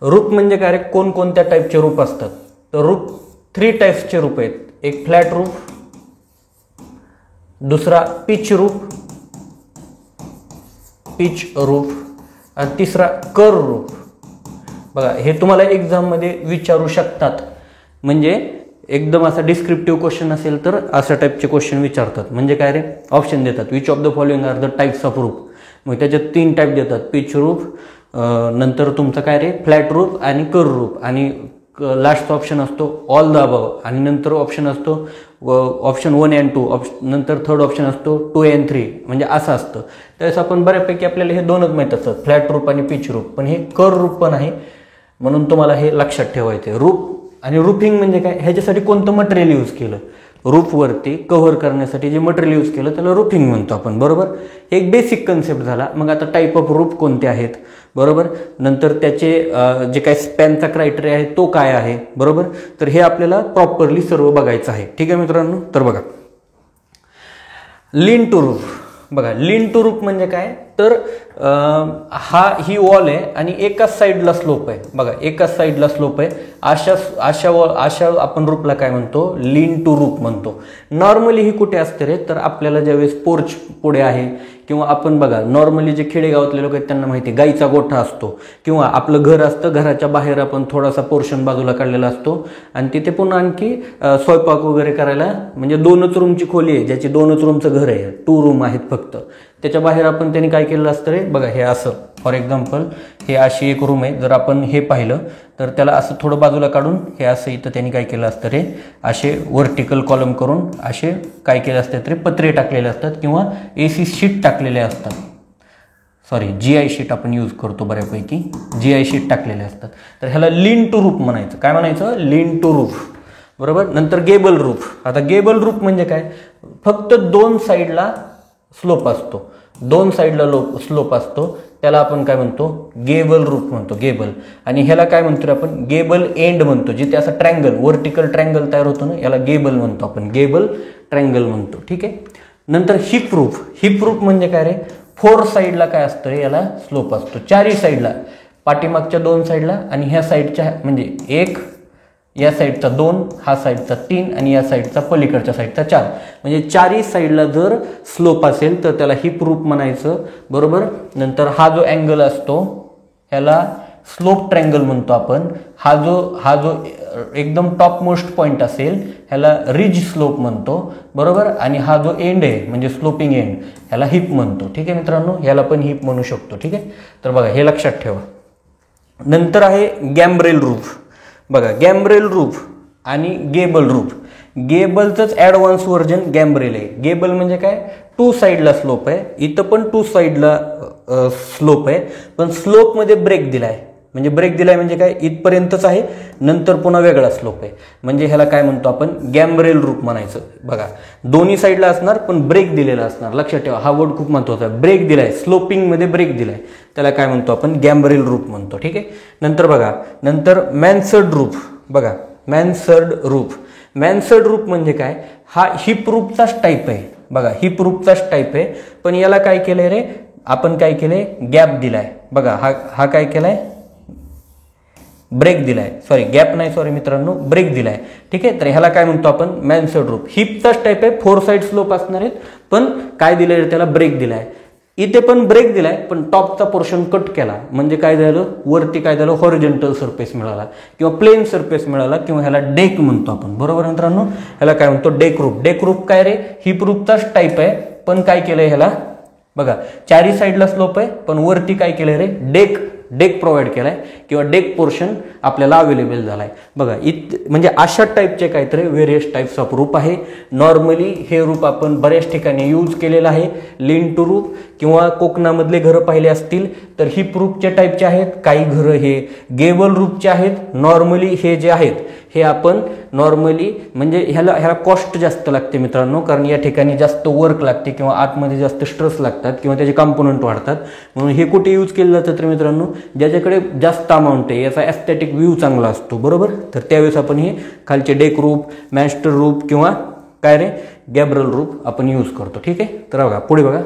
रूफ म्हणजे काय रे, कोणकोणत्या टाईपचे रूफ असतात, तर रूफ 3 टाईप्सचे रूफ आहेत. एक फ्लॅट रूफ, दुसरा पिच रूफ आणि तिसरा कर्व रूफ. बघा, हे तुम्हाला एक्झाममध्ये विचारू शकतात. म्हणजे एकदम असा डिस्क्रिप्टिव्ह क्वेश्चन असेल तर अशा टाईपचे क्वेश्चन विचारतात. म्हणजे काय रे, ऑप्शन देतात, which of the following are the types of roof. मग त्याच्यात 3 टाईप देतात, पिच रूफ, नंतर तुमचं काय रे फ्लॅट रूफ आणि कर्व रूफ, आणि लास्टचा ऑप्शन असतो ऑल द अबव, आणि नंतर ऑप्शन असतो ऑप्शन 1 and 2, नंतर थर्ड ऑप्शन असतो 2 and 3. म्हणजे असं असतं. त्यावेळेस आपण बऱ्यापैकी आपल्याला हे 2च माहीत असतात, फ्लॅट रूफ आणि पिच रूफ, पण हे कर्व रूफ पण आहे, म्हणून तुम्हाला हे लक्षात ठेवायचं. रूफ आणि रूफिंग म्हणजे काय, ह्याच्यासाठी कोणतं मटेरियल यूज केलं, रूफवरती कव्हर करण्यासाठी जे मटेरियल यूज केलं त्याला रूफिंग म्हणतो आपण. बरोबर, एक बेसिक कन्सेप्ट झाला. मग आता टाईप ऑफ रूफ कोणते आहेत, बरोबर, नंतर त्याचे जे काही स्पॅनचा क्रायटेरिया आहे तो काय आहे, बरोबर. तर हे आपल्याला प्रॉपरली सर्व बघायचं आहे. ठीक आहे मित्रांनो, तर बघा, लीन टू रूफ. बघा, लीन टू रूफ म्हणजे काय, तर ही वॉल आहे आणि एकाच साईडला स्लोप आहे. बघा, एकाच साईडला स्लोप आहे, अशा आपण रूफला काय म्हणतो, लीन टू रूफ म्हणतो. नॉर्मली ही कुठे असते रे, तर आपल्याला ज्यावेळेस पोर्च पुढे आहे, किंवा आपण बघा नॉर्मली जे खेडेगावातले लोक आहेत त्यांना माहिती आहे गाईचा गोठा असतो, किंवा आपलं घर असतं, घराच्या बाहेर आपण थोडासा पोर्शन बाजूला काढलेला असतो, आणि तिथे पुन्हा आणखी स्वयंपाक वगैरे करायला, म्हणजे 2च रूमची खोली आहे, ज्याची 2च रूमचं घर आहे, 2 रूम आहेत फक्त, त्याच्या बाहेर आपण त्यांनी काय केलेलं असतं रे, बघा हे असं, फॉर एक्झाम्पल हे अशी एक रूम आहे, जर आपण हे पाहिलं तर त्याला असं थोडं बाजूला काढून हे असं इथं त्यांनी काय केलं असतं रे, असे वर्टिकल कॉलम करून असे काय केले असतात रे, पत्रे टाकलेले असतात किंवा AC शीट टाकलेले असतात. सॉरी, GI शीट आपण यूज करतो बऱ्यापैकी, GI शीट टाकलेले असतात. तर ह्याला लीन टू रूफ म्हणायचं. काय म्हणायचं, लीन टू रूफ, बरोबर. नंतर गेबल रूफ. आता गेबल रूफ म्हणजे काय, फक्त 2 साईडला स्लोप असतो, 2 साईडला स्लोप असतो, त्याला आपण काय म्हणतो, गेबल रूफ म्हणतो, गेबल. आणि ह्याला काय म्हणतो आपण, गेबल एंड म्हणतो, जिथे असं ट्रँगल, वर्टिकल ट्रँगल तयार होतो ना, याला गेबल म्हणतो आपण, गेबल ट्रँगल म्हणतो. ठीक आहे. नंतर हिप रूफ. हिप रूफ म्हणजे काय रे, 4 साईडला काय असतं रे, याला स्लोप असतो, 4ही साईडला, पाठीमागच्या 2 साईडला आणि ह्या साईडच्या, म्हणजे 1, या साईडचा 2, हा साईडचा 3 आणि या साईडचा पलीकडच्या साईडचा 4, म्हणजे 4ही साईडला जर स्लोप असेल तर त्याला हिप रूफ म्हणायचं, बरोबर. नंतर हा जो अँगल असतो ह्याला स्लोप ट्रँगल म्हणतो आपण. हा जो एकदम टॉप मोस्ट पॉईंट असेल ह्याला रिज स्लोप म्हणतो, बरोबर. आणि हा जो एंड आहे म्हणजे स्लोपिंग एंड ह्याला हिप म्हणतो. ठीक आहे मित्रांनो, ह्याला पण हिप म्हणू शकतो. ठीक आहे, तर बघा हे लक्षात ठेवा. नंतर आहे गॅम्ब्रेल रूफ. बघा, गॅम्ब्रेल रूफ आणि गेबल रूफ. गेबलचंच ॲडव्हान्स व्हर्जन गॅम्ब्रेल आहे. गेबल म्हणजे काय, 2 साईडला स्लोप आहे, इथं पण 2 साईडला स्लोप आहे, पण स्लोपमध्ये ब्रेक दिलाय. म्हणजे ब्रेक दिलाय म्हणजे काय, इथपर्यंतच आहे, नंतर पुन्हा वेगळा स्लोप आहे, म्हणजे ह्याला काय म्हणतो आपण, गॅम्ब्रेल रूफ म्हणायचं. बघा, दोन्ही साईडला असणार पण ब्रेक दिलेला असणार. लक्षात ठेवा, हा वर्ड खूप महत्त्वाचा आहे. ब्रेक दिलाय, स्लोपिंगमध्ये ब्रेक दिलाय, त्याला काय म्हणतो आपण, गॅम्ब्रेल रूफ म्हणतो. ठीक आहे. नंतर बघा, नंतर मॅन्सर्ड रूफ. बघा, मॅन्सर्ड रूफ. मॅन्सर्ड रूफ म्हणजे काय, हा हिप रूफचाच टाईप आहे. बघा, हिप रूफचाच टाईप आहे, पण याला काय केलंय रे, आपण काय केलंय, गॅप दिलाय. बघा, हा काय केलाय, ब्रेक दिलाय, सॉरी गॅप नाही, सॉरी मित्रांनो, ब्रेक दिलाय. ठीक आहे, तर ह्याला काय म्हणतो आपण, मॅन्सेड रूफ. हिपचाच टाईप आहे, 4 साइड स्लोप असणार आहेत, पण काय दिलंय त्याला, ब्रेक दिलाय. इथे पण ब्रेक दिलाय, पण टॉपचा पोर्शन कट केला, म्हणजे काय झालं, वरती काय झालं, हॉरिझॉन्टल सरफेस मिळाला किंवा प्लेन सरफेस मिळाला, किंवा ह्याला डेक म्हणतो आपण. बरोबर मित्रांनो, ह्याला काय म्हणतो, डेक रूफ. डेक रूफ काय रे, हिप रूफचाच टाईप आहे, पण काय केलंय ह्याला बघा, चारी साईडला स्लोप आहे, पण वरती काय केलंय रे, डेक प्रोव्हाइड केलाय किंवा डेक पोर्शन आपल्याला अवेलेबल झालाय. बघा म्हणजे अशा टाईपचे काहीतरी व्हेरियस टाईप्स ऑफ रूफ आहे. नॉर्मली हे रूफ आपण बऱ्याच ठिकाणी यूज केलेलं आहे. लिन टू रूफ किंवा कोकणामधले घरं पाहिले असतील तर हिप रूफच्या टाईपचे आहेत, काही घरं हे गेबल रूफचे आहेत. नॉर्मली हे जे आहेत हे आपण नॉर्मली म्हणजे ह्याला कॉस्ट जास्त लागते मित्रांनो, कारण या ठिकाणी जास्त वर्क लागते किंवा आतमध्ये जास्त स्ट्रेस लागतात किंवा त्याचे कंपोनंट वाढतात. म्हणून हे कुठे यूज केलं जातं तर मित्रांनो, ज्याच्याकडे जास्त अमाऊंट आहे, याचा एस्थेटिक व्ह्यू चांगला असतो. बरोबर, तर त्यावेळेस आपण हे खालचे डेक रूफ, मॅस्टर रूफ किंवा काय रे गॅब्रल रूफ आपण यूज करतो. ठीक आहे, तर बघा पुढे बघा.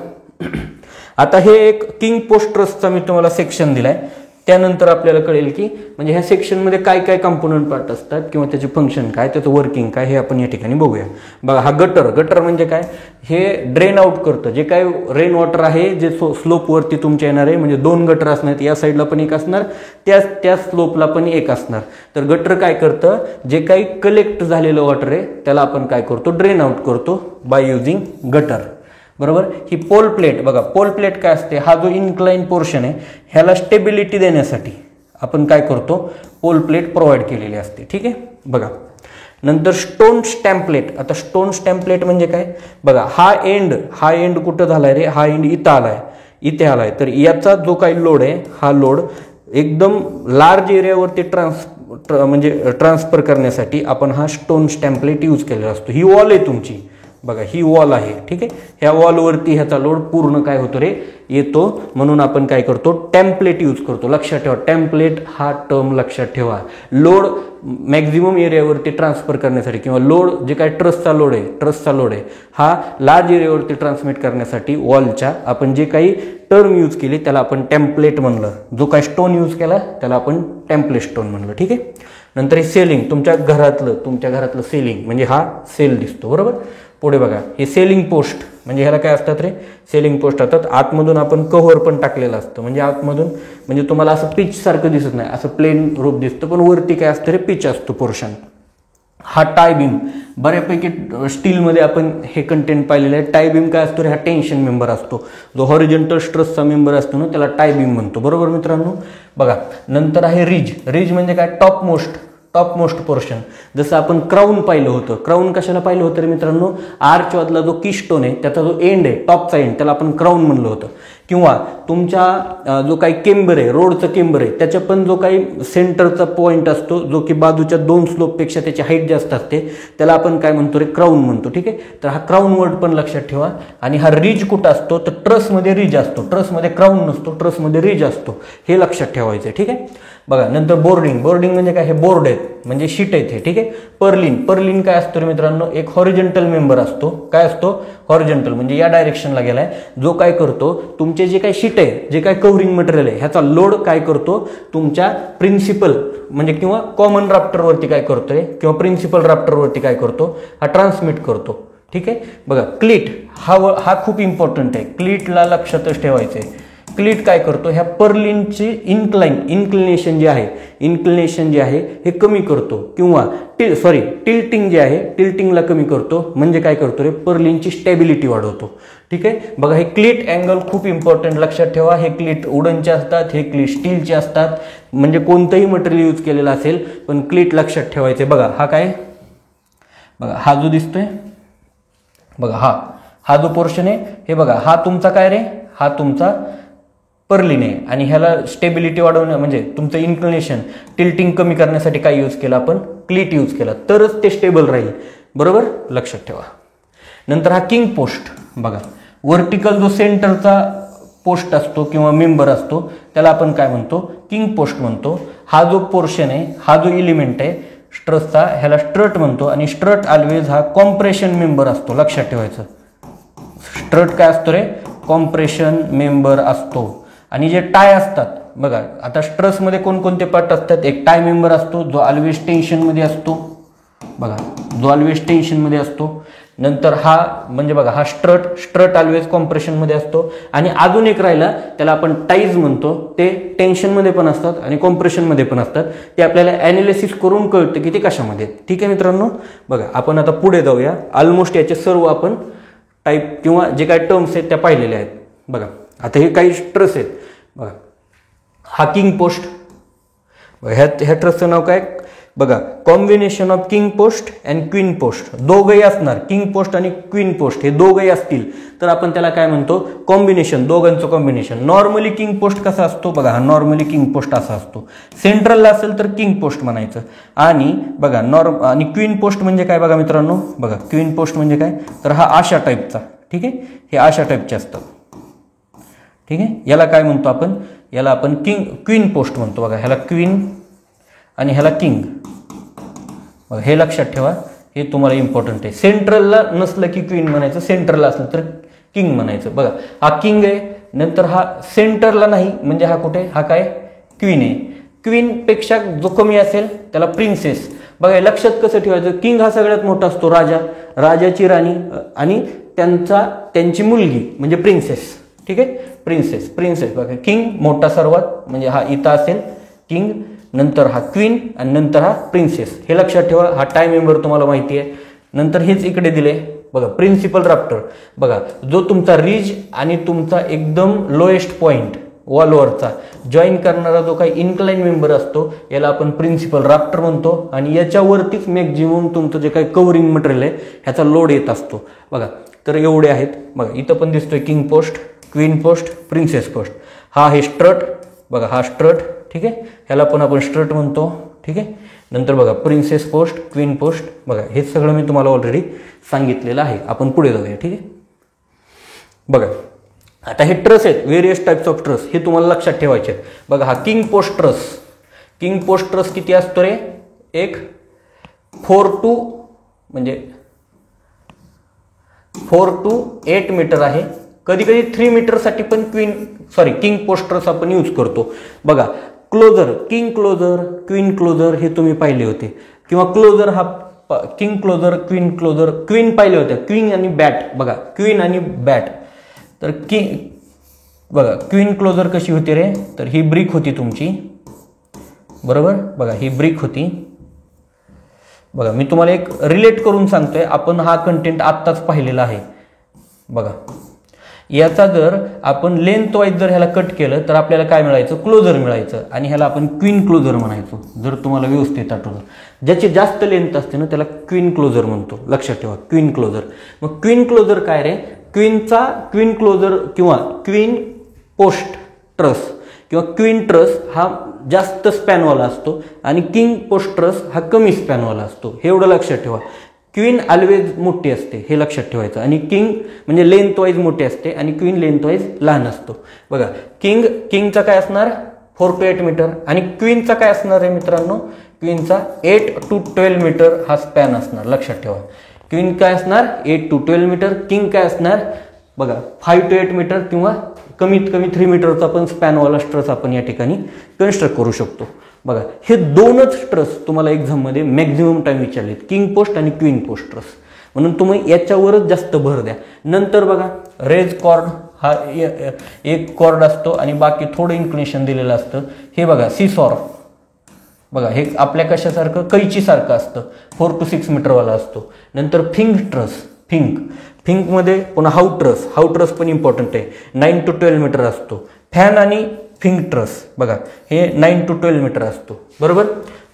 आता हे एक किंग पोस्ट ट्रसचा मी तुम्हाला सेक्शन दिलाय. त्यानंतर आपल्याला कळेल की म्हणजे ह्या सेक्शनमध्ये काय काय कंपोनंट पार्ट असतात किंवा त्याचे फंक्शन काय, त्याचं वर्किंग काय, हे आपण या ठिकाणी बघूया. बघा, हा गटर म्हणजे काय, हे ड्रेन आउट करतं. जे काय रेन वॉटर आहे जे स्लोपवरती तुमच्या येणार आहे, म्हणजे 2 गटर असणार, या साईडला पण एक असणार, त्या स्लोपला पण एक असणार. तर गटर काय करतं, जे काही कलेक्ट झालेलं वॉटर आहे त्याला आपण काय करतो, ड्रेन आउट करतो बाय युजिंग गटर. बरोबर, ही पोल प्लेट. बघा, पोल प्लेट काय असते, हा जो इन्क्लाइन पोर्शन आहे ह्याला स्टेबिलिटी देण्यासाठी आपण काय करतो, पोल प्लेट प्रोव्हाइड केलेली असते. ठीक आहे, बघा. नंतर स्टोन स्टॅम्प प्लेट. आता स्टोन स्टॅम्प प्लेट म्हणजे काय, बघा, हा एंड कुठं झालाय रे, हा एंड इथं आलाय, इथे आलाय. तर याचा जो काही लोड आहे, हा लोड एकदम लार्ज एरियावरती म्हणजे ट्रान्सफर करण्यासाठी आपण हा स्टोन स्टॅम्प प्लेट यूज केलेला असतो. ही वॉल आहे तुमची, बघा ही वॉल आहे. ठीक आहे, ह्या वॉलवरती ह्याचा लोड पूर्ण काय होतो रे, येतो. म्हणून आपण काय करतो, टेम्पलेट यूज करतो. लक्षात ठेवा, टेम्पलेट हा टर्म लक्षात ठेवा. लोड मॅक्झिमम एरियावरती ट्रान्सफर करण्यासाठी किंवा लोड जे काय ट्रसचा लोड आहे हा लार्ज एरियावरती ट्रान्समिट करण्यासाठी वॉलच्या आपण जे काही टर्म यूज केली त्याला आपण टेम्पलेट म्हणलं. जो काही स्टोन यूज केला त्याला आपण टेम्पलेट स्टोन म्हणलं. ठीक आहे, नंतर हे सेलिंग, तुमच्या घरातलं सेलिंग म्हणजे हा सेल दिसतो. बरोबर, पुढे बघा, हे सेलिंग पोस्ट म्हणजे ह्याला काय असतात रे, सेलिंग पोस्ट असतात. आतमधून आपण कव्हर पण टाकलेलं असतं, म्हणजे आतमधून म्हणजे तुम्हाला असं पिच सारखं दिसत नाही, असं प्लेन रूप दिसतं, पण वरती काय असतं रे, पिच असतो पोर्शन. हा टाय बीम, बऱ्यापैकी स्टीलमध्ये आपण हे कंटेंट पाहिलेलं आहे. टाय बीम काय असतो रे, हा टेन्शन मेंबर असतो. जो हॉरिझॉन्टल स्ट्रेसचा मेंबर असतो ना त्याला टाय बीम म्हणतो. बरोबर मित्रांनो, बघा. नंतर आहे रिज म्हणजे काय, टॉप मोस्ट पोर्शन. जसं आपण क्राऊन पाहिलं होतं. क्राऊन कशाला पाहिलं होतं रे मित्रांनो, आर्चमधला जो कीस्टोन आहे त्याचा जो एंड आहे, टॉपचा एंड, त्याला आपण क्राऊन म्हणलं होतं. किंवा तुमच्या जो काही केंबर आहे, रोडचं केंबर आहे, त्याच्या पण जो काही सेंटरचा पॉईंट असतो जो की बाजूच्या 2 स्लोपपेक्षा त्याची हाईट जास्त असते, त्याला आपण काय म्हणतो रे, क्राऊन म्हणतो. ठीक आहे, तर हा क्राऊन वर्ड पण लक्षात ठेवा. आणि हा रिज कुठं असतो तर ट्रसमध्ये रिज असतो, ट्रसमध्ये क्राऊन नसतो, ट्रसमध्ये रिज असतो, हे लक्षात ठेवायचं. ठीक आहे, बघा. नंतर बोर्डिंग म्हणजे काय, हे बोर्ड आहेत म्हणजे शीट आहेत हे. ठीक आहे, पर्लिन काय असतो रे मित्रांनो, एक हॉरिझॉन्टल मेंबर असतो. काय असतो, हॉरिझॉन्टल म्हणजे या डायरेक्शनला गेलाय, जो काय करतो, तुमचे जे काही शीट आहे, जे काही कव्हरिंग मटेरियल आहे, ह्याचा लोड काय करतो, तुमच्या प्रिन्सिपल म्हणजे किंवा कॉमन राफ्टरवरती काय करतोय किंवा प्रिन्सिपल राफ्टरवरती काय करतो, हा ट्रान्समिट करतो. ठीक आहे, बघा. क्लीट हा खूप इम्पॉर्टंट आहे, क्लीटला लक्षातच ठेवायचं आहे. क्लीट काय करतो, ह्या पर्लिनची इन्क्लिनेशन जे आहे हे कमी करतो किंवा टिल्टिंग जे आहे, टिल्टिंगला कमी करतो. म्हणजे काय करतो रे, पर्लिनची स्टॅबिलिटी वाढवतो. ठीक आहे, बघा. हे क्लीट अँगल खूप इम्पॉर्टंट, लक्षात ठेवा. हे क्लीट वुडनचे असतात, हे क्लीट स्टीलचे असतात, म्हणजे कोणतंही मटेरियल यूज केलेलं असेल पण क्लीट लक्षात ठेवायचे. बघा, हा काय, बघा हा जो दिसतोय, बघा हा जो पोर्शन आहे, हे बघा, हा तुमचा काय रे, हा तुमचा पर्लिन आहे. आणि ह्याला स्टेबिलिटी वाढवणं म्हणजे तुमचं इन्क्लिनेशन, टिल्टिंग कमी करण्यासाठी काय यूज केलं आपण, क्लीट यूज केला, तरच ते स्टेबल राहील. बरोबर, लक्षात ठेवा. नंतर हा किंग पोस्ट. बघा, वर्टिकल जो सेंटरचा पोस्ट असतो किंवा मेंबर असतो त्याला आपण काय म्हणतो, किंग पोस्ट म्हणतो. हा जो पोर्शन आहे, हा जो एलिमेंट आहे स्ट्रसचा, ह्याला स्ट्रट म्हणतो. आणि स्ट्रट ऑलवेज हा कॉम्प्रेशन मेंबर असतो, लक्षात ठेवायचं. स्ट्रट काय असतो रे, कॉम्प्रेशन मेंबर असतो. आणि जे टाय असतात, बघा आता स्ट्रसमध्ये कोणकोणते पार्ट असतात, एक टाय मेंबर असतो जो ऑलवेज टेन्शनमध्ये असतो, बघा जो ऑलवेज टेन्शनमध्ये असतो. नंतर हा म्हणजे बघा हा स्ट्रट ऑलवेज कॉम्प्रेशनमध्ये असतो. आणि अजून एक राहिला त्याला आपण टाईज म्हणतो, ते टेन्शनमध्ये पण असतात आणि कॉम्प्रेशनमध्ये पण असतात. ते आपल्याला ॲनालिसिस करून कळतं की ते कशामध्ये. ठीक आहे मित्रांनो, बघा आपण आता पुढे जाऊया. ऑलमोस्ट याचे सर्व आपण टाईप किंवा जे काही टर्म्स आहेत त्या पाहिलेल्या आहेत. बघा आता हे काही ट्रस आहेत. बघा हा किंग पोस्ट, ह्या ट्रसचं नाव काय, बघा combination of king post and queen post. दोघंही असणार, किंग पोस्ट आणि क्वीन पोस्ट हे दोघंही असतील तर आपण त्याला काय म्हणतो, कॉम्बिनेशन, दोघांचं कॉम्बिनेशन. नॉर्मली किंग पोस्ट कसा असतो, बघा हा नॉर्मली किंग पोस्ट असा असतो. सेंट्रलला असेल तर किंग पोस्ट म्हणायचं. आणि बघा आणि क्वीन पोस्ट म्हणजे काय बघा मित्रांनो, बघा क्वीन पोस्ट म्हणजे काय तर हा अशा टाईपचा. ठीक आहे, हे अशा टाईपचे असतात. ठीक आहे, याला काय म्हणतो आपण, याला आपण क्वीन पोस्ट म्हणतो. बघा ह्याला क्वीन आणि ह्याला किंग. बघा हे लक्षात ठेवा, हे तुम्हाला इम्पॉर्टंट आहे. सेंट्रलला नसलं की क्वीन म्हणायचं, सेंट्रलला असलं तर किंग म्हणायचं. बघा हा किंग आहे, नंतर हा सेंटरला नाही म्हणजे हा कुठे, हा काय क्वीन आहे. क्वीनपेक्षा जो कमी असेल त्याला प्रिन्सेस. बघा हे लक्षात कसं ठेवायचं, किंग हा सगळ्यात मोठा असतो, राजा, राजाची राणी आणि त्यांची मुलगी म्हणजे प्रिन्सेस. ठीक आहे, प्रिन्सेस. बघा किंग मोठा सर्वात म्हणजे हा इथं असेल किंग, नंतर हा क्वीन आणि नंतर हा प्रिन्सेस. हे लक्षात ठेवा. हा टाय मेंबर तुम्हाला माहिती आहे. नंतर हेच इकडे दिले बघा, प्रिन्सिपल राफ्टर. बघा जो तुमचा रिज आणि तुमचा एकदम लोएस्ट पॉइंट वॉलवरचा जॉईन करणारा जो काही इन्क्लाइन मेंबर असतो याला आपण प्रिन्सिपल राफ्टर म्हणतो. आणि याच्यावरतीच मॅक्झिमम तुमचं जे काही कव्हरिंग मटेरियल आहे ह्याचा लोड येत असतो. बघा तर एवढे आहेत. बघा इथं पण दिसतोय king post, queen post, princess post. हा आहे स्ट्रट. बघा हा स्ट्रट. ठीक आहे, ह्याला पण आपण स्ट्रट म्हणतो. ठीक आहे, नंतर बघा प्रिन्सेस पोस्ट, क्वीन पोस्ट. बघा हे सगळं मी तुम्हाला ऑलरेडी सांगितलेलं आहे. आपण पुढे जाऊया. ठीक आहे, बघा आता हे ट्रस आहेत, व्हेरियस टाइप्स ऑफ ट्रस, हे तुम्हाला लक्षात ठेवायचे आहेत. बघा हा king post truss. King post truss किती असतो रे, एक 4 to 8 मीटर आहे. कधी कधी 3 मीटरसाठी पण किंग पोस्ट ट्रस आपण यूज करतो. बघा closer, king closer, queen closer हे तुम्ही पाहिले होते. किंवा क्लोजर हा किंग क्लोजर, क्वीन पाहिले होते. क्वीन आणि बॅट. बघा क्वीन आणि बॅट. तर बघा क्वीन क्लोजर कशी होती रे, तर ही ब्रिक होती तुमची, बरोबर. बघा ही ब्रिक होती. बघा मी तुम्हाला एक रिलेट करून सांगतोय, आपण हा कंटेंट आत्ताच पाहिलेला आहे. बघा याचा जर आपण लेंथ वाईज जर ह्याला कट केलं तर आपल्याला काय मिळायचं, क्लोजर मिळायचं. आणि ह्याला आपण क्वीन क्लोजर म्हणायचो जर तुम्हाला व्यवस्थित आठवलं. ज्याची जास्त लेंथ असते ना त्याला क्वीन क्लोजर म्हणतो. लक्षात ठेवा, क्वीन क्लोजर. मग क्वीन क्लोजर काय रे, क्वीन क्लोजर किंवा क्वीन पोस्ट ट्रस किंवा क्वीन ट्रस हा जास्त स्पॅनवाला असतो आणि किंग पोस्ट ट्रस हा कमी स्पॅनवाला असतो. हे एवढं लक्षात ठेवा. क्वीन ऑलवेज मोठी असते हे लक्षात ठेवायचं. आणि किंग म्हणजे लेंथ वाईज मोठी असते आणि क्वीन लेंथ वाईज लहान असतो. बघा किंगचा काय असणार 4 to 8 मीटर आणि क्वीनचा काय असणार आहे मित्रांनो, क्वीनचा 8 to 12 मीटर हा स्पॅन असणार. लक्षात ठेवा, क्वीन काय असणार 8 to 12 मीटर, किंग काय असणार बघा 5 to 8 मीटर किंवा कमीत कमी 3 मीटरचा पण स्पॅनवाला ट्रस आपण या ठिकाणी कन्स्ट्रक्ट करू शकतो. बघा हे दोनच ट्रस तुम्हाला एक्झाममध्ये मॅक्झिमम टाइम विचारलेत, किंग पोस्ट आणि क्वीन पोस्ट ट्रस. म्हणून तुम्ही याच्यावरच जास्त भर द्या. नंतर बघा रेज कॉर्ड हा एक कॉर्ड असतो आणि बाकी थोडं इन्क्लिनेशन दिलेलं असतं. हे बघा सीसॉर. बघा हे आपल्या कशासारखं कैचीसारखं असतं, 4 to 6 मीटरवाला असतो. नंतर फिंग ट्रस. फिंकमध्ये पुन्हा हाऊ ट्रस पण इम्पॉर्टंट आहे, 9 to 12 मीटर असतो. फॅन आणि फिंग ट्रस बघा हे 9 to 12 मीटर असतो, बरोबर.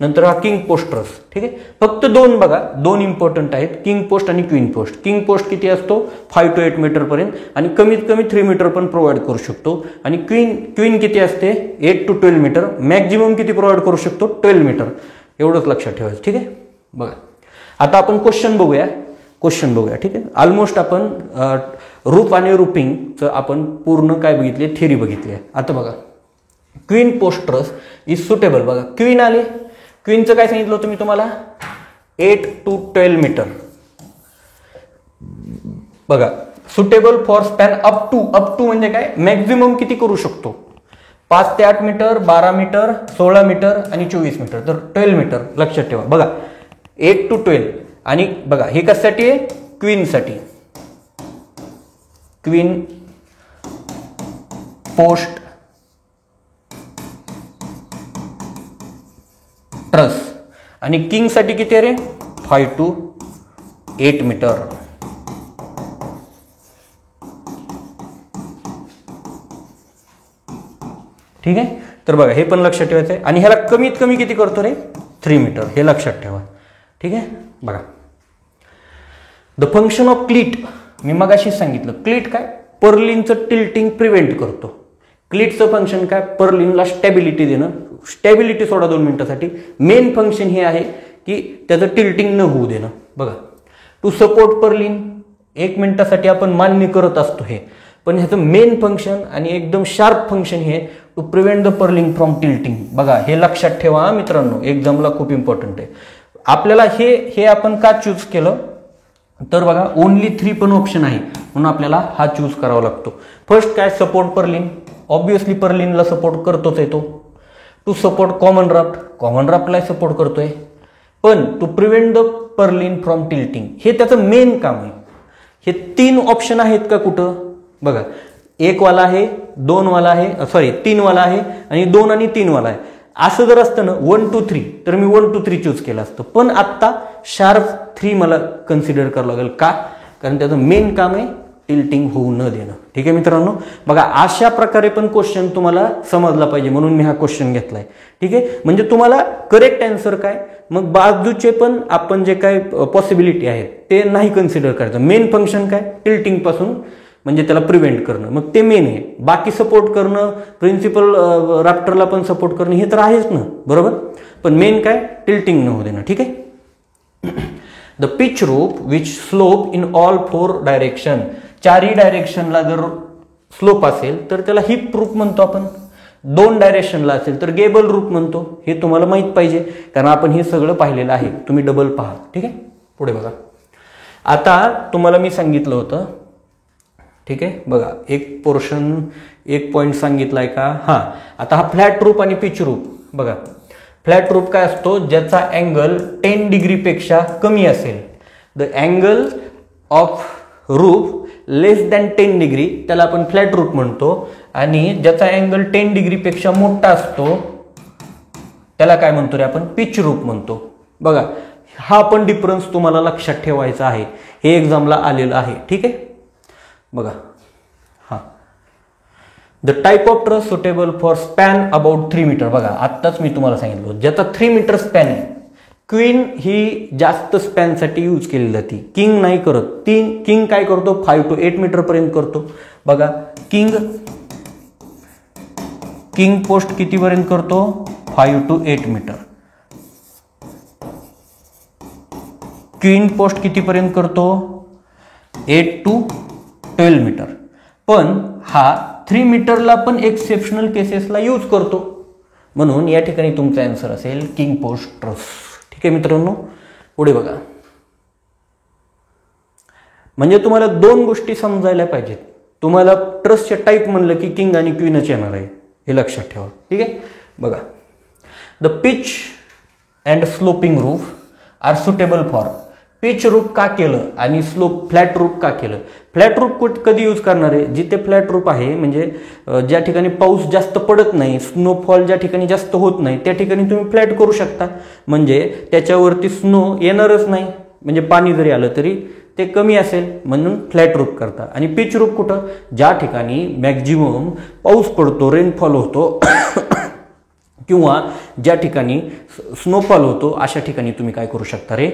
नंतर हा किंग पोस्ट ट्रस. ठीक आहे, फक्त दोन इम्पॉर्टंट आहेत, किंग पोस्ट आणि क्वीन पोस्ट. किंग पोस्ट किती असतो 5 to 8 मीटर पर्यंत आणि कमीत कमी 3 मीटर पण प्रोव्हाइड करू शकतो. आणि क्वीन किती असते 8 to 12 मीटर, मॅक्झिमम किती प्रोव्हाइड करू शकतो 12 मीटर. एवढंच लक्षात ठेवायचं. ठीक आहे, बघा आता आपण क्वेश्चन बघूया. ठीक आहे, ऑलमोस्ट आपण रूप आणि रूपिंगचं आपण पूर्ण काय बघितले, थिअरी बघितली आहे. आता बघा queen post truss is suitable. बघा क्वीन आले, क्वीनचं काय सांगितलं होतं मी तुम्हाला 8 to 12 मीटर. बघा suitable for span up to म्हणजे काय, मॅक्झिमम किती करू शकतो 5 ते 8 मीटर, 12 मीटर, 16 मीटर आणि 24 मीटर, तर 12 मीटर लक्षात ठेवा. बघा 8 to 12. आणि बघा हे कशासाठी आहे, क्वीनसाठी, क्वीन पोस्ट ट्रस. आणि किंग साठी किती रे, 5 to 8 मीटर. ठीक आहे. तर बघा हे पण लक्षात ठेवायचं आहे. आणि ह्याला कमीत कमी किती करतो रे, 3 मीटर, हे लक्षात ठेवा. ठीक आहे. बघा द फंक्शन ऑफ क्लीट, मी मगाशी सांगितलं क्लीट काय, पर्लिनचं टिल्टिंग प्रिव्हेंट करतो. क्लीटचं फंक्शन काय, पर्लिनला स्टॅबिलिटी देणं. स्टॅबिलिटी सोडा 2 मिनिटासाठी. मेन फंक्शन हे आहे की त्याचं टिल्टिंग न होऊ देणं. बघा टू सपोर्ट पर्लिन 1 मिनिटासाठी आपण मान्य करत असतो हे, पण ह्याचं मेन फंक्शन आणि एकदम शार्प फंक्शन हे to prevent the purlin from tilting. बघा हे लक्षात ठेवा मित्रांनो, एक्झामला खूप इम्पॉर्टंट आहे. आपल्याला हे आपण का चूज केलं, तर बघा ओनली 3 पण ऑप्शन आहे म्हणून आपल्याला हा चूज करावा लागतो. फर्स्ट काय, सपोर्ट पर्लिन, ऑब्विसली पर्लिनला सपोर्ट करतोच आहे तो. To support common rafter, common राफ्टला सपोर्ट करतोय. पण to prevent the purlin from tilting हे त्याचं मेन काम आहे. हे 3 ऑप्शन आहेत का कुठं, बघा 1 वाला आहे, 2 वाला आहे, 3 वाला आहे आणि 2 आणि 3 वाला आहे. असं जर असतं ना 1 to 3 तर मी 1 to 3 चूज केलं असतं. पण आत्ता शार्प 3 मला कन्सिडर करावं लागेल. का, कारण त्याचं मेन काम आहे टिल्टिंग होऊ न देणं. ठीक आहे मित्रांनो. बघा अशा प्रकारे पण क्वेश्चन तुम्हाला समजला पाहिजे म्हणून मी हा क्वेश्चन घेतलाय. ठीक आहे. म्हणजे तुम्हाला करेक्ट आन्सर काय, मग बाजूचे पण आपण जे काय पॉसिबिलिटी आहेत ते नाही कन्सिडर करायचं. मेन फंक्शन काय, टिल्टिंग पासून म्हणजे त्याला प्रिव्हेंट करणं, मग ते मेन आहे. बाकी सपोर्ट करणं, प्रिन्सिपल राफ्टरला पण सपोर्ट करणं हे तर आहेच ना, बरोबर. पण मेन काय, टिल्टिंग न होऊ देणं. ठीक आहे. The pitch roof which slope in all 4 direction, 4ही डायरेक्शनला जर स्लोप असेल तर त्याला हिप रूफ म्हणतो आपण. 2 डायरेक्शनला असेल तर गेबल रूफ म्हणतो. हे तुम्हाला माहित पाहिजे कारण आपण हे सगळं पाहिलेलं आहे. तुम्ही डबल पहा. ठीक आहे. पुढे बघा. आता तुम्हाला मी सांगितलं होतं, ठीक आहे. बघा एक पोर्शन, एक पॉईंट सांगितलाय का, हा. आता हा फ्लॅट रूफ आणि पिच रूफ. बघा फ्लॅट रूफ काय असतो, ज्याचा अँगल 10 डिग्रीपेक्षा कमी असेल. The angle of roof less than 10 degree त्याला आपण फ्लॅट रूफ म्हणतो. आणि ज्याचा अँगल 10 डिग्रीपेक्षा मोठा असतो त्याला काय म्हणतो रे आपण, पिच रूफ म्हणतो. बघा हा पण डिफरन्स तुम्हाला लक्षात ठेवायचा आहे, हे एक्झामला आलेलं आहे. ठीक आहे. बघा हा, the type of truss suitable for span about 3 meter. बघा आत्ताच मी तुम्हाला सांगितलं ज्याचा 3 मीटर स्पॅन आहे. क्वीन ही जास्त स्पॅनसाठी यूज केली जाते, किंग नाही करत. किंग काय करतो, 5 to 8 मीटर पर्यंत करतो. बघा किंग पोस्ट किती पर्यंत करतो, 5 to 8 मीटर. क्वीन पोस्ट किती पर्यंत करतो, 8 to 12 मीटर. पण हा 3 मीटरला पण एक्सेप्शनल केसेसला यूज करतो. म्हणून या ठिकाणी तुमचा आन्सर असेल किंग पोस्ट ट्रस. ठीक आहे मित्रांनो. पुढे बघा. म्हणजे तुम्हाला 2 गोष्टी समजायला पाहिजेत. तुम्हाला ट्रसचे टाईप म्हणलं की किंग आणि क्वीनच येणार आहे, हे लक्षात ठेवा. ठीक आहे. बघा the pitch and sloping roof are suitable for. Pitch roof का केलं आणि फ्लॅट रूफ का केलं. फ्लॅट रूफ कधी यूज करणार आहे, जिथे फ्लॅट रूफ आहे म्हणजे ज्या ठिकाणी पाऊस जास्त पडत नाही, स्नोफॉल ज्या ठिकाणी जास्त होत नाही त्या ठिकाणी तुम्ही फ्लॅट करू शकता. म्हणजे त्याच्यावरती स्नो येणारच नाही, म्हणजे पाणी जरी आलं तरी ते कमी असेल म्हणून फ्लॅट रूफ करता. आणि पिच रूफ कुठं, ज्या ठिकाणी मॅक्झिमम पाऊस पडतो, रेनफॉल होतो किंवा ज्या ठिकाणी स्नोफॉल होतो अशा ठिकाणी तुम्ही काय करू शकता रे,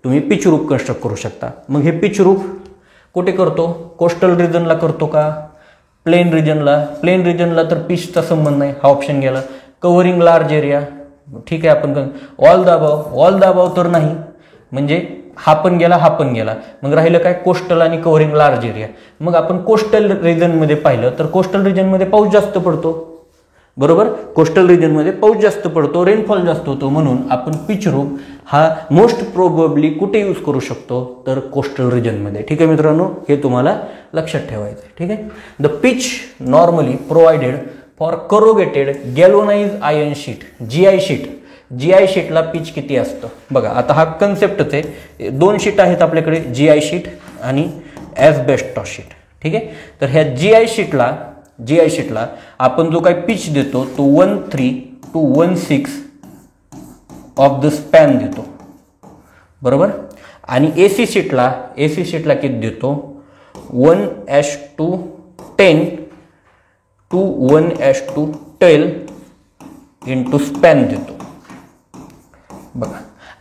तुम्ही पिच रूफ कन्स्ट्रक्ट करू शकता. मग हे पिच रूफ कुठे करतो, कोस्टल रिजनला करतो का प्लेन रिजनला. प्लेन रिजनला तर पिचचा संबंध नाही, हा ऑप्शन गेला. कव्हरिंग लार्ज एरिया, ठीक आहे. आपण ऑल द अबाव तर नाही, म्हणजे हा पण गेला, हा पण गेला. मग राहिलं काय, कोस्टल आणि कव्हरिंग लार्ज एरिया. मग आपण कोस्टल रिजनमध्ये पाहिलं तर कोस्टल रिजनमध्ये पाऊस जास्त पडतो, बरोबर. कोस्टल रिजनमध्ये पाऊस जास्त पडतो, रेनफॉल जास्त होतो. म्हणून आपण पिच रूफ हा मोस्ट प्रोबेबली कुठे यूज करू शकतो, तर कोस्टल रिजनमध्ये. ठीक आहे मित्रांनो, हे तुम्हाला लक्षात ठेवायचं आहे. ठीक आहे. The pitch normally provided for corrugated galvanize iron sheet, GI sheet, GI शीटला पिच किती असतं बघा. आता हा कन्सेप्टच आहे. 2 शीट आहेत आपल्याकडे, GI शीट आणि एस्बेस्टॉस शीट. ठीक आहे. तर ह्या GI शीटला आपण जो काही पिच देतो तो 1/3 to 1/6 ऑफ द स्पॅन देतो, बरोबर. आणि AC शीटला किती देतो 1:10 to 1:12 इंटू स्पॅन देतो बघा.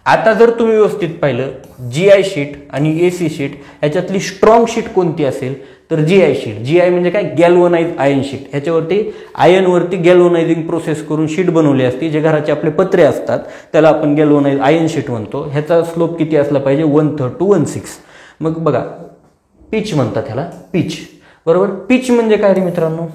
आता जर तुम्ही व्यवस्थित पाहिलं GI शीट आणि AC शीट ह्याच्यातली स्ट्रॉंग शीट कोणती असेल तर GI शीट. GI म्हणजे काय, गॅल्वनाइज आयर्न शीट. ह्याच्यावरती आयर्नवरती गॅल्वनायझिंग प्रोसेस करून शीट बनवली असते. जे घराचे आपले पत्रे असतात त्याला आपण गॅल्वनाइज आयर्न शीट म्हणतो. ह्याचा स्लोप किती असला पाहिजे 1/3 to 1/6. मग बघा पिच म्हणतात ह्याला, पिच, बरोबर. पिच म्हणजे काय रे मित्रांनो,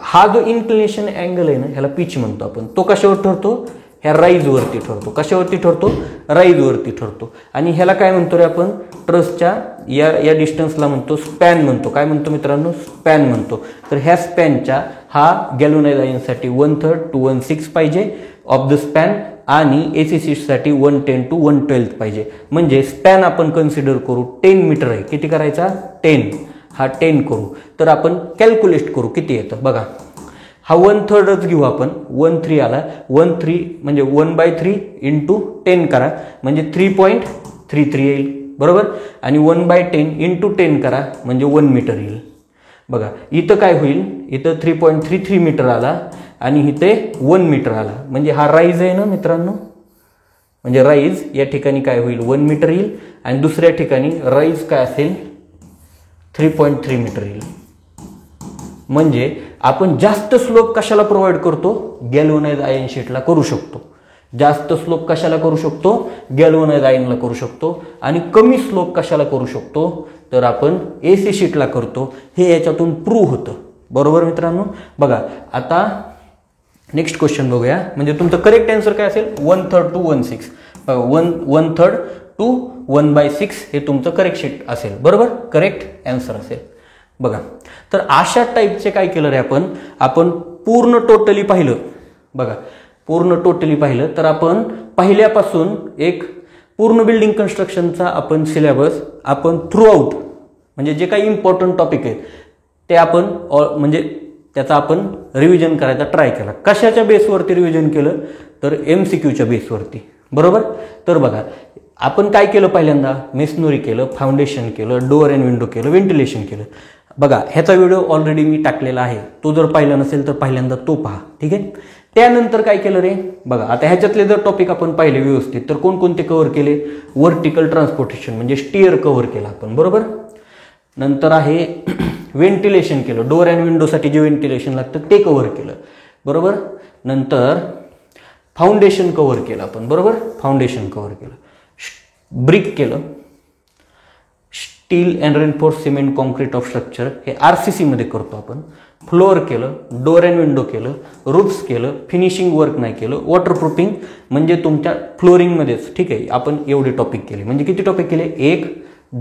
हा जो इन्क्लिनेशन अँगल आहे ना ह्याला पिच म्हणतो आपण. तो कशावर ठरतो, ह्या राईजवरती ठरतो. कशावरती ठरतो, राईजवरती ठरतो. आणि ह्याला काय म्हणतो रे आपण, ट्रसच्या या डिस्टन्सला म्हणतो स्पॅन म्हणतो. काय म्हणतो मित्रांनो, स्पॅन म्हणतो. तर ह्या स्पॅनच्या हा गॅल्वनाइज आयर्नसाठी 1/3 to 1/6 पाहिजे ऑफ द स्पॅन आणि AC शीटसाठी 110 to 112 पाहिजे. म्हणजे स्पॅन आपण कन्सिडर करू 10 मीटर आहे. किती करायचा, 10. हा 10 करू. तर आपण कॅल्क्युलेट करू किती येतं बघा. हा 1/3च घेऊ आपण, 1/3 आला. 1/3 म्हणजे 1/3 इंटू 10 करा म्हणजे 3.33 येईल, बरोबर. आणि 1/10 इंटू 10 करा म्हणजे 1 मीटर येईल बघा. इथं काय होईल, इथं 3.33 मीटर आला आणि इथे 1 मीटर आला. म्हणजे हा राईज आहे ना मित्रांनो, म्हणजे राईज या ठिकाणी काय होईल 1 मीटर येईल आणि दुसऱ्या ठिकाणी राईज काय असेल 3.3 मीटर येईल. म्हणजे आपण जास्त स्लोप कशाला प्रोव्हाइड करतो, गॅल्वनाइज आयर्न शीटला करू शकतो. जास्त स्लोप कशाला करू शकतो, गॅल्वनाइज आयर्नला करू शकतो. आणि कमी स्लोप कशाला करू शकतो तर आपण AC शीटला करतो. हे याच्यातून प्रूव्ह होतं, बरोबर मित्रांनो. बघा आता नेक्स्ट क्वेश्चन बघूया. म्हणजे तुमचं करेक्ट आन्सर काय असेल 1/3 to 1/6. 1/3 to 1/6 हे तुमचं करेक्ट शीट असेल, बरोबर, करेक्ट आन्सर असेल बघा. तर अशा टाईपचे काय केलं रे आपण पूर्ण टोटली पाहिलं बघा. पूर्ण टोटली पाहिलं तर आपण पहिल्यापासून एक पूर्ण बिल्डिंग कन्स्ट्रक्शनचा आपण सिलेबस आपण थ्रू आउट म्हणजे जे काही इम्पॉर्टंट टॉपिक आहेत ते आपण म्हणजे त्याचा आपण रिव्हिजन करायचा ट्राय केला. कशाच्या बेसवरती रिव्हिजन केलं तर MCQच्या बेसवरती, बरोबर. तर बघा आपण काय केलं, पहिल्यांदा मेसनरी केलं, फाउंडेशन केलं, डोअर अँड विंडो केलं, व्हेंटिलेशन केलं. बघा ह्याचा व्हिडिओ ऑलरेडी मी टाकलेला आहे, तो जर पाहिला नसेल तर पहिल्यांदा तो पहा. ठीक आहे. त्यानंतर काय केलं रे बघा. आता ह्याच्यातले जर टॉपिक आपण पाहिले व्यवस्थित तर कोणकोणते कव्हर केले, व्हर्टिकल ट्रान्सपोर्टेशन म्हणजे स्टिअर कव्हर केला आपण, बरोबर. नंतर आहे व्हेंटिलेशन केलं, डोअर अँड विंडोसाठी जे व्हेंटिलेशन लागतं ते कव्हर केलं, बरोबर. नंतर फाउंडेशन कव्हर केलं आपण, बरोबर, फाउंडेशन कव्हर केलं. ब्रिक केलं, steel and reinforce cement concrete of structure हे RCC मध्ये करतो आपण. फ्लोअर केलं, डोअर अँड विंडो केलं, रूफ्स केलं, फिनिशिंग वर्क नाही केलं, वॉटरप्रूफिंग म्हणजे तुमच्या फ्लोरिंगमध्येच. ठीक आहे. आपण एवढे टॉपिक केले. म्हणजे किती टॉपिक केले, 1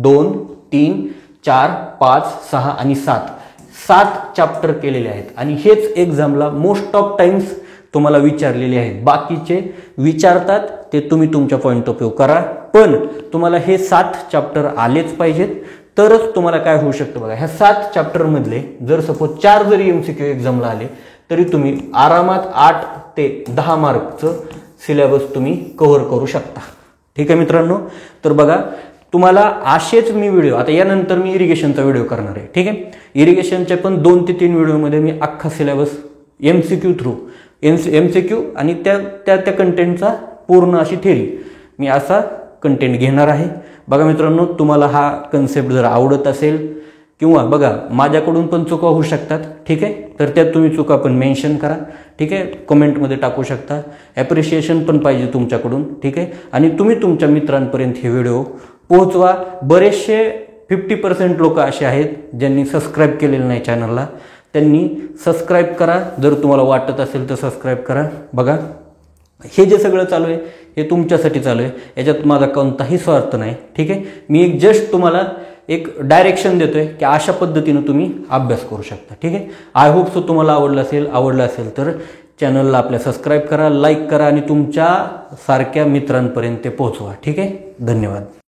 2 3 4 5 6 आणि 7 चॅप्टर केलेले आहेत. आणि हेच एक्झामला मोस्ट ऑफ टाइम्स तुम्हाला विचारलेले आहेत. बाकीचे विचारतात ते तुम्ही तुमच्या पॉईंट ऑफ व्ह्यू करा, पण तुम्हाला हे 7 चॅप्टर आलेच पाहिजेत तरच तुम्हाला काय होऊ शकतं बघा. ह्या 7 चॅप्टरमधले जर सपोज 4 जरी MCQ एक्झामला आले तरी तुम्ही आरामात 8 ते 10 मार्कचं सिलेबस तुम्ही कव्हर करू शकता. ठीक आहे मित्रांनो. तर बघा तुम्हाला असेच मी व्हिडिओ, आता यानंतर मी इरिगेशनचा व्हिडिओ करणार आहे. ठीक आहे. इरिगेशनचे पण 2 ते 3 व्हिडिओमध्ये मी अख्खा सिलेबस MCQ थ्रू MCQ आणि त्या कंटेंटचा पूर्ण अशी थेरी मी असा कंटेंट घेणार आहे. बघा मित्रांनो तुम्हाला हा कन्सेप्ट जर आवडत असेल किंवा बघा माझ्याकडून पण चुका होऊ शकतात. ठीक आहे. तर त्यात तुम्ही चुका पण मेन्शन करा. ठीक आहे. कमेंटमध्ये टाकू शकता. ॲप्रिशिएशन पण पाहिजे तुमच्याकडून. ठीक आहे. आणि तुम्ही तुमच्या मित्रांपर्यंत हे व्हिडिओ पोहोचवा. बरेचसे 50% लोक असे आहेत ज्यांनी सबस्क्राईब केलेलं नाही चॅनलला, त्यांनी सबस्क्राईब करा. जर तुम्हाला वाटत असेल तर सबस्क्राईब करा. बघा हे जे सगळं चालू आहे हे तुमच्यासाठी चालू आहे, याच्यात माझा कोणताही स्वार्थ नाही. ठीक आहे. मी एक जस्ट तुम्हाला एक डायरेक्शन देतोय की अशा पद्धतीनं तुम्ही अभ्यास करू शकता. ठीक आहे. आय होप सो तुम्हाला आवडलं असेल तर चॅनलला आपल्या सबस्क्राईब करा, लाईक करा आणि तुमच्या सारख्या मित्रांपर्यंत ते पोहोचवा. ठीक आहे. धन्यवाद.